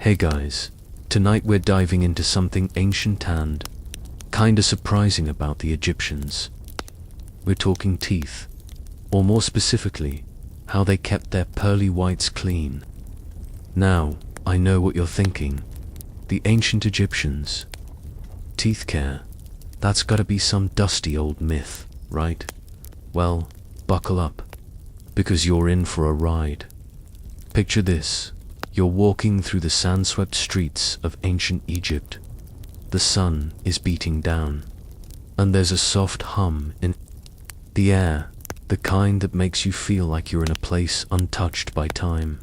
Hey guys, tonight we're diving into something ancient and kinda surprising about the Egyptians. We're talking teeth, or more specifically, how they kept their pearly whites clean. Now, I know what you're thinking. The ancient Egyptians. Teeth care. That's gotta be some dusty old myth, right? Well, buckle up, because you're in for a ride. Picture this. You're walking through the sand-swept streets of ancient Egypt. The sun is beating down, and there's a soft hum in the air, the kind that makes you feel like you're in a place untouched by time.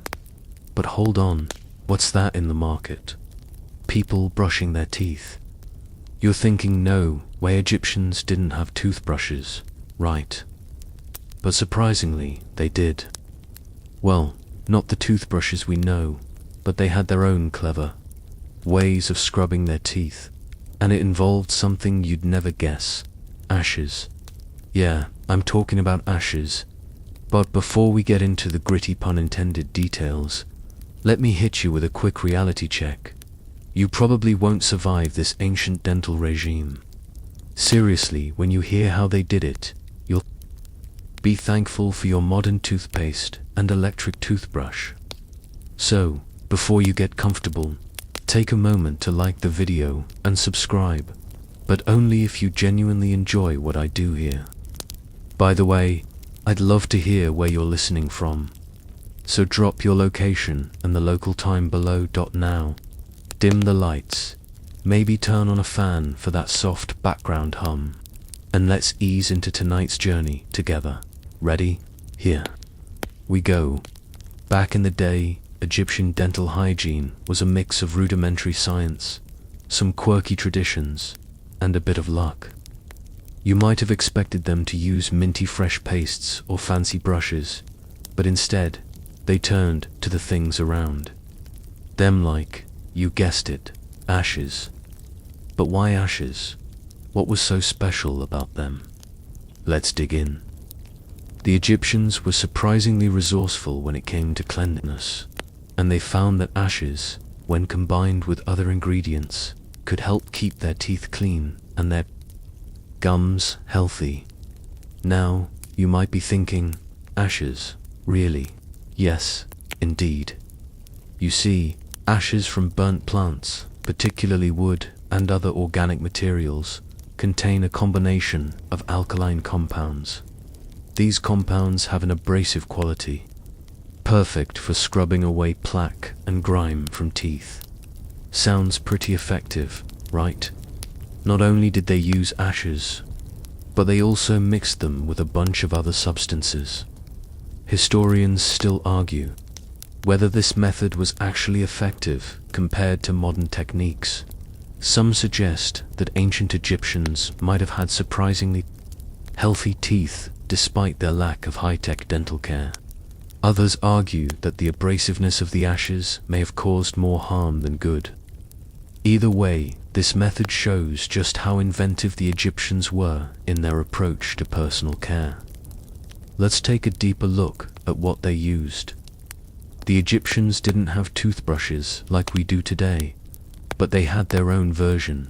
But hold on, what's that in the market? People brushing their teeth. You're thinking, no way, Egyptians didn't have toothbrushes, right? But surprisingly, they did. Well, not the toothbrushes we know, but they had their own clever ways of scrubbing their teeth, and it involved something you'd never guess: ashes. Yeah, I'm talking about ashes. But before we get into the gritty pun intended details, let me hit you with a quick reality check. You probably won't survive this ancient dental regime. Seriously, when you hear how they did it, you'll be thankful for your modern toothpaste and electric toothbrush. So, before you get comfortable, take a moment to like the video and subscribe, but only if you genuinely enjoy what I do here. By the way, I'd love to hear where you're listening from. So drop your location and the local time below. Now, dim the lights, maybe turn on a fan for that soft background hum, and let's ease into tonight's journey together. Ready? Here we go. Back in the day, Egyptian dental hygiene was a mix of rudimentary science, some quirky traditions, and a bit of luck. You might have expected them to use minty fresh pastes or fancy brushes, but instead, they turned to the things around them, like, you guessed it, ashes. But why ashes? What was so special about them? Let's dig in. The Egyptians were surprisingly resourceful when it came to cleanliness, and they found that ashes, when combined with other ingredients, could help keep their teeth clean and their gums healthy. Now, you might be thinking, ashes, really? Yes, indeed. You see, ashes from burnt plants, particularly wood and other organic materials, contain a combination of alkaline compounds. These compounds have an abrasive quality, perfect for scrubbing away plaque and grime from teeth. Sounds pretty effective, right? Not only did they use ashes, but they also mixed them with a bunch of other substances. Historians still argue whether this method was actually effective compared to modern techniques. Some suggest that ancient Egyptians might have had surprisingly healthy teeth despite their lack of high-tech dental care. Others argue that the abrasiveness of the ashes may have caused more harm than good. Either way, this method shows just how inventive the Egyptians were in their approach to personal care. Let's take a deeper look at what they used. The Egyptians didn't have toothbrushes like we do today, but they had their own version.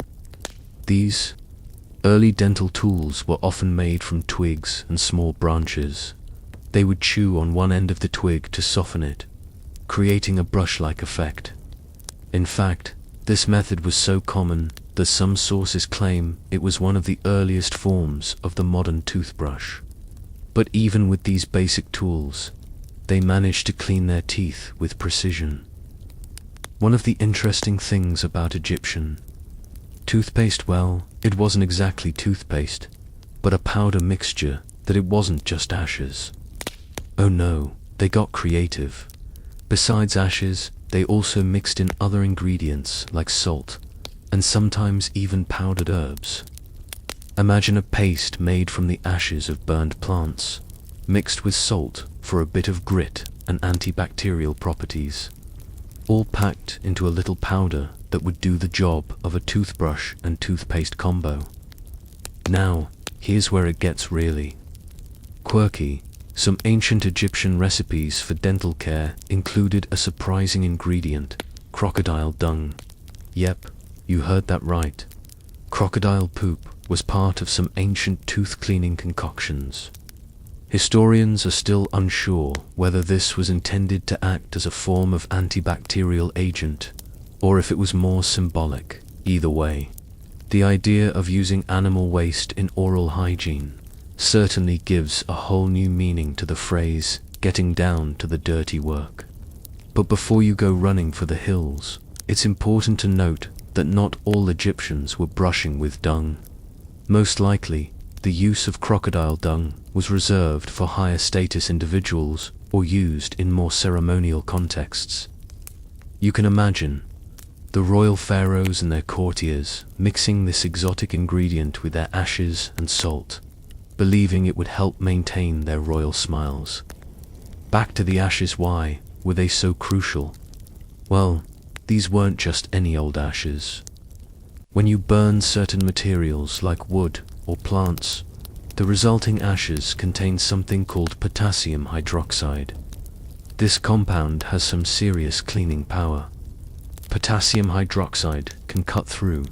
These early dental tools were often made from twigs and small branches. They would chew on one end of the twig to soften it, creating a brush-like effect. In fact, this method was so common that some sources claim it was one of the earliest forms of the modern toothbrush. But even with these basic tools, they managed to clean their teeth with precision. One of the interesting things about Egyptian toothpaste, well, it wasn't exactly toothpaste, but a powder mixture that it wasn't just ashes. Oh no, they got creative. Besides ashes, they also mixed in other ingredients like salt, and sometimes even powdered herbs. Imagine a paste made from the ashes of burned plants, mixed with salt for a bit of grit and antibacterial properties, all packed into a little powder that would do the job of a toothbrush and toothpaste combo. Now, here's where it gets really quirky. Some ancient Egyptian recipes for dental care included a surprising ingredient, crocodile dung. Yep, you heard that right. Crocodile poop was part of some ancient tooth-cleaning concoctions. Historians are still unsure whether this was intended to act as a form of antibacterial agent, or if it was more symbolic. Either way, the idea of using animal waste in oral hygiene certainly gives a whole new meaning to the phrase, getting down to the dirty work. But before you go running for the hills, it's important to note that not all Egyptians were brushing with dung. Most likely, the use of crocodile dung was reserved for higher status individuals or used in more ceremonial contexts. You can imagine the royal pharaohs and their courtiers mixing this exotic ingredient with their ashes and salt, believing it would help maintain their royal smiles. Back to the ashes, why were they so crucial? Well, these weren't just any old ashes. When you burn certain materials like wood or plants, the resulting ashes contain something called potassium hydroxide. This compound has some serious cleaning power. Potassium hydroxide can cut through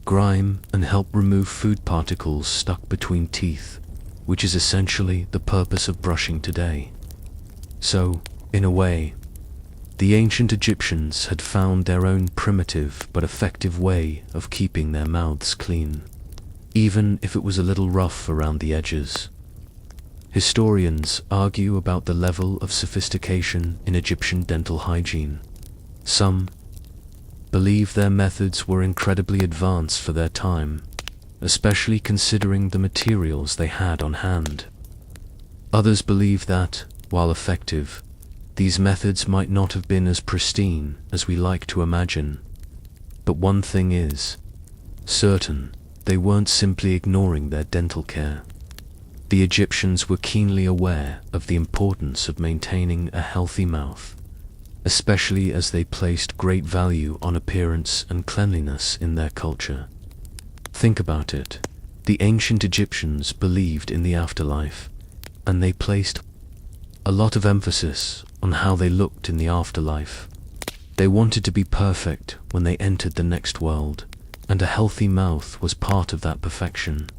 grime and help remove food particles stuck between teeth, which is essentially the purpose of brushing today. So, in a way, the ancient Egyptians had found their own primitive but effective way of keeping their mouths clean, even if it was a little rough around the edges. Historians argue about the level of sophistication in Egyptian dental hygiene. Some believe their methods were incredibly advanced for their time, especially considering the materials they had on hand. Others believe that, while effective, these methods might not have been as pristine as we like to imagine. But one thing is certain, they weren't simply ignoring their dental care. The Egyptians were keenly aware of the importance of maintaining a healthy mouth, especially as they placed great value on appearance and cleanliness in their culture. Think about it. The ancient Egyptians believed in the afterlife, and they placed a lot of emphasis on how they looked in the afterlife. They wanted to be perfect when they entered the next world, and a healthy mouth was part of that perfection.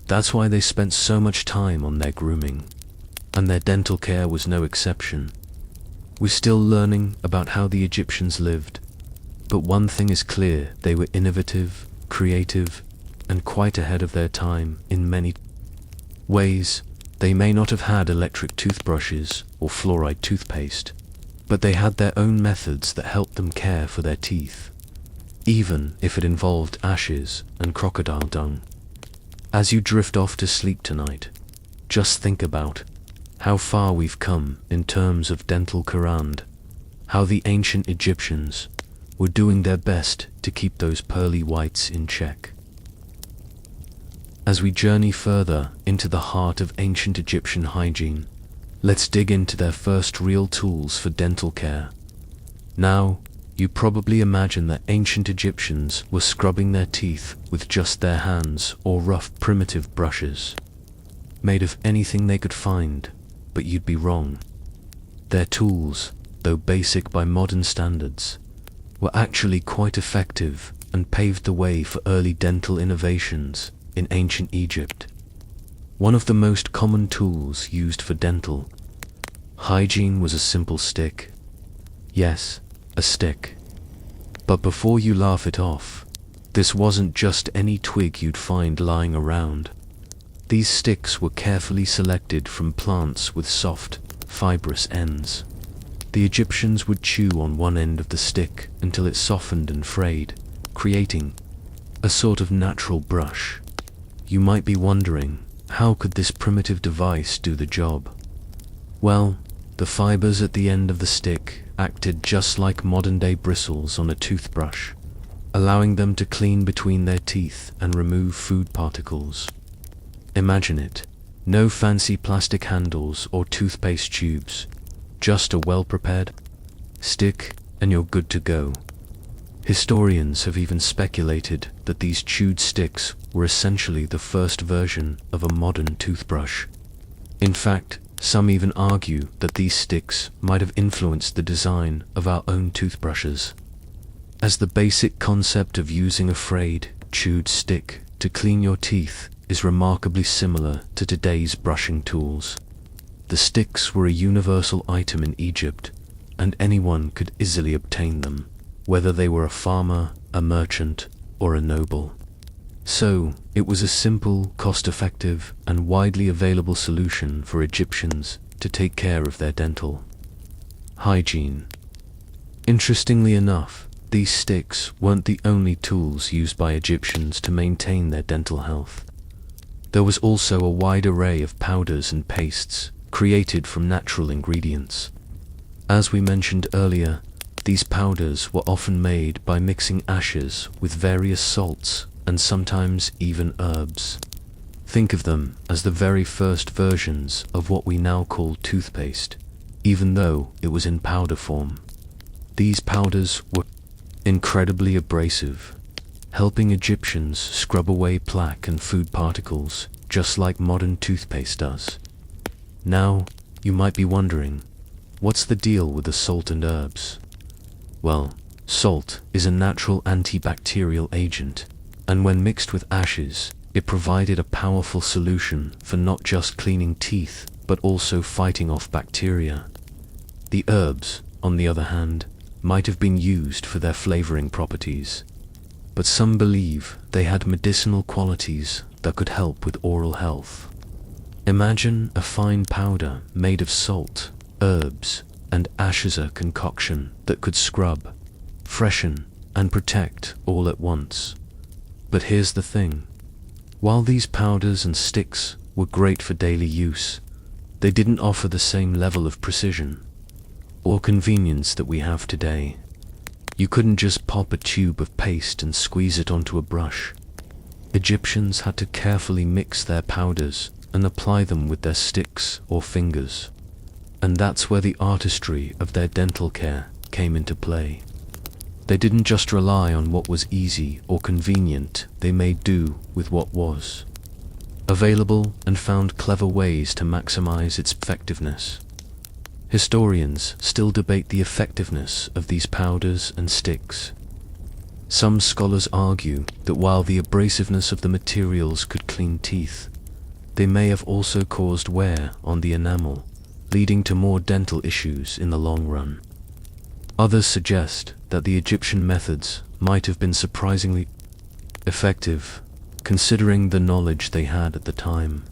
That's why they spent so much time on their grooming, and their dental care was no exception. We're still learning about how the Egyptians lived, but one thing is clear: they were innovative, creative, and quite ahead of their time in many ways. They may not have had electric toothbrushes or fluoride toothpaste, but they had their own methods that helped them care for their teeth, even if it involved ashes and crocodile dung. As you drift off to sleep tonight, just think about how far we've come in terms of dental care and how the ancient Egyptians were doing their best to keep those pearly whites in check. As we journey further into the heart of ancient Egyptian hygiene, let's dig into their first real tools for dental care. Now, you probably imagine that ancient Egyptians were scrubbing their teeth with just their hands or rough primitive brushes, made of anything they could find, but you'd be wrong. Their tools, though basic by modern standards, were actually quite effective and paved the way for early dental innovations in ancient Egypt. One of the most common tools used for dental hygiene was a simple stick. Yes, a stick. But before you laugh it off, this wasn't just any twig you'd find lying around. These sticks were carefully selected from plants with soft, fibrous ends. The Egyptians would chew on one end of the stick until it softened and frayed, creating a sort of natural brush. You might be wondering, how could this primitive device do the job? Well, the fibers at the end of the stick acted just like modern-day bristles on a toothbrush, allowing them to clean between their teeth and remove food particles. Imagine it. No fancy plastic handles or toothpaste tubes, just a well-prepared stick and you're good to go. Historians have even speculated that these chewed sticks were essentially the first version of a modern toothbrush. In fact, some even argue that these sticks might have influenced the design of our own toothbrushes. as the basic concept of using a frayed, chewed stick to clean your teeth is remarkably similar to today's brushing tools. The sticks were a universal item in Egypt, and anyone could easily obtain them, whether they were a farmer, a merchant, or a noble. So, it was a simple, cost-effective, and widely available solution for Egyptians to take care of their dental hygiene. Interestingly enough, these sticks weren't the only tools used by Egyptians to maintain their dental health. There was also a wide array of powders and pastes created from natural ingredients. As we mentioned earlier, these powders were often made by mixing ashes with various salts and sometimes even herbs. Think of them as the very first versions of what we now call toothpaste, even though it was in powder form. These powders were incredibly abrasive, helping Egyptians scrub away plaque and food particles just like modern toothpaste does. Now, you might be wondering, what's the deal with the salt and herbs? Well, salt is a natural antibacterial agent, and when mixed with ashes, it provided a powerful solution for not just cleaning teeth, but also fighting off bacteria. The herbs, on the other hand, might have been used for their flavoring properties, but some believe they had medicinal qualities that could help with oral health. Imagine a fine powder made of salt, herbs, and ashes, a concoction that could scrub, freshen, and protect all at once. But here's the thing. While these powders and sticks were great for daily use, they didn't offer the same level of precision or convenience that we have today. You couldn't just pop a tube of paste and squeeze it onto a brush. Egyptians had to carefully mix their powders and apply them with their sticks or fingers. And that's where the artistry of their dental care came into play. They didn't just rely on what was easy or convenient, they made do with what was available and found clever ways to maximize its effectiveness. Historians still debate the effectiveness of these powders and sticks. Some scholars argue that while the abrasiveness of the materials could clean teeth, they may have also caused wear on the enamel, leading to more dental issues in the long run. Others suggest that the Egyptian methods might have been surprisingly effective, considering the knowledge they had at the time.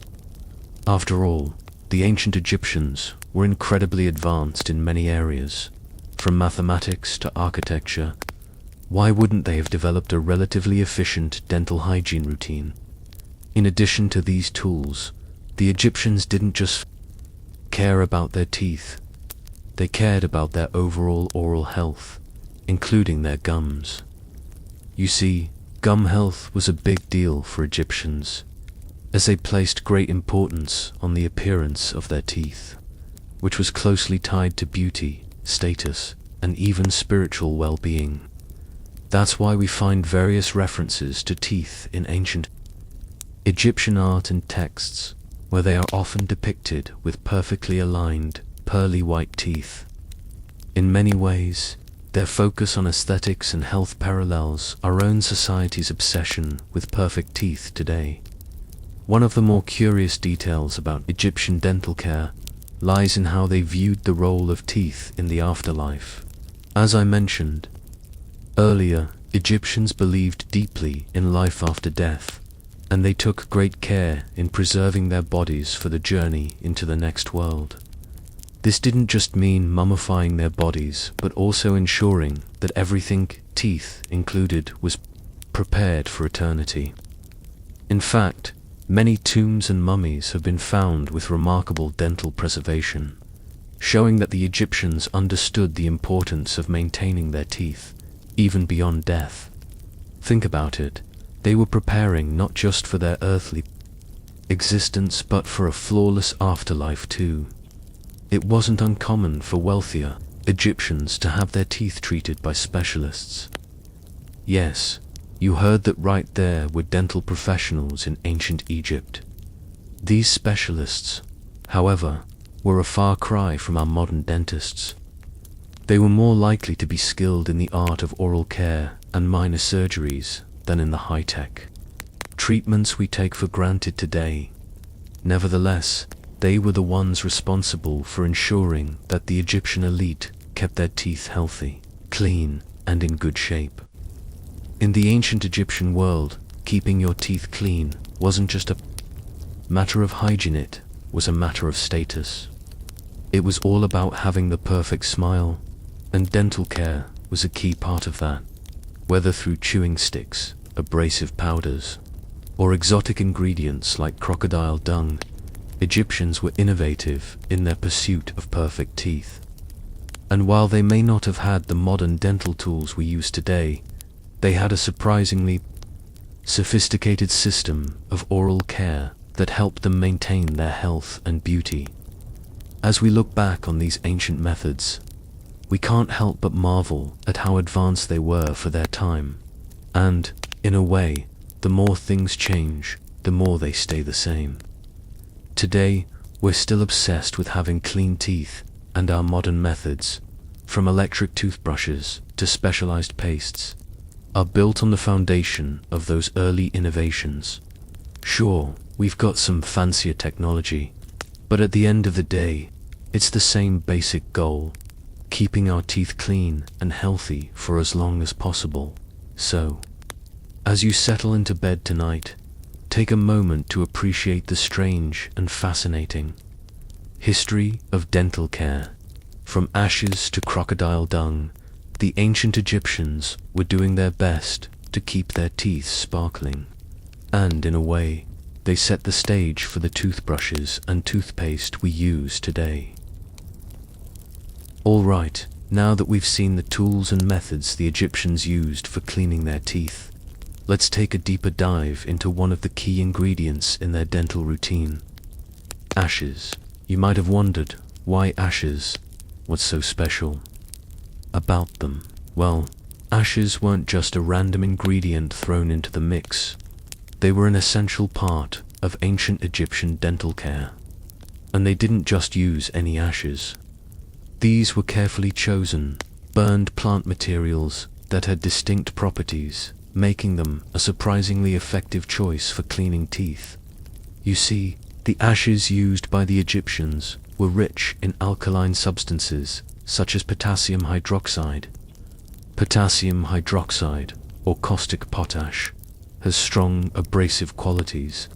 After all, the ancient Egyptians were incredibly advanced in many areas, from mathematics to architecture. Why wouldn't they have developed a relatively efficient dental hygiene routine? In addition to these tools, the Egyptians didn't just care about their teeth, they cared about their overall oral health, including their gums. You see, gum health was a big deal for Egyptians, as they placed great importance on the appearance of their teeth, which was closely tied to beauty, status, and even spiritual well-being. That's why we find various references to teeth in ancient Egyptian art and texts, where they are often depicted with perfectly aligned, pearly white teeth. In many ways, their focus on aesthetics and health parallels our own society's obsession with perfect teeth today. One of the more curious details about Egyptian dental care lies in how they viewed the role of teeth in the afterlife. As I mentioned earlier, Egyptians believed deeply in life after death, and they took great care in preserving their bodies for the journey into the next world. This didn't just mean mummifying their bodies, but also ensuring that everything, teeth included, was prepared for eternity. In fact, many tombs and mummies have been found with remarkable dental preservation, showing that the Egyptians understood the importance of maintaining their teeth, even beyond death. Think about it. They were preparing not just for their earthly existence but for a flawless afterlife too. It wasn't uncommon for wealthier Egyptians to have their teeth treated by specialists. Yes, you heard that right, there were dental professionals in ancient Egypt. These specialists, however, were a far cry from our modern dentists. They were more likely to be skilled in the art of oral care and minor surgeries than in the high-tech treatments we take for granted today. Nevertheless, they were the ones responsible for ensuring that the Egyptian elite kept their teeth healthy, clean, and in good shape. In the ancient Egyptian world, keeping your teeth clean wasn't just a matter of hygiene, it was a matter of status. It was all about having the perfect smile, and dental care was a key part of that. Whether through chewing sticks, abrasive powders, or exotic ingredients like crocodile dung, Egyptians were innovative in their pursuit of perfect teeth. And while they may not have had the modern dental tools we use today, they had a surprisingly sophisticated system of oral care that helped them maintain their health and beauty. As we look back on these ancient methods, we can't help but marvel at how advanced they were for their time. And, in a way, the more things change, the more they stay the same. Today, we're still obsessed with having clean teeth, and our modern methods, from electric toothbrushes to specialized pastes, are built on the foundation of those early innovations. Sure, we've got some fancier technology, but at the end of the day, it's the same basic goal: keeping our teeth clean and healthy for as long as possible. So, as you settle into bed tonight, take a moment to appreciate the strange and fascinating history of dental care. From ashes to crocodile dung, the ancient Egyptians were doing their best to keep their teeth sparkling. And in a way, they set the stage for the toothbrushes and toothpaste we use today. Alright, now that we've seen the tools and methods the Egyptians used for cleaning their teeth, let's take a deeper dive into one of the key ingredients in their dental routine: ashes. You might have wondered, why ashes? What's so special about them? Well, ashes weren't just a random ingredient thrown into the mix. They were an essential part of ancient Egyptian dental care. And they didn't just use any ashes. These were carefully chosen, burned plant materials that had distinct properties, making them a surprisingly effective choice for cleaning teeth. You see, the ashes used by the Egyptians were rich in alkaline substances such as potassium hydroxide. Potassium hydroxide, or caustic potash, has strong abrasive qualities,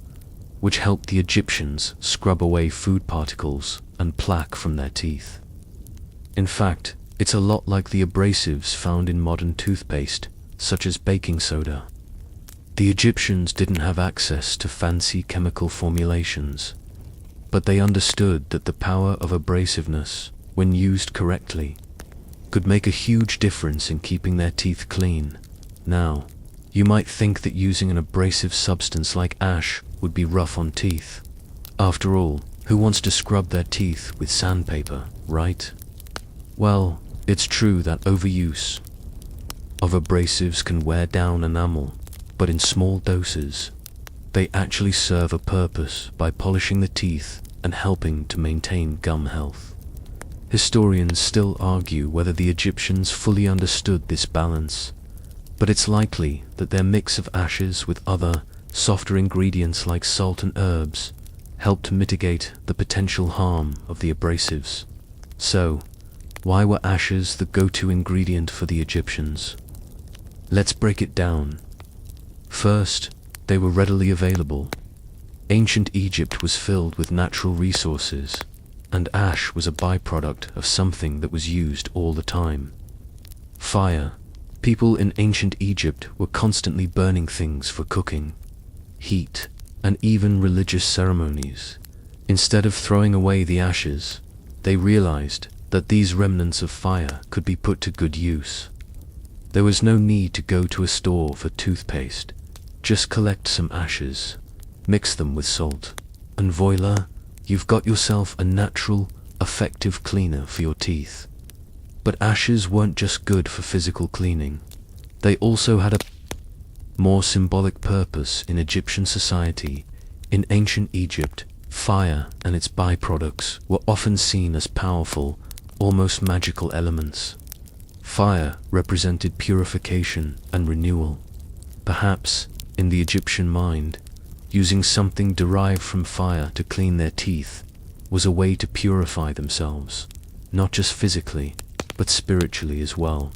which helped the Egyptians scrub away food particles and plaque from their teeth. In fact, it's a lot like the abrasives found in modern toothpaste, such as baking soda. The Egyptians didn't have access to fancy chemical formulations, but they understood that the power of abrasiveness, when used correctly, could make a huge difference in keeping their teeth clean. Now, you might think that using an abrasive substance like ash would be rough on teeth. After all, who wants to scrub their teeth with sandpaper, right? Well, it's true that overuse of abrasives can wear down enamel, but in small doses, they actually serve a purpose by polishing the teeth and helping to maintain gum health. Historians still argue whether the Egyptians fully understood this balance, but it's likely that their mix of ashes with other, softer ingredients like salt and herbs helped mitigate the potential harm of the abrasives. So, why were ashes the go-to ingredient for the Egyptians? Let's break it down. First, they were readily available. Ancient Egypt was filled with natural resources, and ash was a byproduct of something that was used all the time: fire. People in ancient Egypt were constantly burning things for cooking, heat, and even religious ceremonies. Instead of throwing away the ashes, they realized that these remnants of fire could be put to good use. There was no need to go to a store for toothpaste. Just collect some ashes, mix them with salt, and voila, you've got yourself a natural, effective cleaner for your teeth. But ashes weren't just good for physical cleaning. They also had a more symbolic purpose in Egyptian society. In ancient Egypt, fire and its byproducts were often seen as powerful, almost magical elements. Fire represented purification and renewal. Perhaps, in the Egyptian mind, using something derived from fire to clean their teeth was a way to purify themselves, not just physically, but spiritually as well.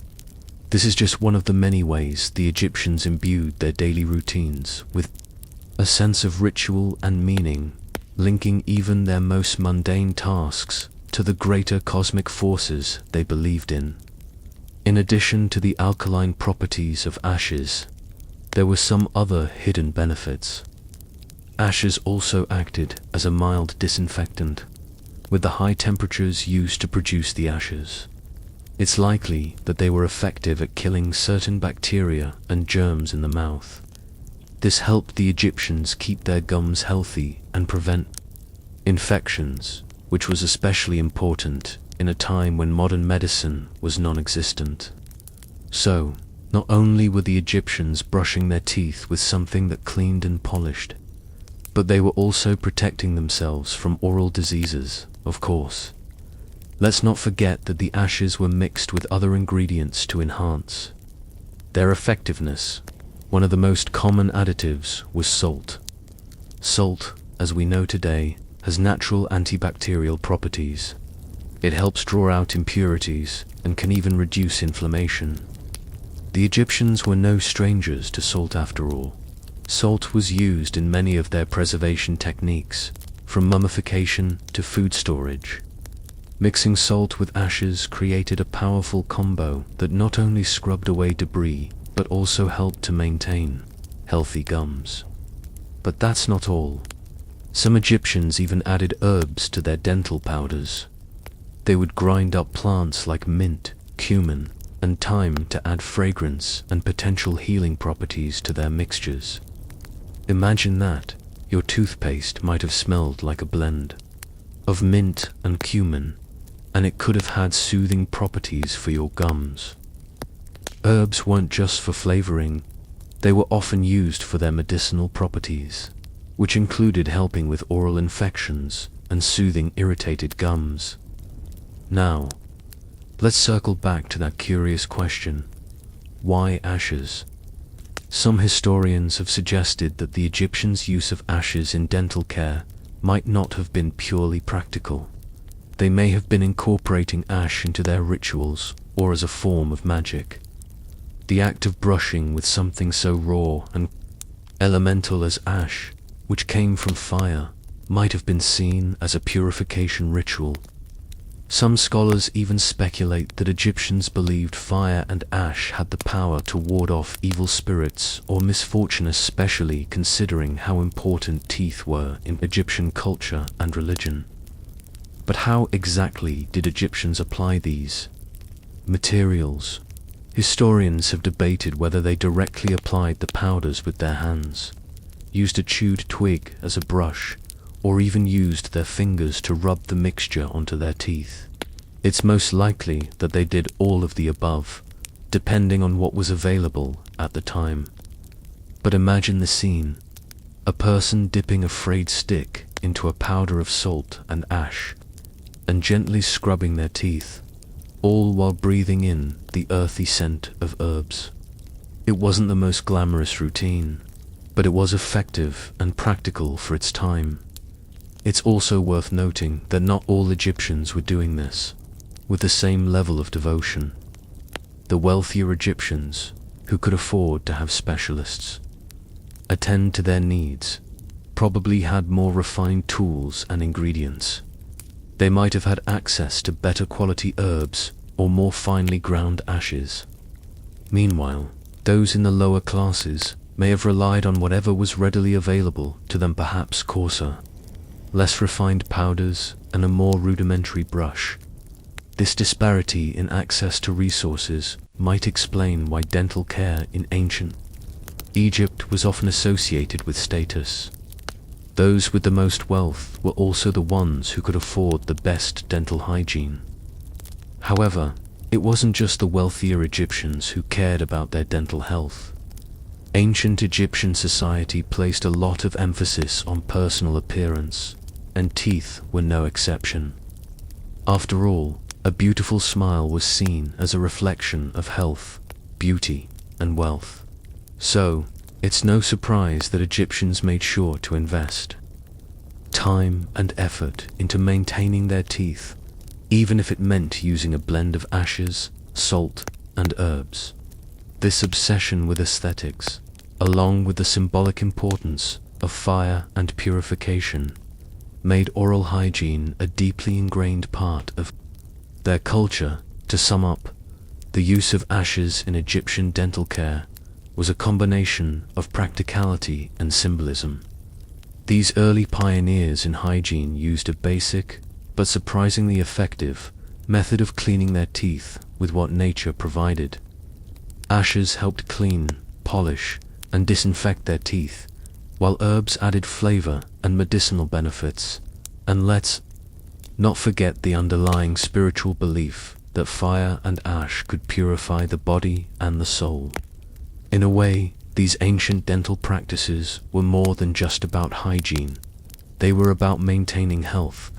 This is just one of the many ways the Egyptians imbued their daily routines with a sense of ritual and meaning, linking even their most mundane tasks to the greater cosmic forces they believed in. In addition to the alkaline properties of ashes, there were some other hidden benefits. Ashes also acted as a mild disinfectant, with the high temperatures used to produce the ashes. It's likely that they were effective at killing certain bacteria and germs in the mouth. This helped the Egyptians keep their gums healthy and prevent infections, which was especially important in a time when modern medicine was non-existent. So, not only were the Egyptians brushing their teeth with something that cleaned and polished, but they were also protecting themselves from oral diseases, of course. Let's not forget that the ashes were mixed with other ingredients to enhance their effectiveness. One of the most common additives was salt. Salt, as we know today, has natural antibacterial properties. It helps draw out impurities and can even reduce inflammation. The Egyptians were no strangers to salt after all. Salt was used in many of their preservation techniques, from mummification to food storage. Mixing salt with ashes created a powerful combo that not only scrubbed away debris, but also helped to maintain healthy gums. But that's not all. Some Egyptians even added herbs to their dental powders. They would grind up plants like mint, cumin, and thyme to add fragrance and potential healing properties to their mixtures. Imagine that. Your toothpaste might have smelled like a blend of mint and cumin, and it could have had soothing properties for your gums. Herbs weren't just for flavoring, they were often used for their medicinal properties, which included helping with oral infections and soothing irritated gums. Now, let's circle back to that curious question: why ashes? Some historians have suggested that the Egyptians' use of ashes in dental care might not have been purely practical. They may have been incorporating ash into their rituals or as a form of magic. The act of brushing with something so raw and elemental as ash, which came from fire, might have been seen as a purification ritual. Some scholars even speculate that Egyptians believed fire and ash had the power to ward off evil spirits or misfortune, especially considering how important teeth were in Egyptian culture and religion. But how exactly did Egyptians apply these materials? Historians have debated whether they directly applied the powders with their hands, used a chewed twig as a brush, or even used their fingers to rub the mixture onto their teeth. It's most likely that they did all of the above, depending on what was available at the time. But imagine the scene: a person dipping a frayed stick into a powder of salt and ash, and gently scrubbing their teeth, all while breathing in the earthy scent of herbs. It wasn't the most glamorous routine, but it was effective and practical for its time. It's also worth noting that not all Egyptians were doing this with the same level of devotion. The wealthier Egyptians, who could afford to have specialists attend to their needs, probably had more refined tools and ingredients. They might have had access to better quality herbs or more finely ground ashes. Meanwhile, those in the lower classes may have relied on whatever was readily available to them, perhaps coarser, less refined powders, and a more rudimentary brush. This disparity in access to resources might explain why dental care in ancient Egypt was often associated with status. Those with the most wealth were also the ones who could afford the best dental hygiene. However, it wasn't just the wealthier Egyptians who cared about their dental health. Ancient Egyptian society placed a lot of emphasis on personal appearance, and teeth were no exception. After all, A beautiful smile was seen as a reflection of health, beauty, and wealth. So, it's no surprise that Egyptians made sure to invest time and effort into maintaining their teeth, even if it meant using a blend of ashes, salt, and herbs. This obsession with aesthetics, along with the symbolic importance of fire and purification, made oral hygiene a deeply ingrained part of their culture. To sum up, the use of ashes in Egyptian dental care was a combination of practicality and symbolism. These early pioneers in hygiene used a basic, but surprisingly effective, method of cleaning their teeth with what nature provided. Ashes helped clean, polish, and disinfect their teeth, while herbs added flavor and medicinal benefits. And let's not forget the underlying spiritual belief that fire and ash could purify the body and the soul. In a way, these ancient dental practices were more than just about hygiene. They were about maintaining health,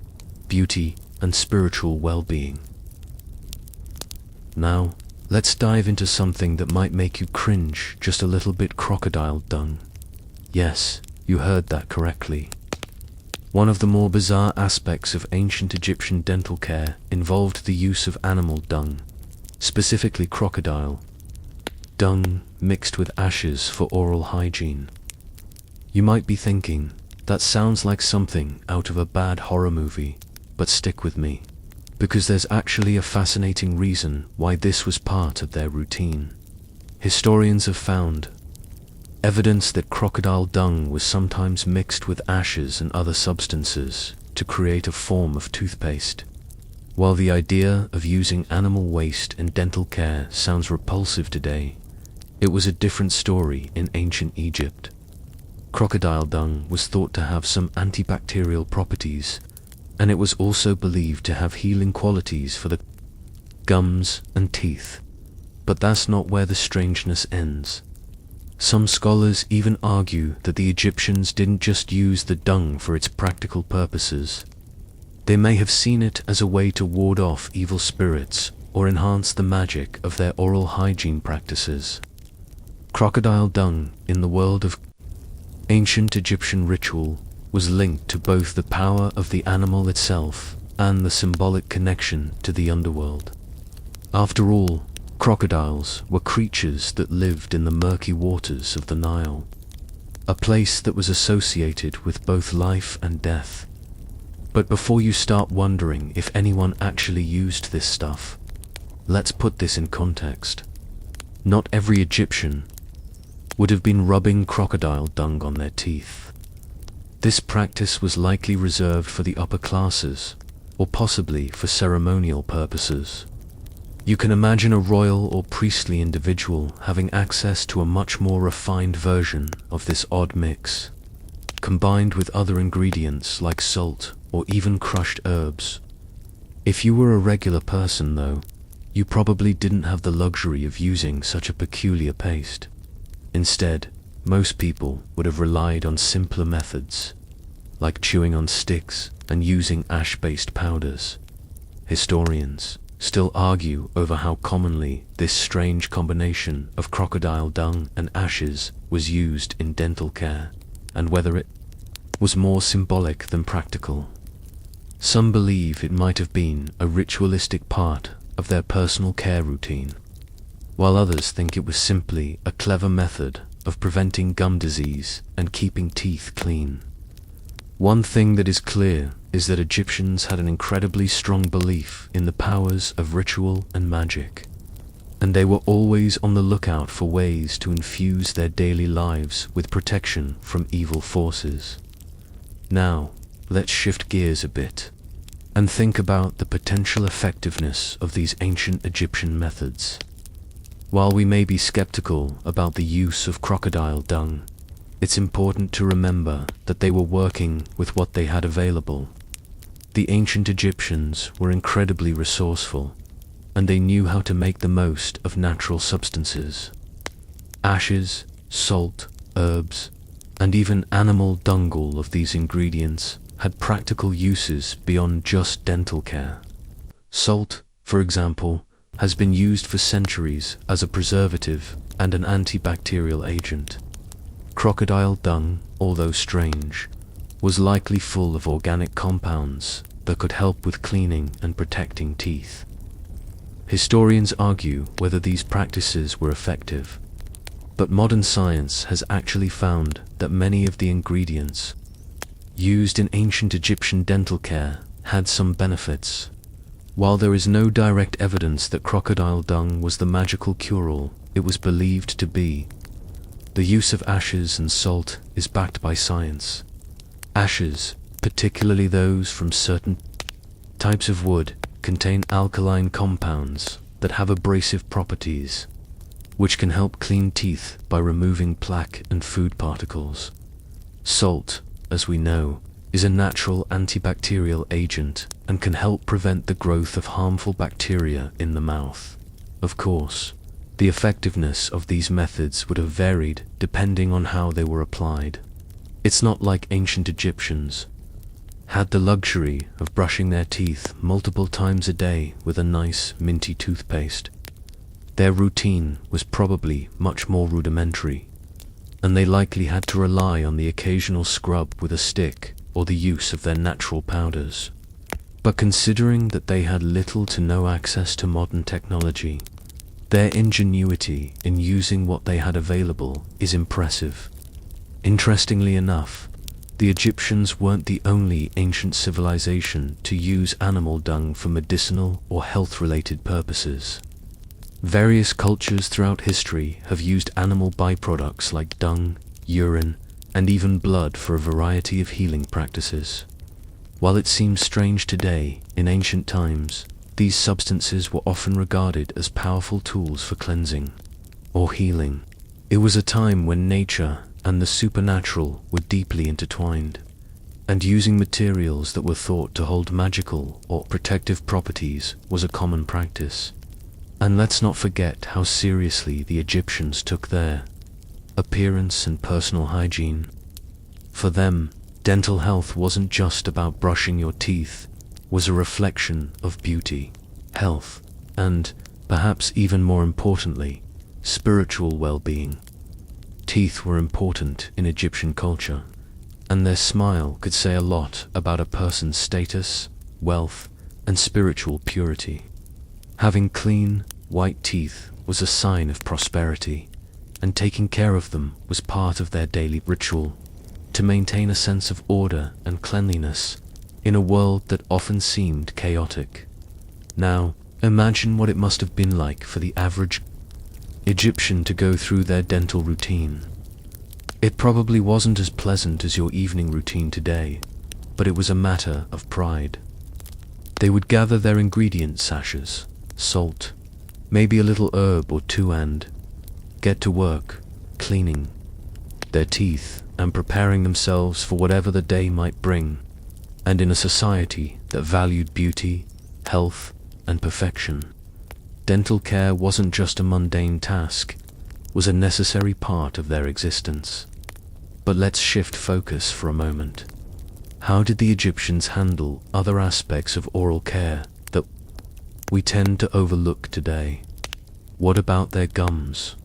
beauty, and spiritual well-being. Now, let's dive into something that might make you cringe just a little bit: crocodile dung. Yes, you heard that correctly. One of the more bizarre aspects of ancient Egyptian dental care involved the use of animal dung, specifically crocodile dung mixed with ashes for oral hygiene. You might be thinking, that sounds like something out of a bad horror movie, but stick with me, because there's actually a fascinating reason why this was part of their routine. Historians have found evidence that crocodile dung was sometimes mixed with ashes and other substances to create a form of toothpaste. While the idea of using animal waste in dental care sounds repulsive today, it was a different story in ancient Egypt. Crocodile dung was thought to have some antibacterial properties, and it was also believed to have healing qualities for the gums and teeth. But that's not where the strangeness ends. Some scholars even argue that the Egyptians didn't just use the dung for its practical purposes. They may have seen it as a way to ward off evil spirits or enhance the magic of their oral hygiene practices. Crocodile dung, in the world of ancient Egyptian ritual, was linked to both the power of the animal itself and the symbolic connection to the underworld. After all, crocodiles were creatures that lived in the murky waters of the Nile, a place that was associated with both life and death. But before you start wondering if anyone actually used this stuff, let's put this in context. Not every Egyptian would have been rubbing crocodile dung on their teeth. This practice was likely reserved for the upper classes, or possibly for ceremonial purposes. You can imagine a royal or priestly individual having access to a much more refined version of this odd mix, combined with other ingredients like salt or even crushed herbs. If you were a regular person, though, you probably didn't have the luxury of using such a peculiar paste. Instead, most people would have relied on simpler methods, like chewing on sticks and using ash-based powders. Historians still argue over how commonly this strange combination of crocodile dung and ashes was used in dental care, and whether it was more symbolic than practical. Some believe it might have been a ritualistic part of their personal care routine, while others think it was simply a clever method of preventing gum disease and keeping teeth clean. One thing that is clear is that Egyptians had an incredibly strong belief in the powers of ritual and magic, and they were always on the lookout for ways to infuse their daily lives with protection from evil forces. Now, let's shift gears a bit and think about the potential effectiveness of these ancient Egyptian methods. While we may be skeptical about the use of crocodile dung, it's important to remember that they were working with what they had available. The ancient Egyptians were incredibly resourceful, and they knew how to make the most of natural substances. Ashes, salt, herbs, and even animal dung. All of these ingredients had practical uses beyond just dental care. Salt, for example, has been used for centuries as a preservative and an antibacterial agent. Crocodile dung, although strange, was likely full of organic compounds that could help with cleaning and protecting teeth. Historians argue whether these practices were effective, but modern science has actually found that many of the ingredients used in ancient Egyptian dental care had some benefits. While there is no direct evidence that crocodile dung was the magical cure-all it was believed to be, the use of ashes and salt is backed by science. Ashes, particularly those from certain types of wood, contain alkaline compounds that have abrasive properties, which can help clean teeth by removing plaque and food particles. Salt, as we know, is a natural antibacterial agent and can help prevent the growth of harmful bacteria in the mouth. Of course, the effectiveness of these methods would have varied depending on how they were applied. It's not like ancient Egyptians had the luxury of brushing their teeth multiple times a day with a nice, minty toothpaste. Their routine was probably much more rudimentary, and they likely had to rely on the occasional scrub with a stick or the use of their natural powders. But considering that they had little to no access to modern technology, their ingenuity in using what they had available is impressive. Interestingly enough, the Egyptians weren't the only ancient civilization to use animal dung for medicinal or health-related purposes. Various cultures throughout history have used animal byproducts like dung, urine, and even blood for a variety of healing practices. While it seems strange today, in ancient times, these substances were often regarded as powerful tools for cleansing or healing. It was a time when nature and the supernatural were deeply intertwined, and using materials that were thought to hold magical or protective properties was a common practice. And let's not forget how seriously the Egyptians took their appearance and personal hygiene. For them, dental health wasn't just about brushing your teeth, it was a reflection of beauty, health, and, perhaps even more importantly, spiritual well-being. Teeth were important in Egyptian culture, and their smile could say a lot about a person's status, wealth, and spiritual purity. Having clean, white teeth was a sign of prosperity, and taking care of them was part of their daily ritual to maintain a sense of order and cleanliness in a world that often seemed chaotic. Now, imagine what it must have been like for the average Egyptian to go through their dental routine. It probably wasn't as pleasant as your evening routine today, but it was a matter of pride. They would gather their ingredient sachets, salt, maybe a little herb or two, and get to work, cleaning their teeth and preparing themselves for whatever the day might bring. And in a society that valued beauty, health, and perfection, dental care wasn't just a mundane task, it was a necessary part of their existence. But let's shift focus for a moment. How did the Egyptians handle other aspects of oral care that we tend to overlook today? What about their gums?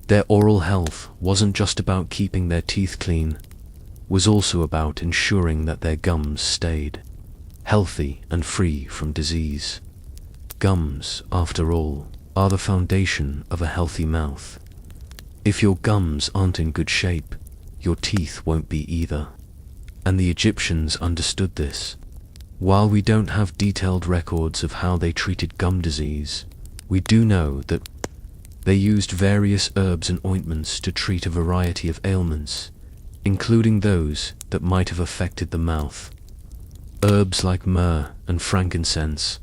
Their oral health wasn't just about keeping their teeth clean, it was also about ensuring that their gums stayed healthy and free from disease. Gums, after all, are the foundation of a healthy mouth. If your gums aren't in good shape, your teeth won't be either. And the Egyptians understood this. While we don't have detailed records of how they treated gum disease, we do know that they used various herbs and ointments to treat a variety of ailments, including those that might have affected the mouth. Herbs like myrrh and frankincense,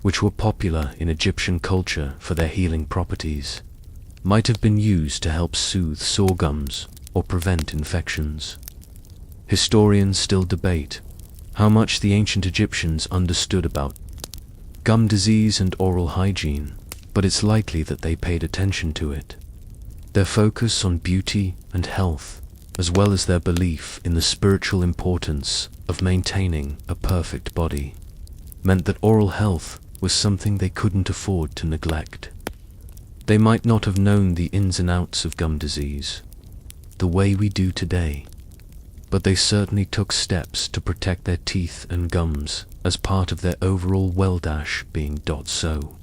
which were popular in Egyptian culture for their healing properties, might have been used to help soothe sore gums or prevent infections. Historians still debate how much the ancient Egyptians understood about gum disease and oral hygiene, but it's likely that they paid attention to it. Their focus on beauty and health, as well as their belief in the spiritual importance of maintaining a perfect body, meant that oral health was something they couldn't afford to neglect. They might not have known the ins and outs of gum disease the way we do today, but they certainly took steps to protect their teeth and gums as part of their overall well-being. So,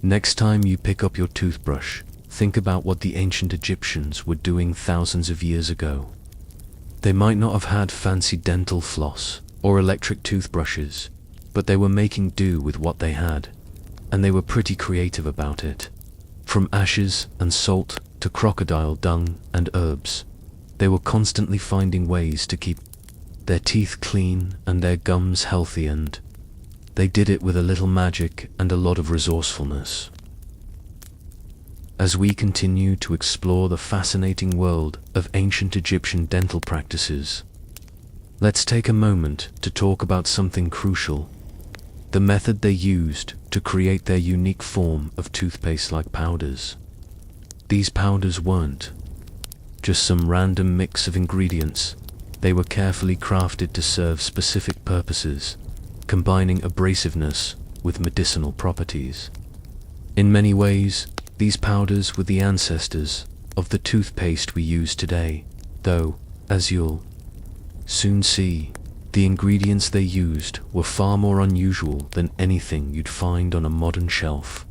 next time you pick up your toothbrush, think about what the ancient Egyptians were doing thousands of years ago. They might not have had fancy dental floss or electric toothbrushes, but they were making do with what they had, and they were pretty creative about it. From ashes and salt to crocodile dung and herbs, they were constantly finding ways to keep their teeth clean and their gums healthy, and they did it with a little magic and a lot of resourcefulness. As we continue to explore the fascinating world of ancient Egyptian dental practices, let's take a moment to talk about something crucial: the method they used to create their unique form of toothpaste-like powders. These powders weren't just some random mix of ingredients. They were carefully crafted to serve specific purposes, combining abrasiveness with medicinal properties. In many ways, these powders were the ancestors of the toothpaste we use today, though, as you'll soon see, the ingredients they used were far more unusual than anything you'd find on a modern shelf.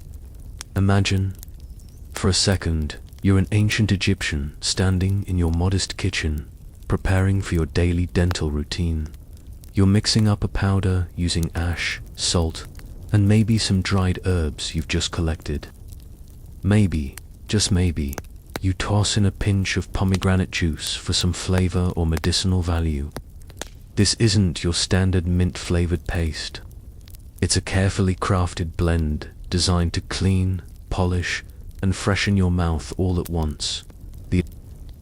Imagine, for a second, you're an ancient Egyptian standing in your modest kitchen, preparing for your daily dental routine. You're mixing up a powder using ash, salt, and maybe some dried herbs you've just collected. Maybe, just maybe, you toss in a pinch of pomegranate juice for some flavor or medicinal value. This isn't your standard mint-flavored paste. It's a carefully crafted blend designed to clean, polish, and freshen your mouth all at once. The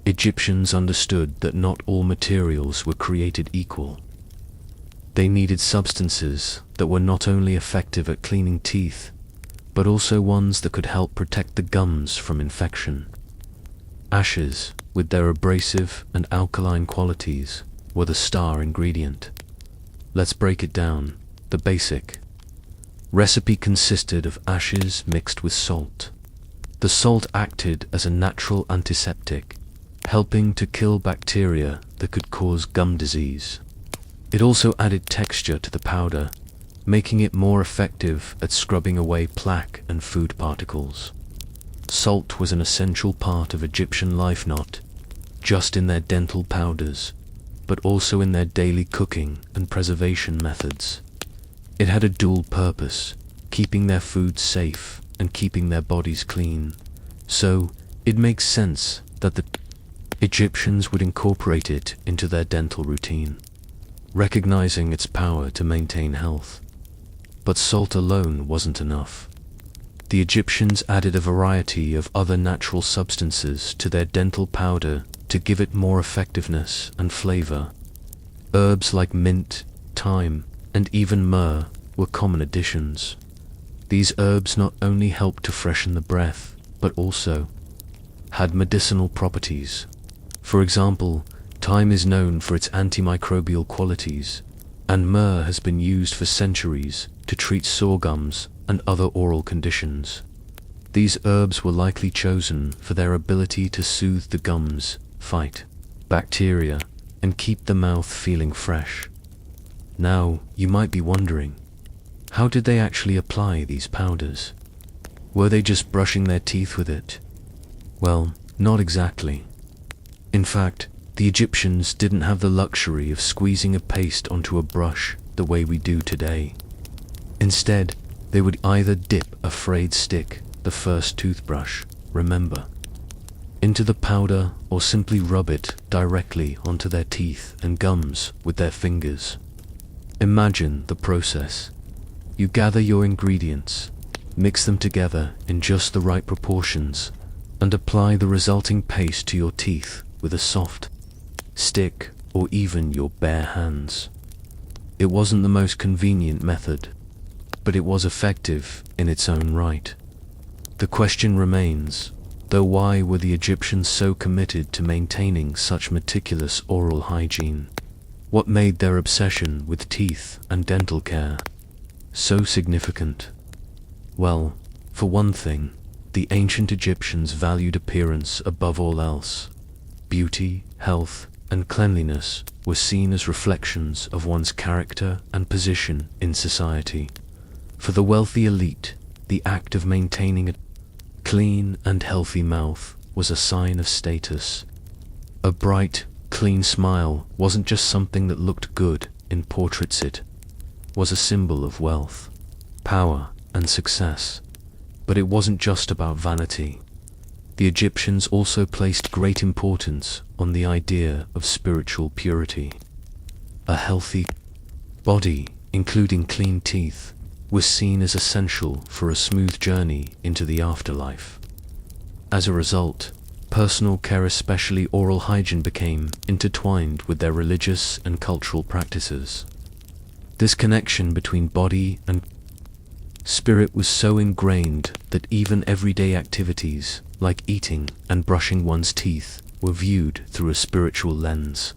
Egyptians understood that not all materials were created equal. They needed substances that were not only effective at cleaning teeth, but also ones that could help protect the gums from infection. Ashes, with their abrasive and alkaline qualities, were the star ingredient. Let's break it down. The basic recipe consisted of ashes mixed with salt. The salt acted as a natural antiseptic, helping to kill bacteria that could cause gum disease. It also added texture to the powder, making it more effective at scrubbing away plaque and food particles. Salt was an essential part of Egyptian life, not just in their dental powders, but also in their daily cooking and preservation methods. It had a dual purpose, keeping their food safe and keeping their bodies clean. So, it makes sense that the Egyptians would incorporate it into their dental routine, recognizing its power to maintain health. But salt alone wasn't enough. The Egyptians added a variety of other natural substances to their dental powder to give it more effectiveness and flavor. Herbs like mint, thyme, and even myrrh were common additions. These herbs not only helped to freshen the breath, but also had medicinal properties. For example, thyme is known for its antimicrobial qualities, and myrrh has been used for centuries to treat sore gums and other oral conditions. These herbs were likely chosen for their ability to soothe the gums, fight bacteria, and keep the mouth feeling fresh. Now, you might be wondering, how did they actually apply these powders? Were they just brushing their teeth with it? Well, not exactly. In fact, the Egyptians didn't have the luxury of squeezing a paste onto a brush the way we do today. Instead, they would either dip a frayed stick, the first toothbrush, remember, into the powder, or simply rub it directly onto their teeth and gums with their fingers. Imagine the process. You gather your ingredients, mix them together in just the right proportions, and apply the resulting paste to your teeth with a soft stick or even your bare hands. It wasn't the most convenient method, but it was effective in its own right. The question remains, though, why were the Egyptians so committed to maintaining such meticulous oral hygiene? What made their obsession with teeth and dental care so significant? Well, for one thing, the ancient Egyptians valued appearance above all else. Beauty, health, and cleanliness were seen as reflections of one's character and position in society. For the wealthy elite, the act of maintaining a clean and healthy mouth was a sign of status. A bright, clean smile wasn't just something that looked good in portraits, it was a symbol of wealth, power, and success. But it wasn't just about vanity. The Egyptians also placed great importance on the idea of spiritual purity. A healthy body, including clean teeth, was seen as essential for a smooth journey into the afterlife. As a result, personal care, especially oral hygiene, became intertwined with their religious and cultural practices. This connection between body and spirit was so ingrained that even everyday activities, like eating and brushing one's teeth, were viewed through a spiritual lens.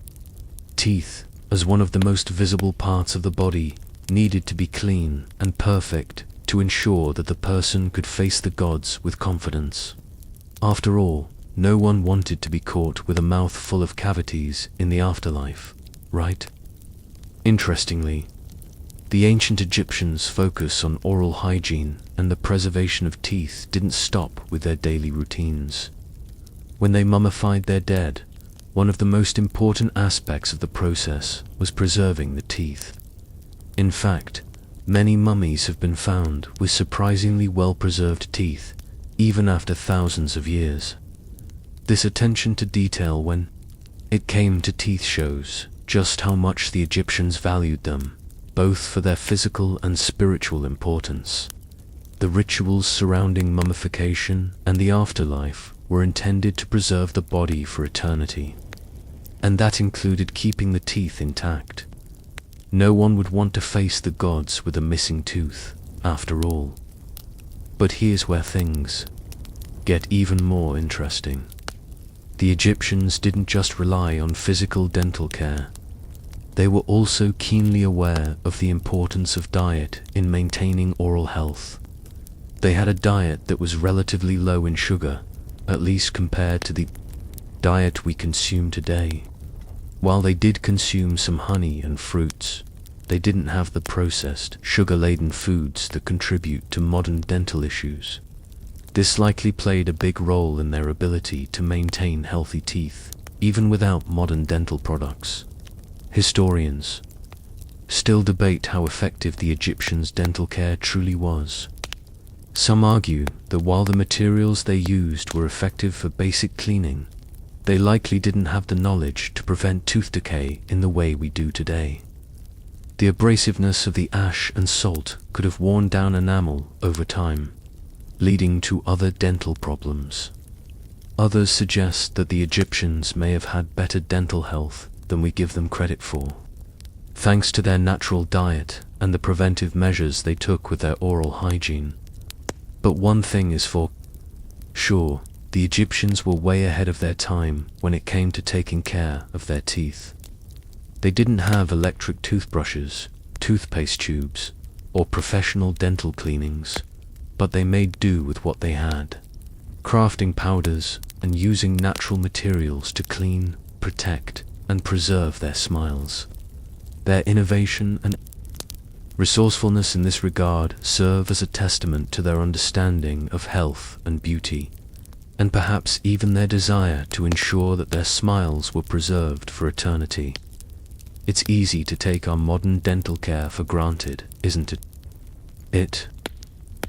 Teeth, as one of the most visible parts of the body, needed to be clean and perfect to ensure that the person could face the gods with confidence. After all, no one wanted to be caught with a mouth full of cavities in the afterlife, right? Interestingly, the ancient Egyptians' focus on oral hygiene and the preservation of teeth didn't stop with their daily routines. When they mummified their dead, one of the most important aspects of the process was preserving the teeth. In fact, many mummies have been found with surprisingly well-preserved teeth, even after thousands of years. This attention to detail when it came to teeth shows just how much the Egyptians valued them, both for their physical and spiritual importance. The rituals surrounding mummification and the afterlife were intended to preserve the body for eternity, and that included keeping the teeth intact. No one would want to face the gods with a missing tooth, after all. But here's where things get even more interesting. The Egyptians didn't just rely on physical dental care. They were also keenly aware of the importance of diet in maintaining oral health. They had a diet that was relatively low in sugar, at least compared to the diet we consume today. While they did consume some honey and fruits, they didn't have the processed, sugar-laden foods that contribute to modern dental issues. This likely played a big role in their ability to maintain healthy teeth, even without modern dental products. Historians still debate how effective the Egyptians' dental care truly was. Some argue that while the materials they used were effective for basic cleaning, they likely didn't have the knowledge to prevent tooth decay in the way we do today. The abrasiveness of the ash and salt could have worn down enamel over time, leading to other dental problems. Others suggest that the Egyptians may have had better dental health than we give them credit for, thanks to their natural diet and the preventive measures they took with their oral hygiene. But one thing is for sure, the Egyptians were way ahead of their time when it came to taking care of their teeth. They didn't have electric toothbrushes, toothpaste tubes, or professional dental cleanings, but they made do with what they had, crafting powders and using natural materials to clean, protect, and preserve their smiles. Their innovation and resourcefulness in this regard serve as a testament to their understanding of health and beauty, and perhaps even their desire to ensure that their smiles were preserved for eternity. It's easy to take our modern dental care for granted, isn't it?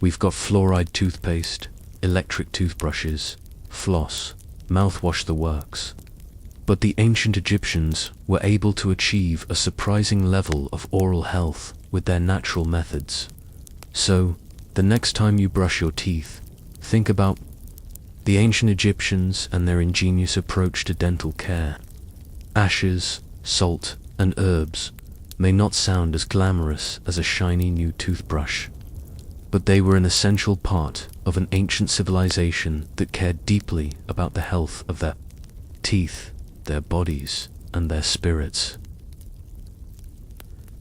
We've got fluoride toothpaste, electric toothbrushes, floss, mouthwash, the works. But the ancient Egyptians were able to achieve a surprising level of oral health with their natural methods. So, the next time you brush your teeth, think about the ancient Egyptians and their ingenious approach to dental care. Ashes, salt, and herbs may not sound as glamorous as a shiny new toothbrush, but they were an essential part of an ancient civilization that cared deeply about the health of their teeth, their bodies, and their spirits.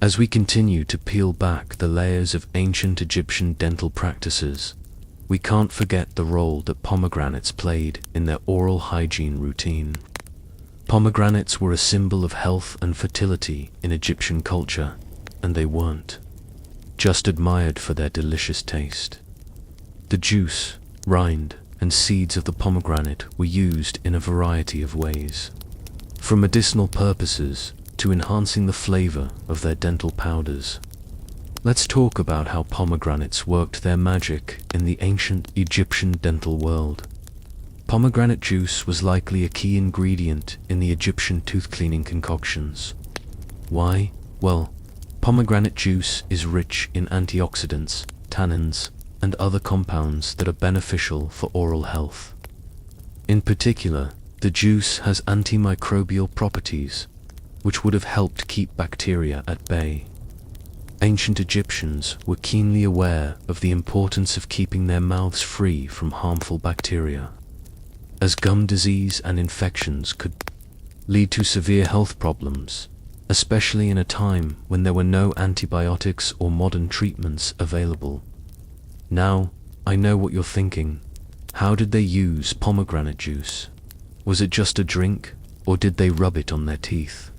As we continue to peel back the layers of ancient Egyptian dental practices, we can't forget the role that pomegranates played in their oral hygiene routine. Pomegranates were a symbol of health and fertility in Egyptian culture, and they weren't just admired for their delicious taste. The juice, rind, and seeds of the pomegranate were used in a variety of ways, from medicinal purposes to enhancing the flavor of their dental powders. Let's talk about how pomegranates worked their magic in the ancient Egyptian dental world. Pomegranate juice was likely a key ingredient in the Egyptian tooth cleaning concoctions. Why? Well, pomegranate juice is rich in antioxidants, tannins, and other compounds that are beneficial for oral health. In particular, the juice has antimicrobial properties, which would have helped keep bacteria at bay. Ancient Egyptians were keenly aware of the importance of keeping their mouths free from harmful bacteria, as gum disease and infections could lead to severe health problems, especially in a time when there were no antibiotics or modern treatments available. Now, I know what you're thinking. How did they use pomegranate juice? Was it just a drink, or did they rub it on their teeth?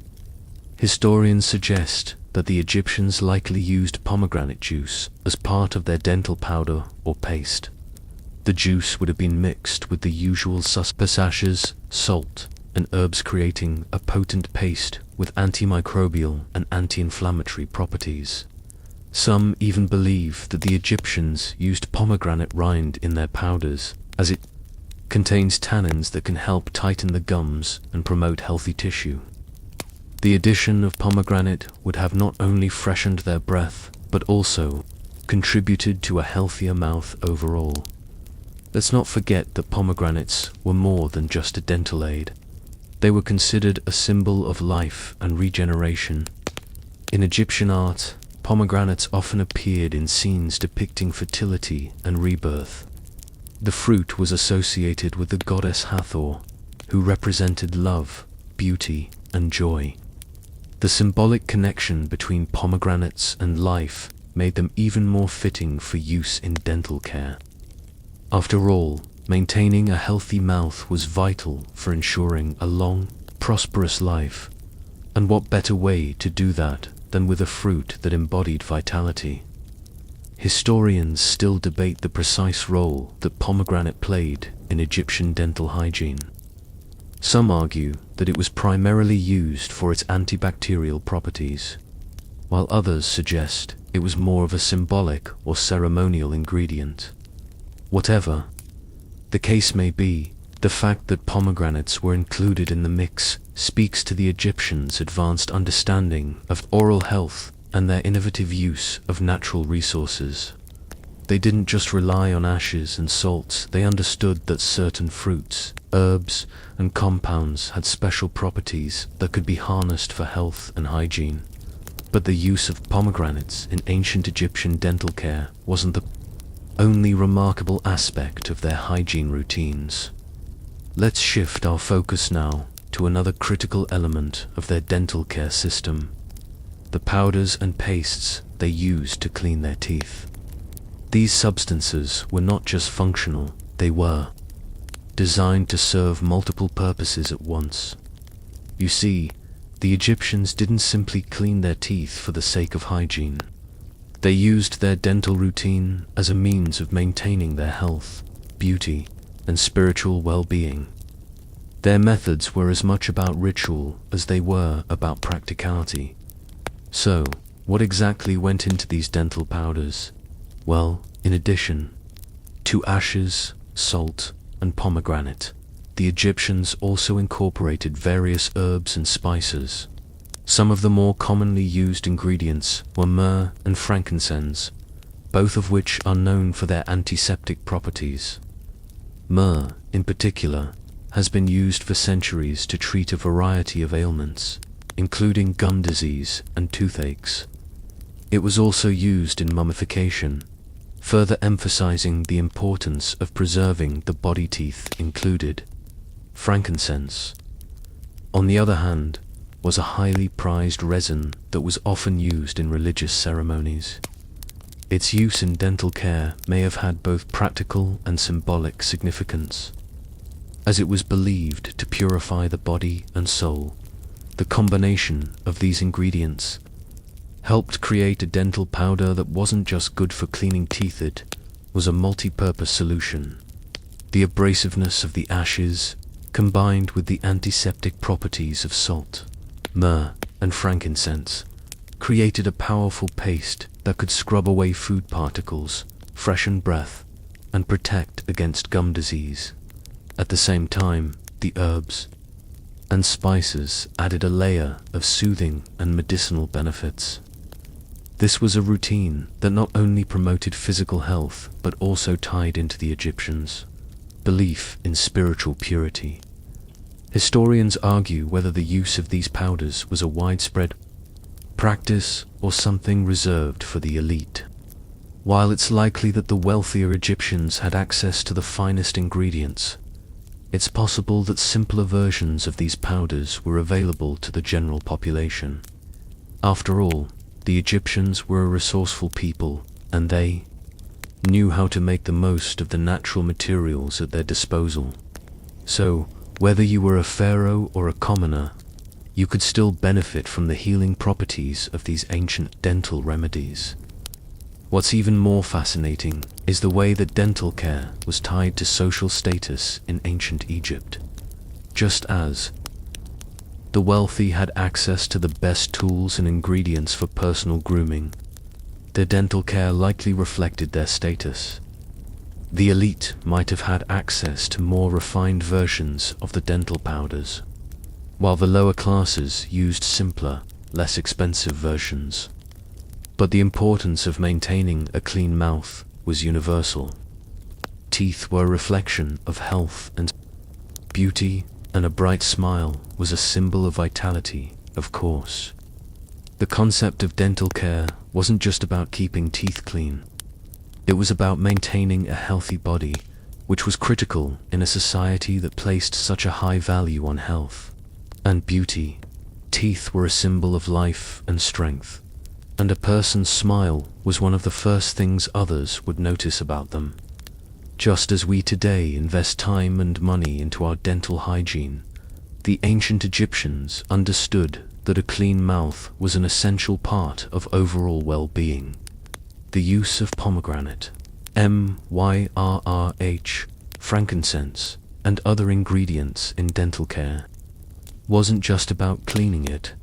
Historians suggest that the Egyptians likely used pomegranate juice as part of their dental powder or paste. The juice would have been mixed with the usual suspicious salt and herbs, creating a potent paste with antimicrobial and anti-inflammatory properties. Some even believe that the Egyptians used pomegranate rind in their powders, as it contains tannins that can help tighten the gums and promote healthy tissue. The addition of pomegranate would have not only freshened their breath, but also contributed to a healthier mouth overall. Let's not forget that pomegranates were more than just a dental aid. They were considered a symbol of life and regeneration. In Egyptian art, pomegranates often appeared in scenes depicting fertility and rebirth. The fruit was associated with the goddess Hathor, who represented love, beauty, and joy. The symbolic connection between pomegranates and life made them even more fitting for use in dental care. After all, maintaining a healthy mouth was vital for ensuring a long, prosperous life, and what better way to do that than with a fruit that embodied vitality? Historians still debate the precise role that pomegranate played in Egyptian dental hygiene. Some argue that it was primarily used for its antibacterial properties, while others suggest it was more of a symbolic or ceremonial ingredient. Whatever the case may be, the fact that pomegranates were included in the mix speaks to the Egyptians' advanced understanding of oral health and their innovative use of natural resources. They didn't just rely on ashes and salts, they understood that certain fruits, herbs, and compounds had special properties that could be harnessed for health and hygiene. But the use of pomegranates in ancient Egyptian dental care wasn't the only remarkable aspect of their hygiene routines. Let's shift our focus now to another critical element of their dental care system: the powders and pastes they used to clean their teeth. These substances were not just functional, they were designed to serve multiple purposes at once. You see, the Egyptians didn't simply clean their teeth for the sake of hygiene. They used their dental routine as a means of maintaining their health, beauty, and spiritual well-being. Their methods were as much about ritual as they were about practicality. So, what exactly went into these dental powders? Well, in addition to ashes, salt, and pomegranate, the Egyptians also incorporated various herbs and spices. Some of the more commonly used ingredients were myrrh and frankincense, both of which are known for their antiseptic properties. Myrrh, in particular, has been used for centuries to treat a variety of ailments, including gum disease and toothaches. It was also used in mummification, further emphasizing the importance of preserving the body teeth included. Frankincense, on the other hand, was a highly prized resin that was often used in religious ceremonies. Its use in dental care may have had both practical and symbolic significance, as it was believed to purify the body and soul. The combination of these ingredients helped create a dental powder that wasn't just good for cleaning teeth, it was a multi-purpose solution. The abrasiveness of the ashes, combined with the antiseptic properties of salt, myrrh, and frankincense, created a powerful paste that could scrub away food particles, freshen breath, and protect against gum disease. At the same time, the herbs and spices added a layer of soothing and medicinal benefits. This was a routine that not only promoted physical health but also tied into the Egyptians' belief in spiritual purity. Historians argue whether the use of these powders was a widespread practice or something reserved for the elite. While it's likely that the wealthier Egyptians had access to the finest ingredients, it's possible that simpler versions of these powders were available to the general population. After all, the Egyptians were a resourceful people, and they knew how to make the most of the natural materials at their disposal. So, whether you were a pharaoh or a commoner, you could still benefit from the healing properties of these ancient dental remedies. What's even more fascinating is the way that dental care was tied to social status in ancient Egypt. Just as the wealthy had access to the best tools and ingredients for personal grooming, their dental care likely reflected their status. The elite might have had access to more refined versions of the dental powders, while the lower classes used simpler, less expensive versions. But the importance of maintaining a clean mouth was universal. Teeth were a reflection of health and beauty, and a bright smile was a symbol of vitality, of course. The concept of dental care wasn't just about keeping teeth clean. It was about maintaining a healthy body, which was critical in a society that placed such a high value on health and beauty. Teeth were a symbol of life and strength, and a person's smile was one of the first things others would notice about them. Just as we today invest time and money into our dental hygiene, the ancient Egyptians understood that a clean mouth was an essential part of overall well-being. The use of pomegranate, myrrh, frankincense, and other ingredients in dental care wasn't just about cleaning it,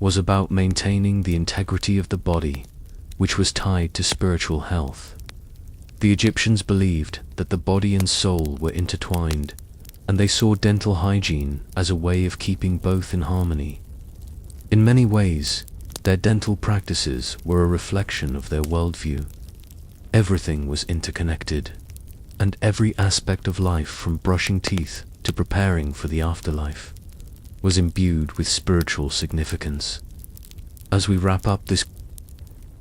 was about maintaining the integrity of the body, which was tied to spiritual health. The Egyptians believed that the body and soul were intertwined, and they saw dental hygiene as a way of keeping both in harmony. In many ways, their dental practices were a reflection of their worldview. Everything was interconnected, and every aspect of life, from brushing teeth to preparing for the afterlife, was imbued with spiritual significance. As we wrap up this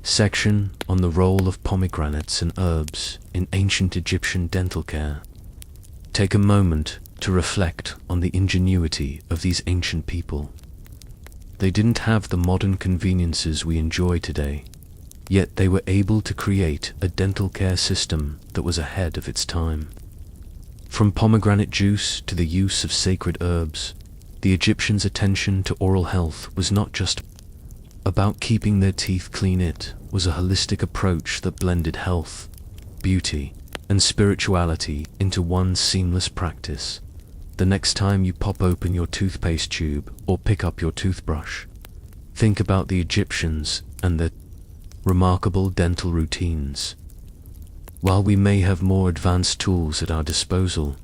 section on the role of pomegranates and herbs in ancient Egyptian dental care, take a moment to reflect on the ingenuity of these ancient people. They didn't have the modern conveniences we enjoy today, yet they were able to create a dental care system that was ahead of its time. From pomegranate juice to the use of sacred herbs, the Egyptians' attention to oral health was not just about keeping their teeth clean. It was a holistic approach that blended health, beauty, and spirituality into one seamless practice. The next time you pop open your toothpaste tube or pick up your toothbrush, think about the Egyptians and their remarkable dental routines. While we may have more advanced tools at our disposal,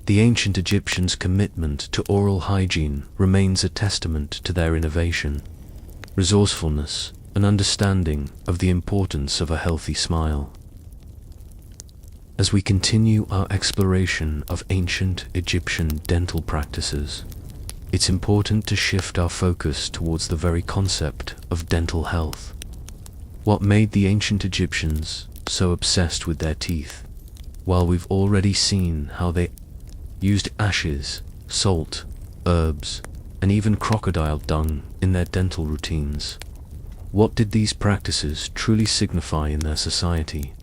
the ancient Egyptians' commitment to oral hygiene remains a testament to their innovation, resourcefulness, and understanding of the importance of a healthy smile. As we continue our exploration of ancient Egyptian dental practices, it's important to shift our focus towards the very concept of dental health. What made the ancient Egyptians so obsessed with their teeth? While we've already seen how they used ashes, salt, herbs, and even crocodile dung in their dental routines. What did these practices truly signify in their society?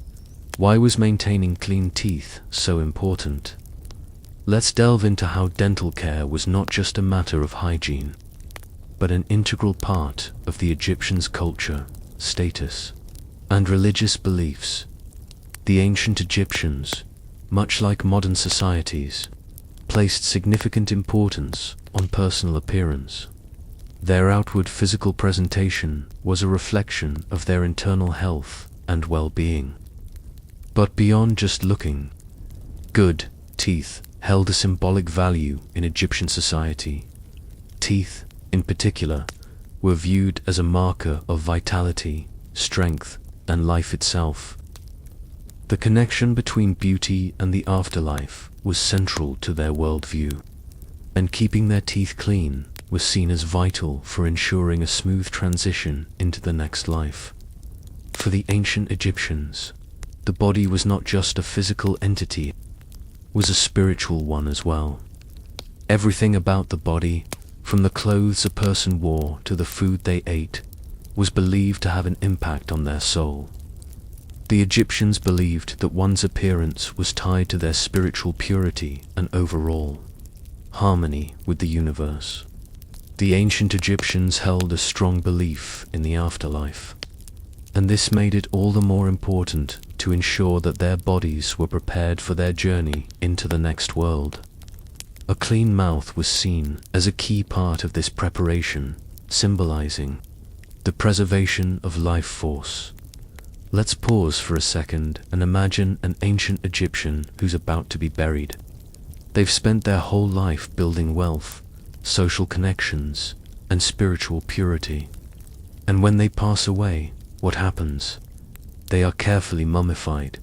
Why was maintaining clean teeth so important? Let's delve into how dental care was not just a matter of hygiene, but an integral part of the Egyptians' culture, status, and religious beliefs. The ancient Egyptians, much like modern societies, placed significant importance on personal appearance. Their outward physical presentation was a reflection of their internal health and well-being. But beyond just looking good, teeth held a symbolic value in Egyptian society. Teeth, in particular, were viewed as a marker of vitality, strength, and life itself. The connection between beauty and the afterlife was central to their worldview, and keeping their teeth clean was seen as vital for ensuring a smooth transition into the next life. For the ancient Egyptians, the body was not just a physical entity, it was a spiritual one as well. Everything about the body, from the clothes a person wore to the food they ate, was believed to have an impact on their soul. The Egyptians believed that one's appearance was tied to their spiritual purity and overall harmony with the universe. The ancient Egyptians held a strong belief in the afterlife, and this made it all the more important to ensure that their bodies were prepared for their journey into the next world. A clean mouth was seen as a key part of this preparation, symbolizing the preservation of life force. Let's pause for a second and imagine an ancient Egyptian who's about to be buried. They've spent their whole life building wealth, social connections, and spiritual purity. And when they pass away, what happens? They are carefully mummified,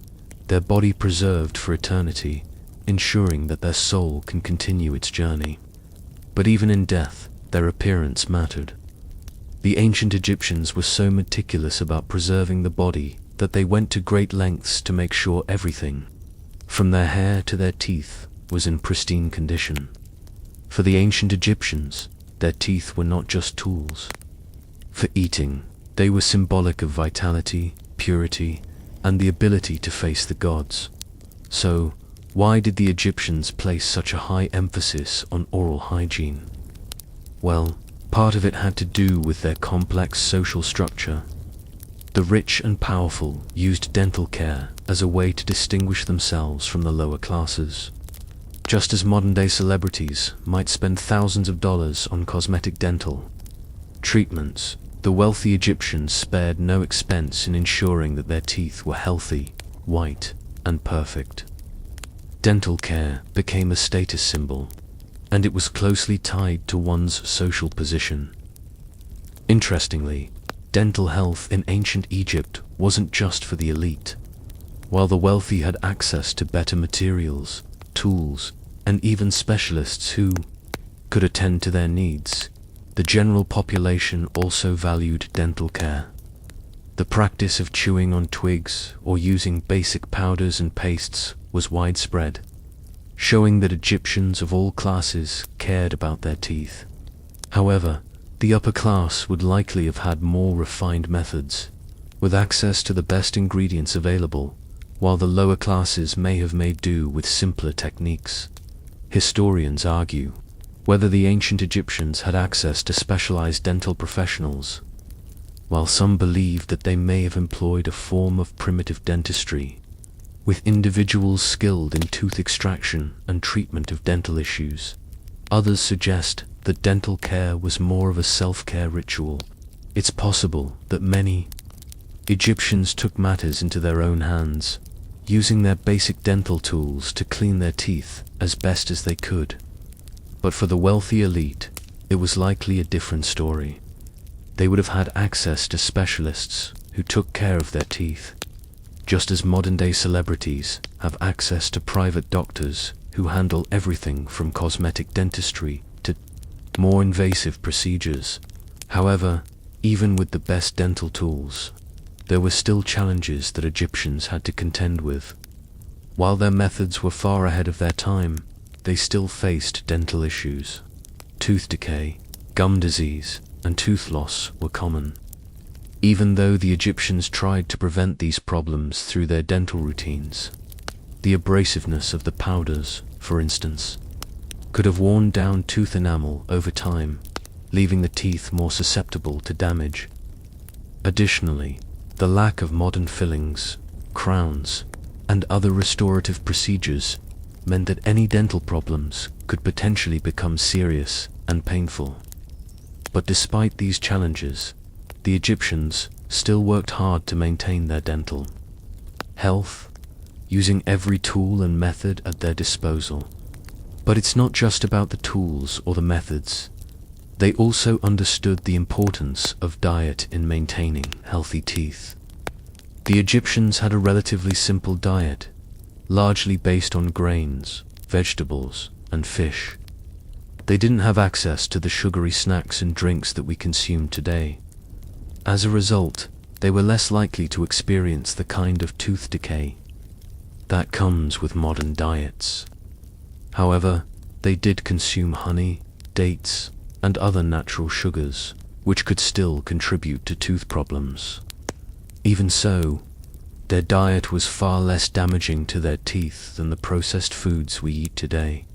their body preserved for eternity, ensuring that their soul can continue its journey. But even in death, their appearance mattered. The ancient Egyptians were so meticulous about preserving the body that they went to great lengths to make sure everything, from their hair to their teeth, was in pristine condition. For the ancient Egyptians, their teeth were not just tools. For eating, they were symbolic of vitality, purity, and the ability to face the gods. So, why did the Egyptians place such a high emphasis on oral hygiene? Well, part of it had to do with their complex social structure. The rich and powerful used dental care as a way to distinguish themselves from the lower classes. Just as modern-day celebrities might spend thousands of dollars on cosmetic dental treatments, the wealthy Egyptians spared no expense in ensuring that their teeth were healthy, white, and perfect. Dental care became a status symbol, and it was closely tied to one's social position. Interestingly, dental health in ancient Egypt wasn't just for the elite. While the wealthy had access to better materials, tools, and even specialists who could attend to their needs, the general population also valued dental care. The practice of chewing on twigs or using basic powders and pastes was widespread, showing that Egyptians of all classes cared about their teeth. However, the upper class would likely have had more refined methods, with access to the best ingredients available, while the lower classes may have made do with simpler techniques. Historians argue whether the ancient Egyptians had access to specialized dental professionals, while some believe that they may have employed a form of primitive dentistry, with individuals skilled in tooth extraction and treatment of dental issues. Others suggest that dental care was more of a self-care ritual. It's possible that many Egyptians took matters into their own hands, using their basic dental tools to clean their teeth as best as they could. But for the wealthy elite, it was likely a different story. They would have had access to specialists who took care of their teeth, just as modern-day celebrities have access to private doctors who handle everything from cosmetic dentistry to more invasive procedures. However, even with the best dental tools, there were still challenges that Egyptians had to contend with. While their methods were far ahead of their time, they still faced dental issues. tooth decay, gum disease, and tooth loss were common. Even though the Egyptians tried to prevent these problems through their dental routines, the abrasiveness of the powders, for instance, could have worn down tooth enamel over time, leaving the teeth more susceptible to damage. Additionally, the lack of modern fillings, crowns, and other restorative procedures meant that any dental problems could potentially become serious and painful. But despite these challenges, the Egyptians still worked hard to maintain their dental health, using every tool and method at their disposal. But it's not just about the tools or the methods. They also understood the importance of diet in maintaining healthy teeth. The Egyptians had a relatively simple diet, largely based on grains, vegetables, and fish. They didn't have access to the sugary snacks and drinks that we consume today. As a result, they were less likely to experience the kind of tooth decay that comes with modern diets. However, they did consume honey, dates, and other natural sugars, which could still contribute to tooth problems. Even so, their diet was far less damaging to their teeth than the processed foods we eat today.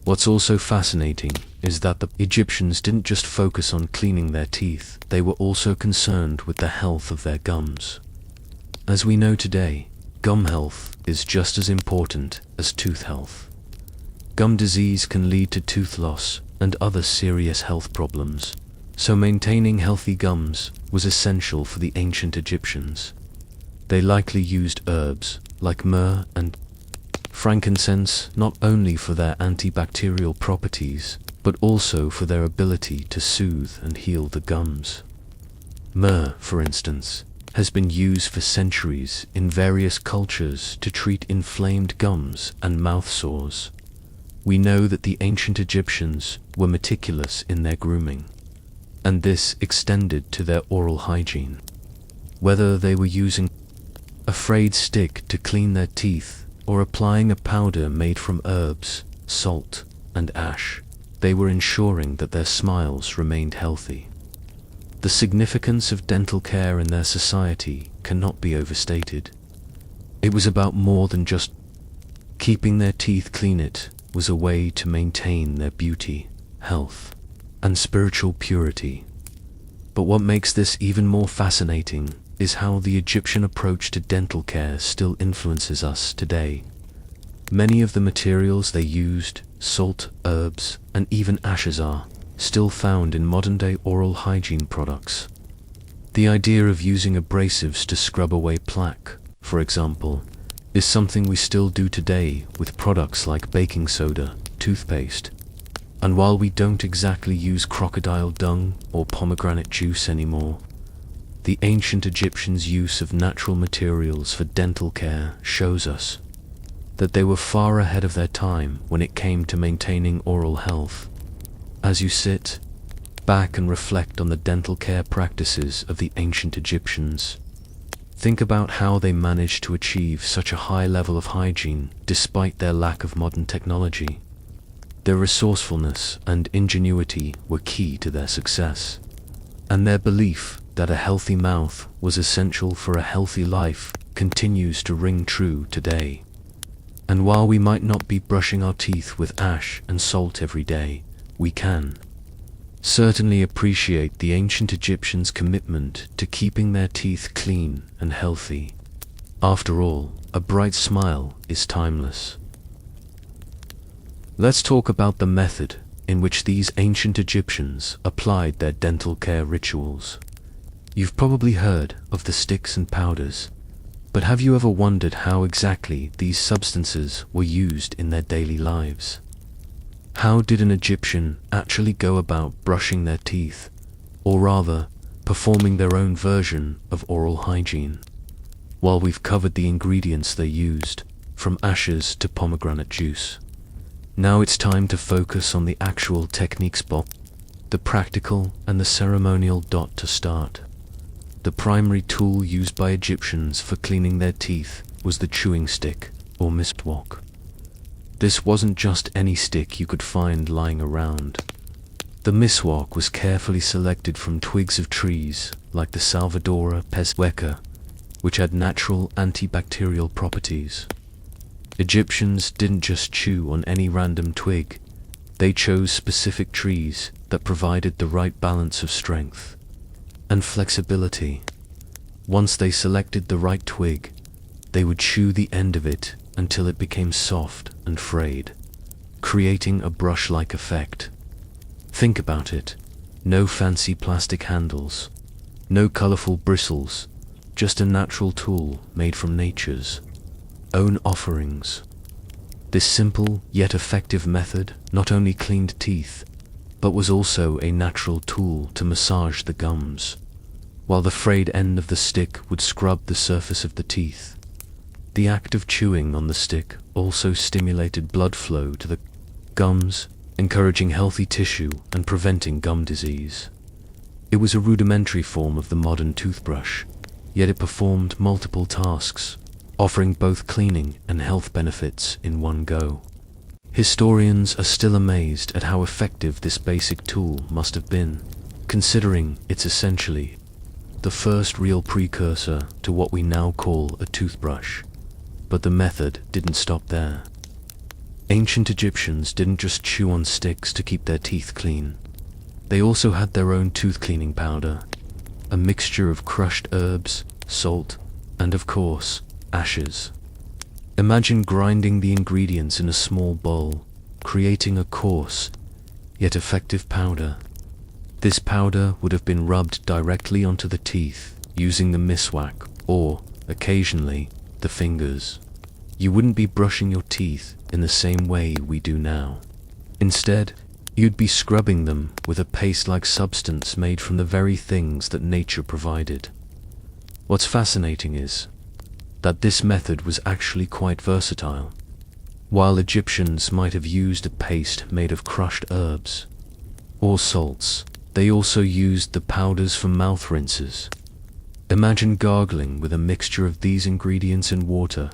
What's also fascinating is that the Egyptians didn't just focus on cleaning their teeth, they were also concerned with the health of their gums. As we know today, gum health is just as important as tooth health. Gum disease can lead to tooth loss and other serious health problems, so maintaining healthy gums was essential for the ancient Egyptians. They likely used herbs like myrrh and frankincense not only for their antibacterial properties, but also for their ability to soothe and heal the gums. Myrrh, for instance, has been used for centuries in various cultures to treat inflamed gums and mouth sores. We know that the ancient Egyptians were meticulous in their grooming, and this extended to their oral hygiene. Whether they were using a frayed stick to clean their teeth or applying a powder made from herbs, salt, and ash, they were ensuring that their smiles remained healthy. The significance of dental care in their society cannot be overstated. It was about more than just keeping their teeth clean. It was a way to maintain their beauty, health, and spiritual purity. But what makes this even more fascinating is how the Egyptian approach to dental care still influences us today. Many of the materials they used, salt, herbs, and even ashes, are still found in modern-day oral hygiene products. The idea of using abrasives to scrub away plaque, for example, is something we still do today with products like baking soda, toothpaste. And while we don't exactly use crocodile dung or pomegranate juice anymore, the ancient Egyptians' use of natural materials for dental care shows us that they were far ahead of their time when it came to maintaining oral health. As you sit back and reflect on the dental care practices of the ancient Egyptians, think about how they managed to achieve such a high level of hygiene despite their lack of modern technology. Their resourcefulness and ingenuity were key to their success, and their belief that a healthy mouth was essential for a healthy life continues to ring true today. And while we might not be brushing our teeth with ash and salt every day, we can certainly appreciate the ancient Egyptians' commitment to keeping their teeth clean and healthy. After all, a bright smile is timeless. Let's talk about the method in which these ancient Egyptians applied their dental care rituals. You've probably heard of the sticks and powders, but have you ever wondered how exactly these substances were used in their daily lives? How did an Egyptian actually go about brushing their teeth, or rather, performing their own version of oral hygiene? While we've covered the ingredients they used, from ashes to pomegranate juice, now it's time to focus on the actual techniques, the practical and the ceremonial. To start, the primary tool used by Egyptians for cleaning their teeth was the chewing stick, or miswak. This wasn't just any stick you could find lying around. The miswak was carefully selected from twigs of trees like the Salvadora pesweca, which had natural antibacterial properties. Egyptians didn't just chew on any random twig, they chose specific trees that provided the right balance of strength and flexibility. Once they selected the right twig, they would chew the end of it until it became soft and frayed, creating a brush-like effect. Think about it. No fancy plastic handles, no colorful bristles, just a natural tool made from nature's own offerings. This simple yet effective method not only cleaned teeth, but was also a natural tool to massage the gums, while the frayed end of the stick would scrub the surface of the teeth. The act of chewing on the stick also stimulated blood flow to the gums, encouraging healthy tissue and preventing gum disease. It was a rudimentary form of the modern toothbrush, yet it performed multiple tasks, offering both cleaning and health benefits in one go. Historians are still amazed at how effective this basic tool must have been, considering it's essentially the first real precursor to what we now call a toothbrush. But the method didn't stop there. Ancient Egyptians didn't just chew on sticks to keep their teeth clean. They also had their own tooth cleaning powder, a mixture of crushed herbs, salt, and of course, ashes. Imagine grinding the ingredients in a small bowl, creating a coarse, yet effective powder. This powder would have been rubbed directly onto the teeth using the miswak or, occasionally, the fingers. You wouldn't be brushing your teeth in the same way we do now. Instead, you'd be scrubbing them with a paste-like substance made from the very things that nature provided. What's fascinating is that this method was actually quite versatile. While Egyptians might have used a paste made of crushed herbs or salts, they also used the powders for mouth rinses. Imagine gargling with a mixture of these ingredients in water,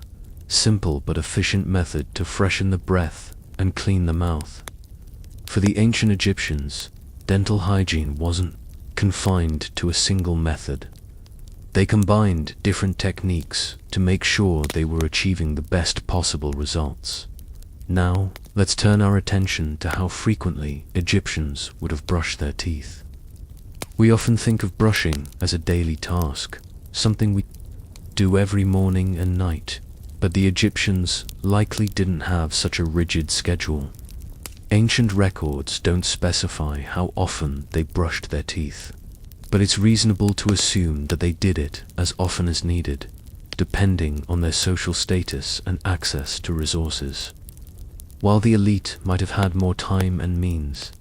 simple but efficient method to freshen the breath and clean the mouth. For the ancient Egyptians, dental hygiene wasn't confined to a single method. They combined different techniques to make sure they were achieving the best possible results. Now, let's turn our attention to how frequently Egyptians would have brushed their teeth. We often think of brushing as a daily task, something we do every morning and night, but the Egyptians likely didn't have such a rigid schedule. Ancient records don't specify how often they brushed their teeth, but it's reasonable to assume that they did it as often as needed, depending on their social status and access to resources. While the elite might have had more time and means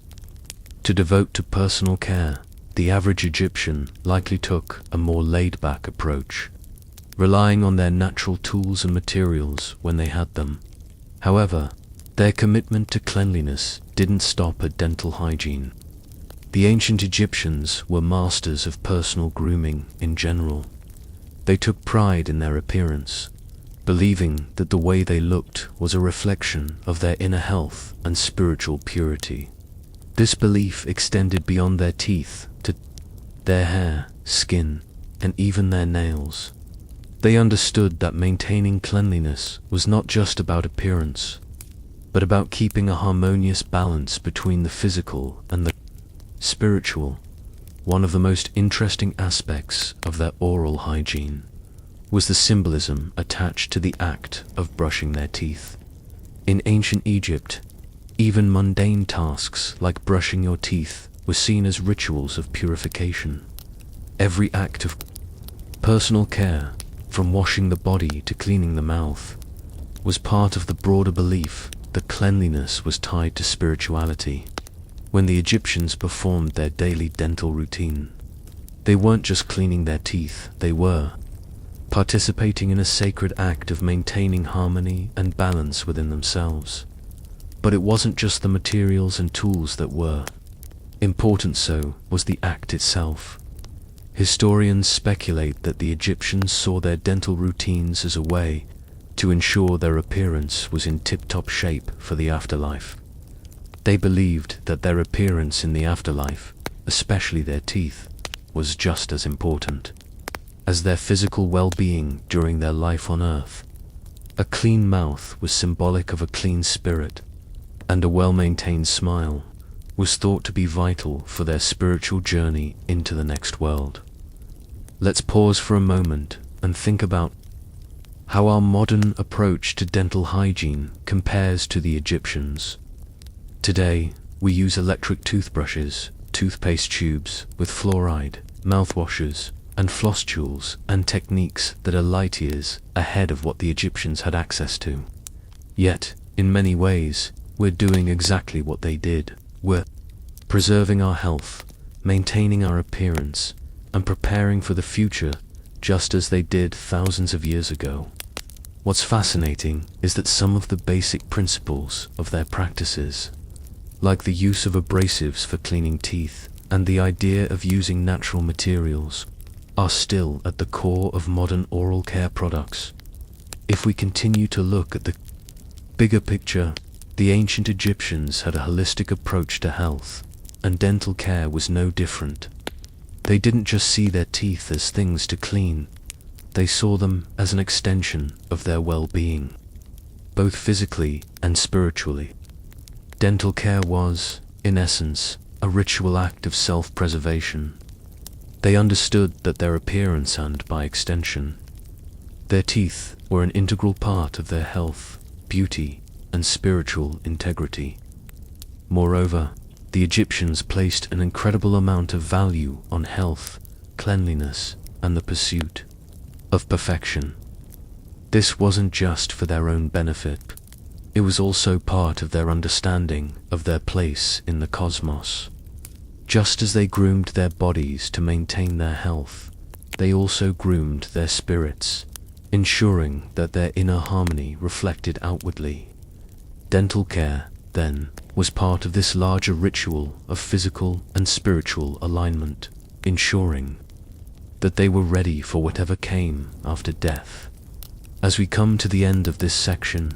to devote to personal care, the average Egyptian likely took a more laid-back approach, relying on their natural tools and materials when they had them. However, their commitment to cleanliness didn't stop at dental hygiene. The ancient Egyptians were masters of personal grooming in general. They took pride in their appearance, believing that the way they looked was a reflection of their inner health and spiritual purity. This belief extended beyond their teeth to their hair, skin, and even their nails. They understood that maintaining cleanliness was not just about appearance, but about keeping a harmonious balance between the physical and the spiritual. One of the most interesting aspects of their oral hygiene was the symbolism attached to the act of brushing their teeth. In ancient Egypt, even mundane tasks like brushing your teeth were seen as rituals of purification. Every act of personal care, from washing the body to cleaning the mouth, was part of the broader belief that cleanliness was tied to spirituality. When the Egyptians performed their daily dental routine, they weren't just cleaning their teeth, they were participating in a sacred act of maintaining harmony and balance within themselves. But it wasn't just the materials and tools that were important, so was the act itself. Historians speculate that the Egyptians saw their dental routines as a way to ensure their appearance was in tip-top shape for the afterlife. They believed that their appearance in the afterlife, especially their teeth, was just as important as their physical well-being during their life on earth. A clean mouth was symbolic of a clean spirit, and a well-maintained smile was thought to be vital for their spiritual journey into the next world. Let's pause for a moment and think about how our modern approach to dental hygiene compares to the Egyptians. Today, we use electric toothbrushes, toothpaste tubes with fluoride, mouthwashes, and floss tools and techniques that are light years ahead of what the Egyptians had access to. Yet, in many ways, we're doing exactly what they did. We're preserving our health, maintaining our appearance, and preparing for the future just as they did thousands of years ago. What's fascinating is that some of the basic principles of their practices, like the use of abrasives for cleaning teeth and the idea of using natural materials, are still at the core of modern oral care products. If we continue to look at the bigger picture, the ancient Egyptians had a holistic approach to health, and dental care was no different. They didn't just see their teeth as things to clean, they saw them as an extension of their well-being, both physically and spiritually. Dental care was, in essence, a ritual act of self-preservation. They understood that their appearance and, by extension, their teeth were an integral part of their health, beauty, and spiritual integrity. Moreover, the Egyptians placed an incredible amount of value on health, cleanliness, and the pursuit of perfection. This wasn't just for their own benefit. It was also part of their understanding of their place in the cosmos. Just as they groomed their bodies to maintain their health, they also groomed their spirits, ensuring that their inner harmony reflected outwardly. Dental care, then, was part of this larger ritual of physical and spiritual alignment, ensuring that they were ready for whatever came after death. As we come to the end of this section,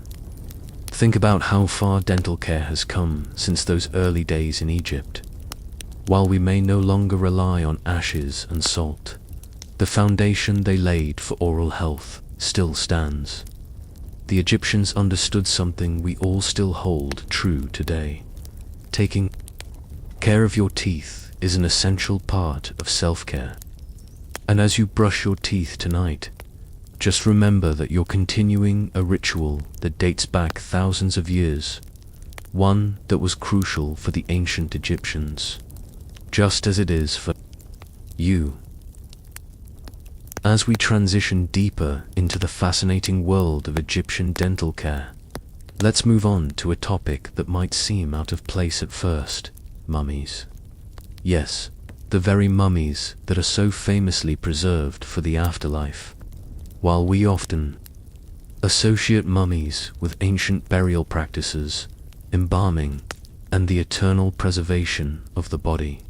think about how far dental care has come since those early days in Egypt. While we may no longer rely on ashes and salt, the foundation they laid for oral health still stands. The Egyptians understood something we all still hold true today. Taking care of your teeth is an essential part of self-care. And as you brush your teeth tonight, just remember that you're continuing a ritual that dates back thousands of years, one that was crucial for the ancient Egyptians, just as it is for you. As we transition deeper into the fascinating world of Egyptian dental care, let's move on to a topic that might seem out of place at first: mummies. Yes, the very mummies that are so famously preserved for the afterlife. While we often associate mummies with ancient burial practices, embalming, and the eternal preservation of the body,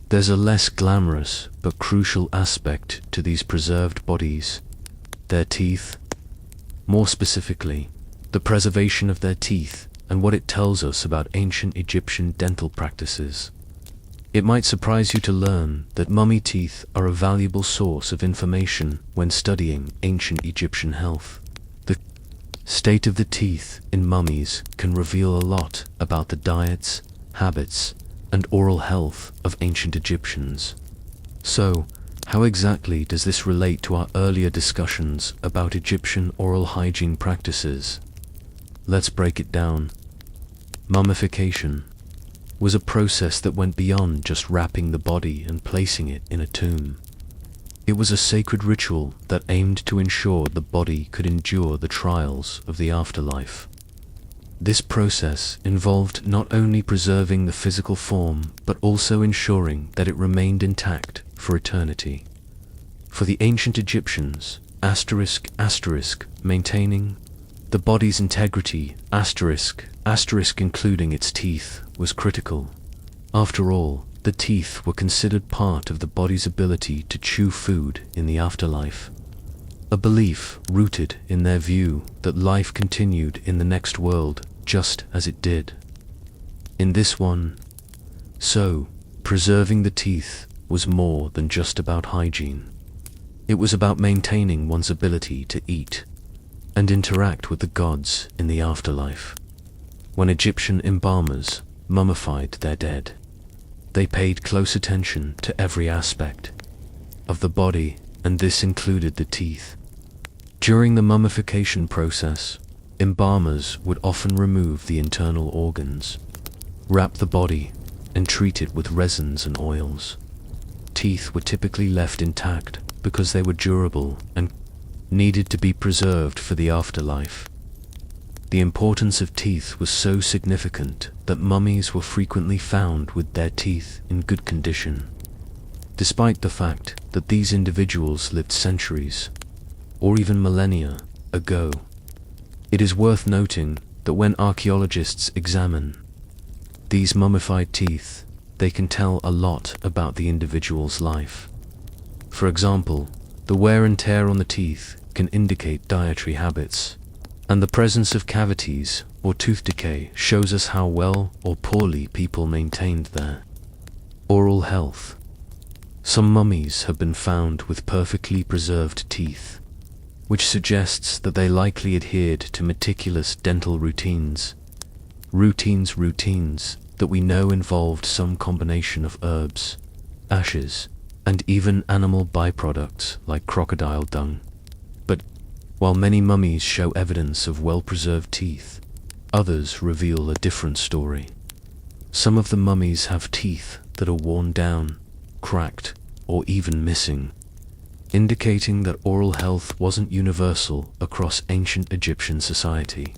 there's a less glamorous but crucial aspect to these preserved bodies: their teeth. More specifically, the preservation of their teeth and what it tells us about ancient Egyptian dental practices. It might surprise you to learn that mummy teeth are a valuable source of information when studying ancient Egyptian health. The state of the teeth in mummies can reveal a lot about the diets, habits, and oral health of ancient Egyptians. So, how exactly does this relate to our earlier discussions about Egyptian oral hygiene practices? Let's break it down. Mummification was a process that went beyond just wrapping the body and placing it in a tomb. It was a sacred ritual that aimed to ensure the body could endure the trials of the afterlife. This process involved not only preserving the physical form, but also ensuring that it remained intact for eternity. For the ancient Egyptians, maintaining the body's integrity, including its teeth, was critical. After all, the teeth were considered part of the body's ability to chew food in the afterlife, a belief rooted in their view that life continued in the next world just as it did. In this one, so, preserving the teeth was more than just about hygiene. It was about maintaining one's ability to eat and interact with the gods in the afterlife. When Egyptian embalmers mummified their dead, they paid close attention to every aspect of the body, and this included the teeth. During the mummification process, embalmers would often remove the internal organs, wrap the body, and treat it with resins and oils. Teeth were typically left intact because they were durable and needed to be preserved for the afterlife. The importance of teeth was so significant that mummies were frequently found with their teeth in good condition, despite the fact that these individuals lived centuries, or even millennia, ago. It is worth noting that when archaeologists examine these mummified teeth, they can tell a lot about the individual's life. For example, the wear and tear on the teeth can indicate dietary habits, and the presence of cavities or tooth decay shows us how well or poorly people maintained their oral health. Some mummies have been found with perfectly preserved teeth, which suggests that they likely adhered to meticulous dental routines. Routines that we know involved some combination of herbs, ashes, and even animal byproducts like crocodile dung. But while many mummies show evidence of well-preserved teeth, others reveal a different story. Some of the mummies have teeth that are worn down, cracked, or even missing, indicating that oral health wasn't universal across ancient Egyptian society.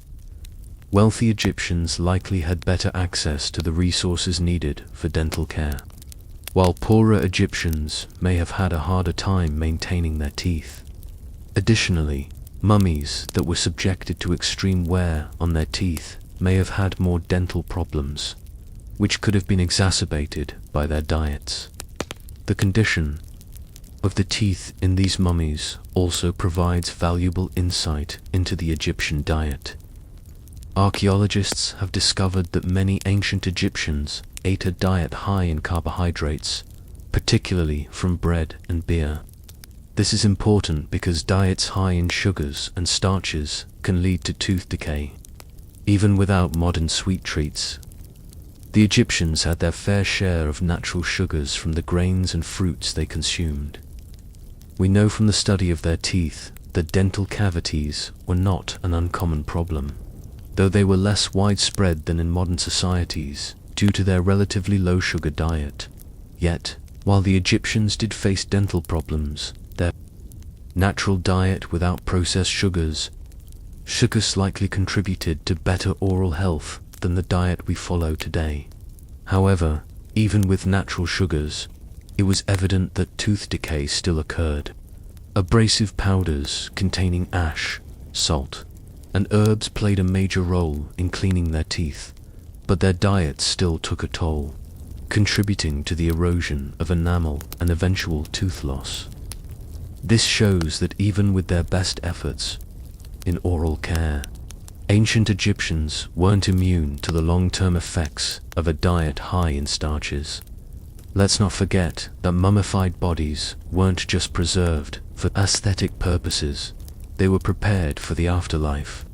Wealthy Egyptians likely had better access to the resources needed for dental care, while poorer Egyptians may have had a harder time maintaining their teeth. Additionally, mummies that were subjected to extreme wear on their teeth may have had more dental problems, which could have been exacerbated by their diets. The condition of the teeth in these mummies also provides valuable insight into the Egyptian diet. Archaeologists have discovered that many ancient Egyptians ate a diet high in carbohydrates, particularly from bread and beer. This is important because diets high in sugars and starches can lead to tooth decay. Even without modern sweet treats, the Egyptians had their fair share of natural sugars from the grains and fruits they consumed. We know from the study of their teeth that dental cavities were not an uncommon problem, though they were less widespread than in modern societies due to their relatively low sugar diet. Yet, while the Egyptians did face dental problems, their natural diet without processed sugars likely contributed to better oral health than the diet we follow today. However, even with natural sugars, it was evident that tooth decay still occurred. Abrasive powders containing ash, salt, and herbs played a major role in cleaning their teeth, but their diet still took a toll, contributing to the erosion of enamel and eventual tooth loss. This shows that even with their best efforts in oral care, ancient Egyptians weren't immune to the long-term effects of a diet high in starches. Let's not forget that mummified bodies weren't just preserved for aesthetic purposes, they were prepared for the afterlife.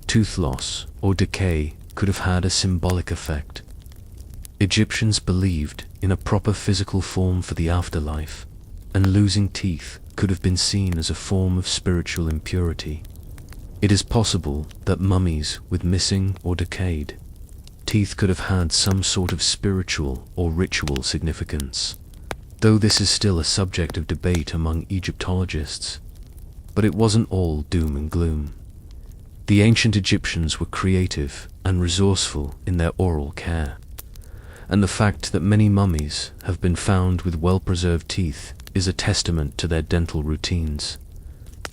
Tooth loss or decay could have had a symbolic effect. Egyptians believed in a proper physical form for the afterlife, and losing teeth could have been seen as a form of spiritual impurity. It is possible that mummies with missing or decayed teeth could have had some sort of spiritual or ritual significance, though this is still a subject of debate among Egyptologists. But it wasn't all doom and gloom. The ancient Egyptians were creative and resourceful in their oral care, and the fact that many mummies have been found with well-preserved teeth is a testament to their dental routines.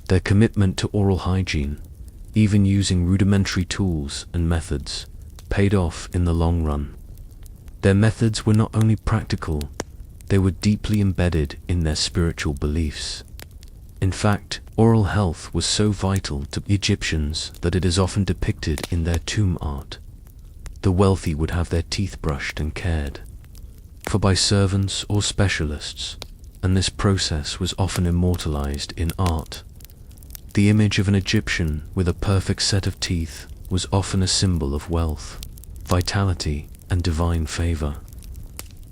Their commitment to oral hygiene, even using rudimentary tools and methods, paid off in the long run. Their methods were not only practical, they were deeply embedded in their spiritual beliefs. In fact, oral health was so vital to Egyptians that it is often depicted in their tomb art. the wealthy would have their teeth brushed and cared for by servants or specialists, and this process was often immortalized in art. The image of an Egyptian with a perfect set of teeth was often a symbol of wealth, vitality, and divine favor.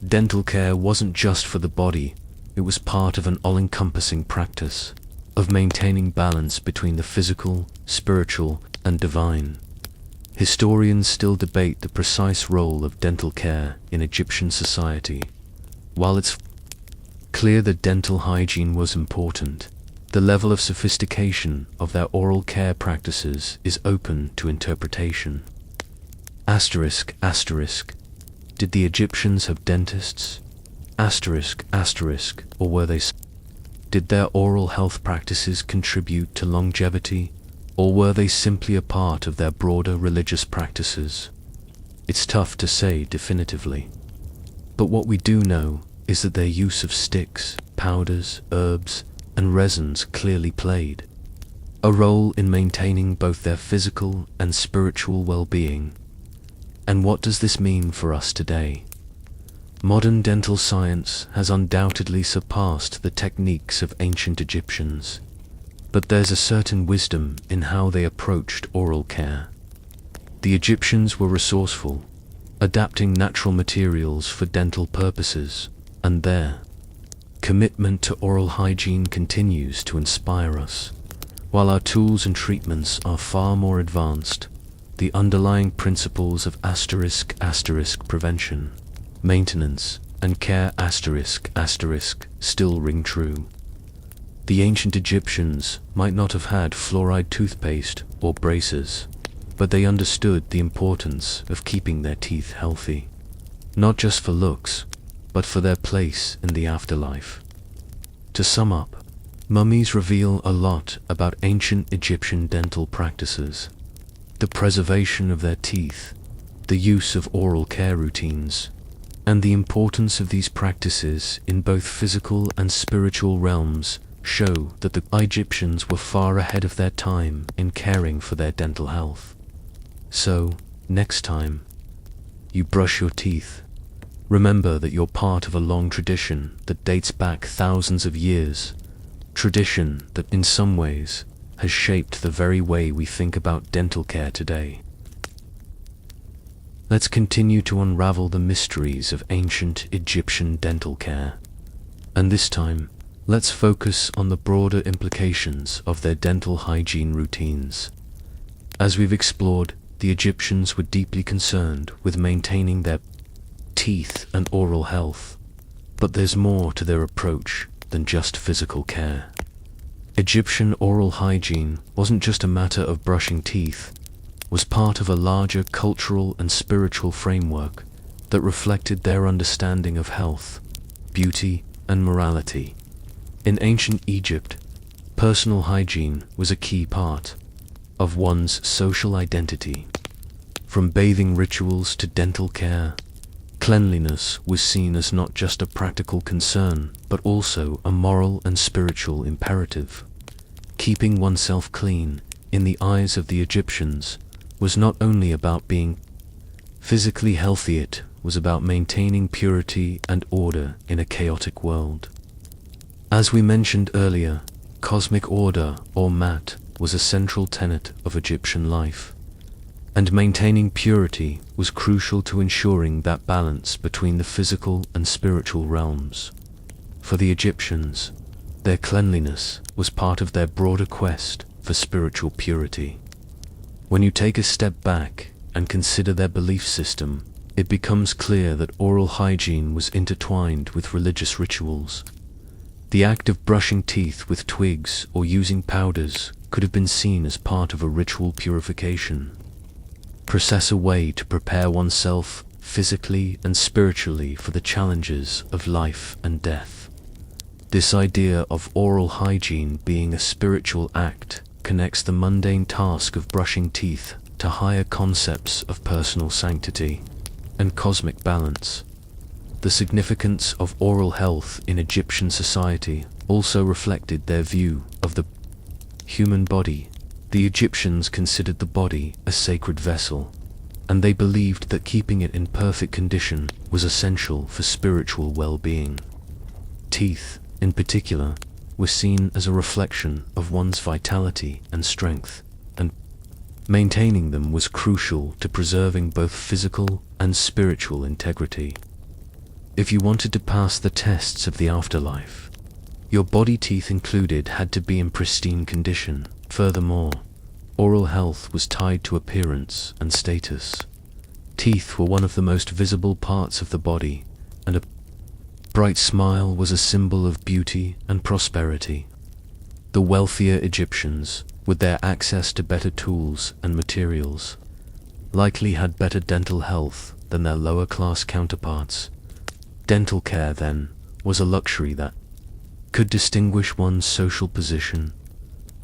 Dental care wasn't just for the body, it was part of an all-encompassing practice of maintaining balance between the physical, spiritual, and divine. Historians still debate the precise role of dental care in Egyptian society. While it's clear that dental hygiene was important, the level of sophistication of their oral care practices is open to interpretation. Asterisk, asterisk. Did the Egyptians have dentists? Asterisk, asterisk. Or were they? Did their oral health practices contribute to longevity, or were they simply a part of their broader religious practices? It's tough to say definitively. But what we do know is that their use of sticks, powders, herbs, and resins clearly played a role in maintaining both their physical and spiritual well-being. And what does this mean for us today? Modern dental science has undoubtedly surpassed the techniques of ancient Egyptians, but there's a certain wisdom in how they approached oral care. The Egyptians were resourceful, adapting natural materials for dental purposes, and their commitment to oral hygiene continues to inspire us. While our tools and treatments are far more advanced, the underlying principles of asterisk, asterisk prevention, maintenance, and care asterisk, asterisk still ring true. The ancient Egyptians might not have had fluoride toothpaste or braces, but they understood the importance of keeping their teeth healthy, not just for looks, but for their place in the afterlife. To sum up, mummies reveal a lot about ancient Egyptian dental practices. The preservation of their teeth, the use of oral care routines, and the importance of these practices in both physical and spiritual realms show that the Egyptians were far ahead of their time in caring for their dental health. So, next time you brush your teeth, remember that you're part of a long tradition that dates back thousands of years, tradition that in some ways has shaped the very way we think about dental care today. Let's continue to unravel the mysteries of ancient Egyptian dental care. And this time, let's focus on the broader implications of their dental hygiene routines. As we've explored, the Egyptians were deeply concerned with maintaining their teeth and oral health. But there's more to their approach than just physical care. Egyptian oral hygiene wasn't just a matter of brushing teeth, was part of a larger cultural and spiritual framework that reflected their understanding of health, beauty, and morality. In ancient Egypt, personal hygiene was a key part of one's social identity. From bathing rituals to dental care, cleanliness was seen as not just a practical concern, but also a moral and spiritual imperative. Keeping oneself clean, in the eyes of the Egyptians, was not only about being physically healthy, it was about maintaining purity and order in a chaotic world. As we mentioned earlier, cosmic order, or mat, was a central tenet of Egyptian life, and maintaining purity was crucial to ensuring that balance between the physical and spiritual realms. For the Egyptians, their cleanliness was part of their broader quest for spiritual purity. When you take a step back and consider their belief system, it becomes clear that oral hygiene was intertwined with religious rituals. The act of brushing teeth with twigs or using powders could have been seen as part of a ritual purification process, a way to prepare oneself physically and spiritually for the challenges of life and death. This idea of oral hygiene being a spiritual act connects the mundane task of brushing teeth to higher concepts of personal sanctity and cosmic balance. The significance of oral health in Egyptian society also reflected their view of the human body. The Egyptians considered the body a sacred vessel, and they believed that keeping it in perfect condition was essential for spiritual well-being. Teeth, in particular, were seen as a reflection of one's vitality and strength, and maintaining them was crucial to preserving both physical and spiritual integrity. If you wanted to pass the tests of the afterlife, your body teeth included had to be in pristine condition. Furthermore, oral health was tied to appearance and status. Teeth were one of the most visible parts of the body, and a bright smile was a symbol of beauty and prosperity. The wealthier Egyptians, with their access to better tools and materials, likely had better dental health than their lower-class counterparts. Dental care, then, was a luxury that could distinguish one's social position.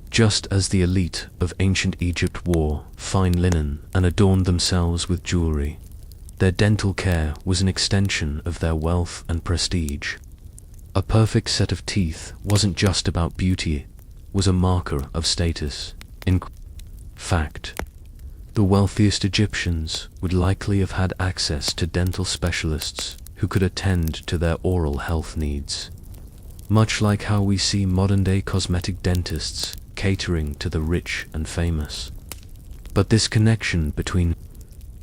Just as the elite of ancient Egypt wore fine linen and adorned themselves with jewelry, their dental care was an extension of their wealth and prestige. A perfect set of teeth wasn't just about beauty, it was a marker of status. In fact, the wealthiest Egyptians would likely have had access to dental specialists who could attend to their oral health needs, much like how we see modern-day cosmetic dentists catering to the rich and famous. But this connection between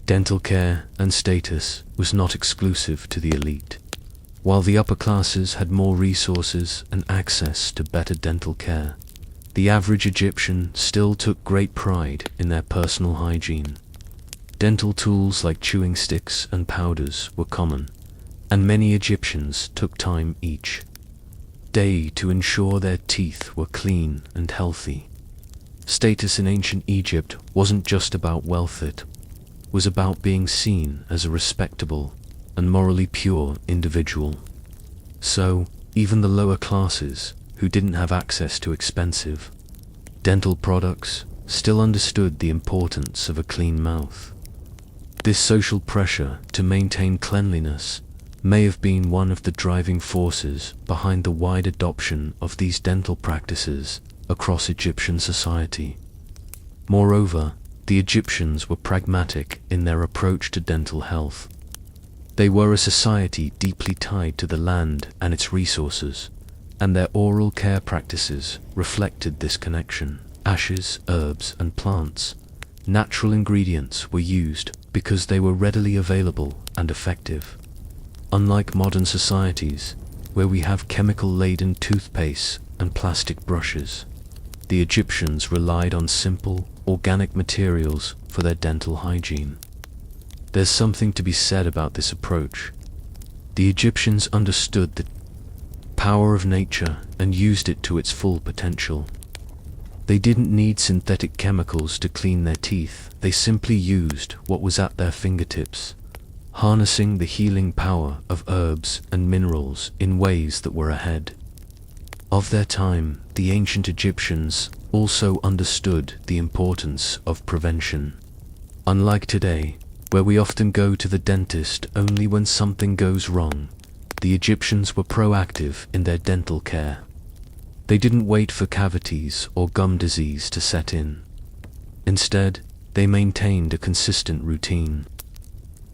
dental care and status was not exclusive to the elite. While the upper classes had more resources and access to better dental care, the average Egyptian still took great pride in their personal hygiene. Dental tools like chewing sticks and powders were common, and many Egyptians took time each day to ensure their teeth were clean and healthy. Status in ancient Egypt wasn't just about wealth, it was about being seen as a respectable and morally pure individual. So, even the lower classes, who didn't have access to expensive dental products, still understood the importance of a clean mouth. This social pressure to maintain cleanliness may have been one of the driving forces behind the wide adoption of these dental practices across Egyptian society. Moreover, the Egyptians were pragmatic in their approach to dental health. They were a society deeply tied to the land and its resources, and their oral care practices reflected this connection. Ashes, herbs, and plants, natural ingredients, were used because they were readily available and effective. Unlike modern societies, where we have chemical-laden toothpaste and plastic brushes, the Egyptians relied on simple, organic materials for their dental hygiene. There's something to be said about this approach. The Egyptians understood the power of nature and used it to its full potential. They didn't need synthetic chemicals to clean their teeth, they simply used what was at their fingertips, harnessing the healing power of herbs and minerals in ways that were ahead of their time. The ancient Egyptians also understood the importance of prevention. Unlike today, where we often go to the dentist only when something goes wrong, the Egyptians were proactive in their dental care. They didn't wait for cavities or gum disease to set in. Instead, they maintained a consistent routine